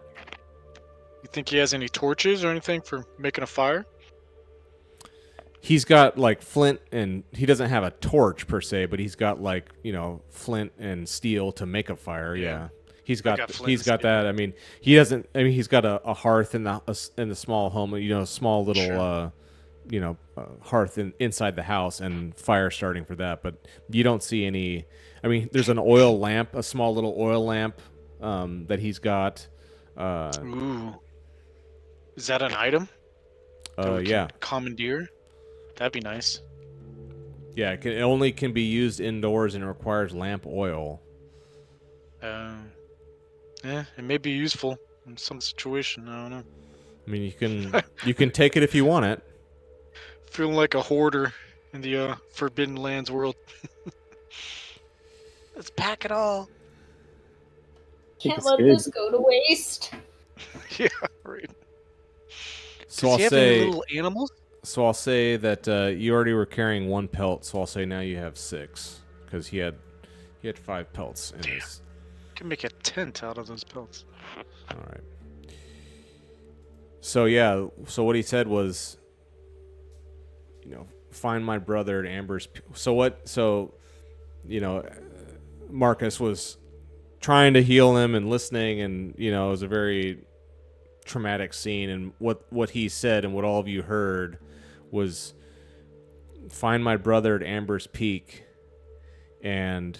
You think he has any torches or anything for making a fire? He's got like flint, and he doesn't have a torch per se, but he's got like flint and steel to make a fire. Yeah, he's got that. I mean, he doesn't. I mean, he's got a hearth in the small home. Small little hearth inside the house and fire starting for that. But you don't see any. I mean, there's an oil lamp, a small little oil lamp that he's got. Ooh. Is that an item? That we can Yeah. Commandeer? That'd be nice. Yeah, it only can be used indoors and it requires lamp oil. It may be useful in some situation. I don't know. I mean, you can take it if you want it. Feeling like a hoarder in the Forbidden Lands world. Let's pack it all. Can't it's let good. this go to waste. Yeah, right. So Does I'll he have any say little animals? So I'll say that you already were carrying 1 pelt, so I'll say now you have 6 because he had 5 pelts in his. Can make a tent out of those pelts. All right. So yeah, so what he said was, find my brother at Amber's. Marcus was trying to heal him and listening, and it was a very traumatic scene, and what he said and what all of you heard was, find my brother at Amber's Peak and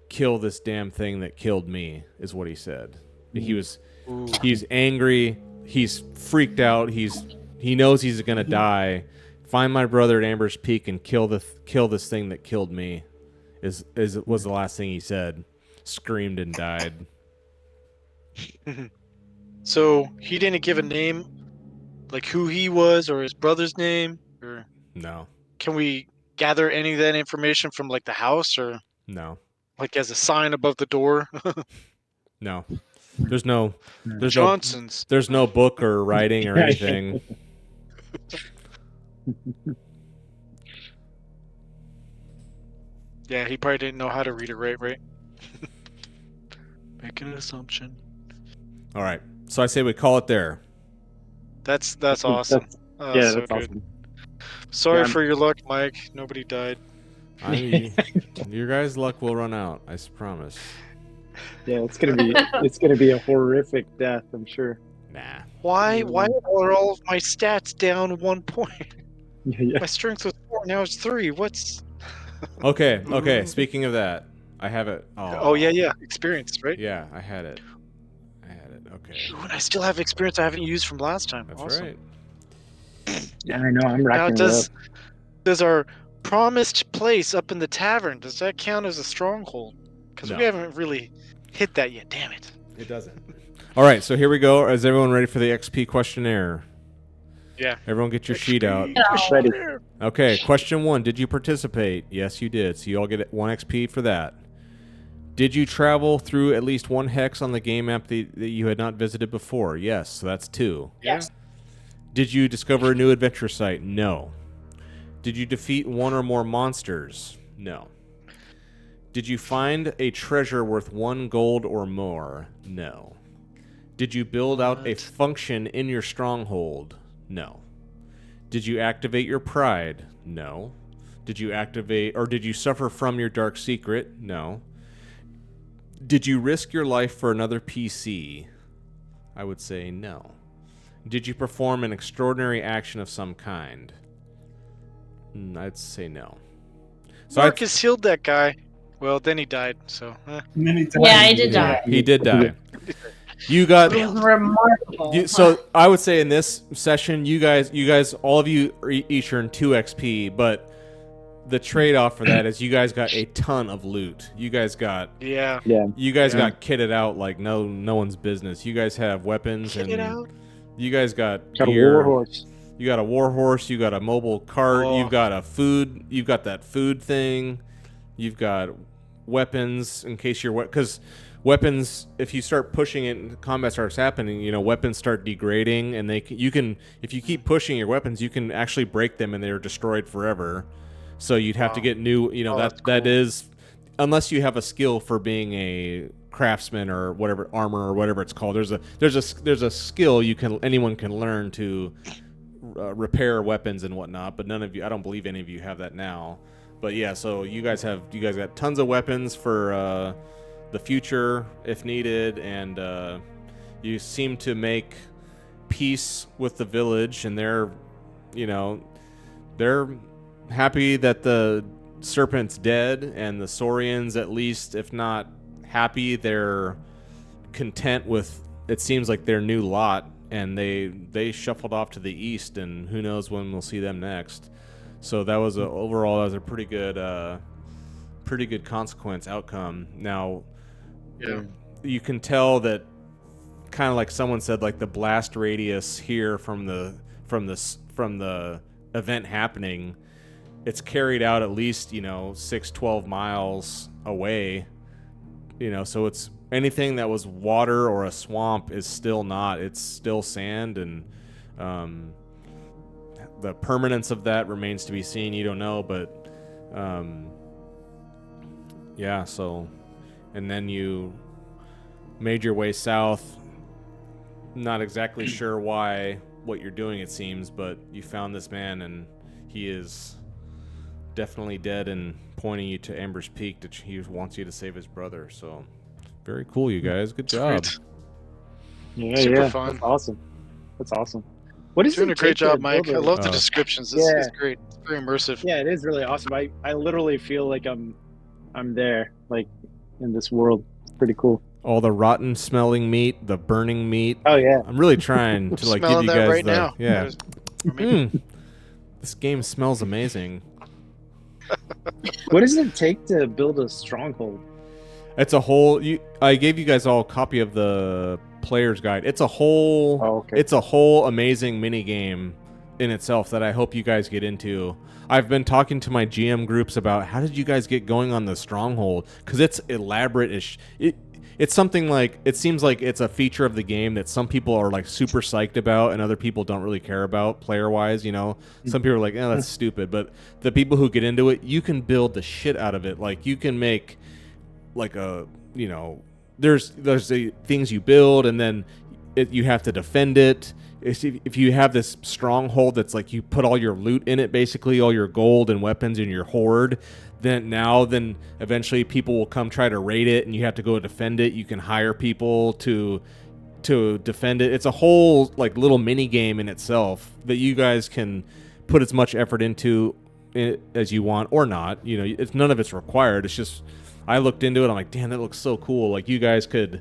kill this damn thing that killed me, is what he said. He's angry, he's freaked out, he knows he's gonna die. Find my brother at Amber's Peak and kill this thing that killed me was the last thing he said. Screamed and died. So he didn't give a name, like who he was or his brother's name, or No. can we gather any of that information from like the house or No. like as a sign above the door? No. There's no Johnson's. there's no book or writing or anything. Yeah, he probably didn't know how to read it right? Making an assumption. All right. So I say we call it there. That's awesome. Yeah, So that's good. awesome. Sorry Yeah, for your luck, Mike. Nobody died. Your guys' luck will run out. I promise. Yeah, it's gonna be a horrific death, I'm sure. Nah. Why are all of my stats down 1 point? Yeah. My strength was 4, now it's 3. What's Okay. Speaking of that, I have it. Oh yeah. Experience, right? Yeah, I had it. Okay. Ooh, and I still have experience I haven't used from last time. That's Awesome. right. Yeah, I know. I'm Now racking it up. does our promised place up in the tavern, does that count as a stronghold? Because No. we haven't really hit that yet. Damn it. It doesn't. All right, so here we go. Is everyone ready for the XP questionnaire? Yeah. Everyone get your sheet out. Ready. Okay, question 1. Did you participate? Yes, you did. So you all get 1 XP for that. Did you travel through at least 1 hex on the game map that you had not visited before? Yes, so that's 2. Yes. Did you discover a new adventure site? No. Did you defeat 1 or more monsters? No. Did you find a treasure worth 1 gold or more? No. Did you build out a function in your stronghold? No. Did you activate your pride? No. Did you suffer from your dark secret? No. Did you risk your life for another PC? I would say no. Did you perform an extraordinary action of some kind? I'd say no. So Marcus healed that guy. Well, then he died, so... Many times. Yeah, I did die. He did die. You got... It was remarkable. So I would say in this session, you guys, all of you each earned 2 XP, but the trade-off for that is you guys got a ton of loot. You guys got... Yeah. You guys got kitted out like no one's business. You guys have weapons Kitted out? You guys got Got a gear. warhorse. You got a warhorse. You got a mobile cart. Oh. You've got a food. You've got that food thing. You've got weapons in case you're because weapons. If you start pushing it, and combat starts happening. Weapons start degrading, and you can if you keep pushing your weapons, you can actually break them, and they're destroyed forever. So you'd have to get new. That cool. is unless you have a skill for being a craftsman or whatever, armor or whatever it's called. There's a skill anyone can learn to repair weapons and whatnot, but none of you, I don't believe any of you have that now. But yeah, so you guys got tons of weapons for the future if needed, and you seem to make peace with the village, and they're happy that the serpent's dead, and the Saurians, at least if not happy, they're content with it seems like their new lot, and they shuffled off to the east, and who knows when we'll see them next. So that was overall a pretty good consequence outcome. Now, you can tell that, kind of like someone said, like the blast radius here from the event happening, it's carried out at least 6-12 miles away. So it's anything that was water or a swamp is still not. It's still sand, and the permanence of that remains to be seen. You don't know, but yeah. So, and then you made your way south. Not exactly sure what you're doing, it seems, but you found this man, and he is definitely dead and pointing you to Amber's Peak. That he wants you to save his brother. So, very cool, you guys. Good job. Sweet. Super fun. That's awesome. What is doing a great job, Mike. I love the Oh. descriptions. This is great. It's very immersive. Yeah, it is really awesome. I literally feel like I'm there, like in this world. It's pretty cool. All the rotten smelling meat, the burning meat. Oh yeah. I'm really trying to give Smelling you that guys right now. Yeah. For me. This game smells amazing. What does it take to build a stronghold? It's a whole. I gave you guys all a copy of the player's guide. It's a whole. Oh, okay. It's a whole amazing mini game in itself that I hope you guys get into. I've been talking to my GM groups about how did you guys get going on the stronghold, because it's elaborate. It's something like, it seems like it's a feature of the game that some people are like super psyched about and other people don't really care about player wise. Some people are like, that's stupid, but the people who get into it, you can build the shit out of it. Like you can make like there's the things you build, and then you have to defend it. If you have this stronghold that's like you put all your loot in it, basically all your gold and weapons in your hoard, then eventually people will come try to raid it, and you have to go defend it. You can hire people to defend it. It's a whole like little mini game in itself that you guys can put as much effort into it as you want or not. It's none of it's required. It's just I looked into it. I'm like, damn, that looks so cool. Like you guys could,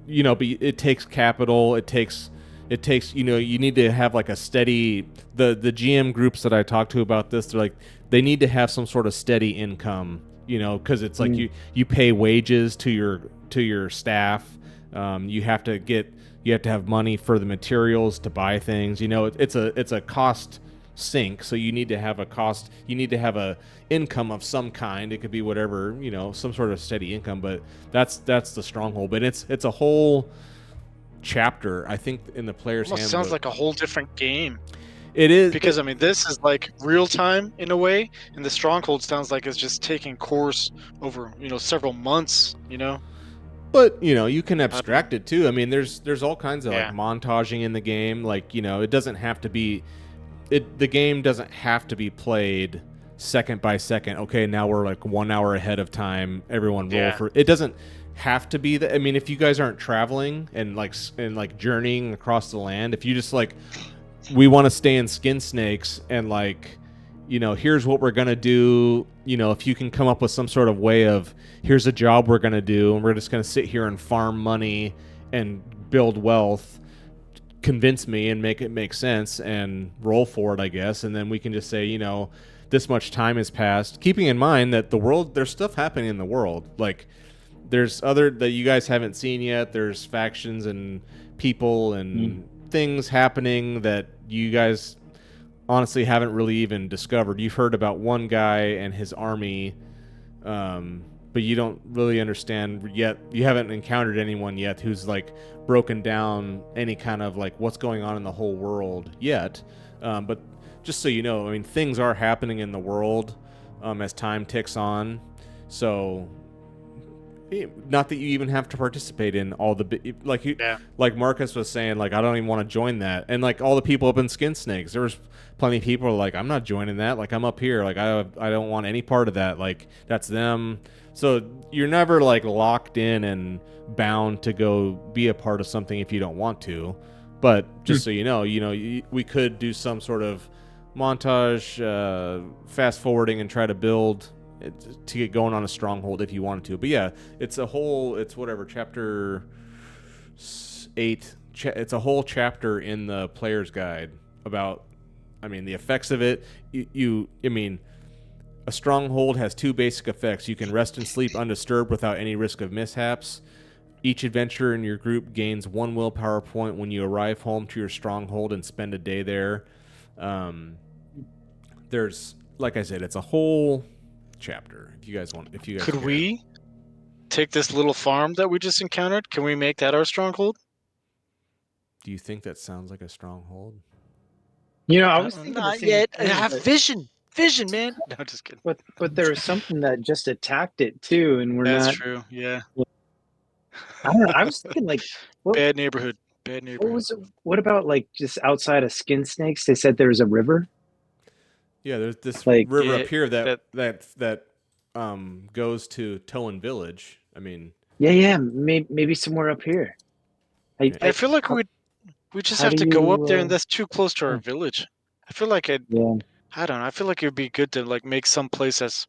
but it takes capital. It takes you need to have like a steady. The GM groups that I talked to about this, they're like, they need to have some sort of steady income, because it's like you pay wages to to your staff. You have to have money for the materials to buy things. It's a cost sink, so you need to have a income of some kind. It could be whatever, some sort of steady income, but that's the stronghold. But it's a whole chapter, I think, in the player's Almost handbook. sounds like a whole different game. It is, because I mean this is like real time in a way, and the stronghold sounds like it's just taking course over several months. but you can abstract it too. I mean, there's all kinds of Yeah. like montaging in the game. Like it doesn't have to be. The game doesn't have to be played second by second. Okay, now we're like 1 hour ahead of time. Everyone roll for it. Doesn't have to be that. I mean, if you guys aren't traveling and journeying across the land, if you just we want to stay in Skin Snakes and here's what we're gonna do. If you can come up with some sort of way of here's a job we're gonna do, and we're just gonna sit here and farm money and build wealth. Convince me and make it make sense and roll for it, I guess, and then we can just say, this much time has passed, keeping in mind that there's stuff happening in the world. Like there's other that you guys haven't seen yet. There's factions and people and things happening that you guys honestly haven't really even discovered. You've heard about one guy and his army, but you don't really understand yet. You haven't encountered anyone yet who's broken down any kind of what's going on in the whole world yet. But just so you know, I mean, things are happening in the world as time ticks on. So not that you even have to participate in all the like Marcus was saying, I don't even want to join that. And all the people up in Skin Snakes, there was plenty of people who were I'm not joining that. I'm up here. I don't want any part of that. That's them. So you're never locked in and bound to go be a part of something if you don't want to. But just so you know, we could do some sort of montage, fast forwarding, and try to build to get going on a stronghold if you wanted to. But yeah, it's whatever, chapter 8. It's a whole chapter in the player's guide about, the effects of it. A stronghold has 2 basic effects. You can rest and sleep undisturbed without any risk of mishaps. Each adventurer in your group gains 1 willpower point when you arrive home to your stronghold and spend a day there. There's, like I said, it's a whole chapter. If you guys could we take this little farm that we just encountered? Can we make that our stronghold? Do you think that sounds like a stronghold? I was thinking not the same yet. I thing, have vision, man. No, just kidding. But there was something that just attacked it too, and That's not. true. Yeah. I don't know. I was thinking Bad neighborhood. What about just outside of Skin Snakes? They said there was a river. Yeah, there's this river up here that goes to Towan Village. Yeah, maybe somewhere up here. I feel like we just have to go up there, and that's too close to our village. I feel like I don't know. I feel like it'd be good to make some place that's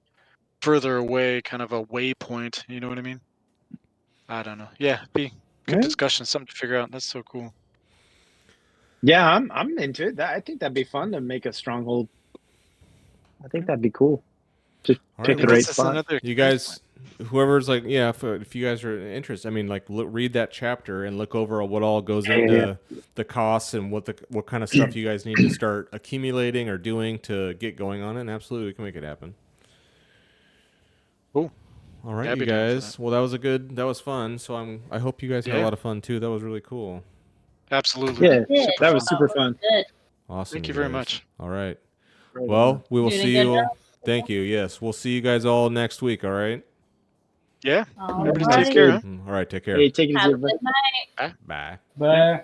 further away, kind of a waypoint. You know what I mean? I don't know. Yeah, be good discussion, something to figure out. That's so cool. Yeah, I'm into it. I think that'd be fun to make a stronghold. I think that'd be cool. Just pick the right spot. You guys, whoever's if you guys are interested, read that chapter and look over what all goes into the costs and what kind of stuff you guys need to start accumulating or doing to get going on it. And absolutely, we can make it happen. Cool. All right, you guys. Well, that was fun. So I hope you guys had a lot of fun too. That was really cool. Absolutely. Yeah, that was super fun. Awesome. Thank you very much. All right. Well, we will see you. Thank you. Yes, we'll see you guys all next week. All right. Yeah. Everybody take care. Huh? All right. Take care. Hey, take it easy. Have a good night. Bye. Bye. Bye.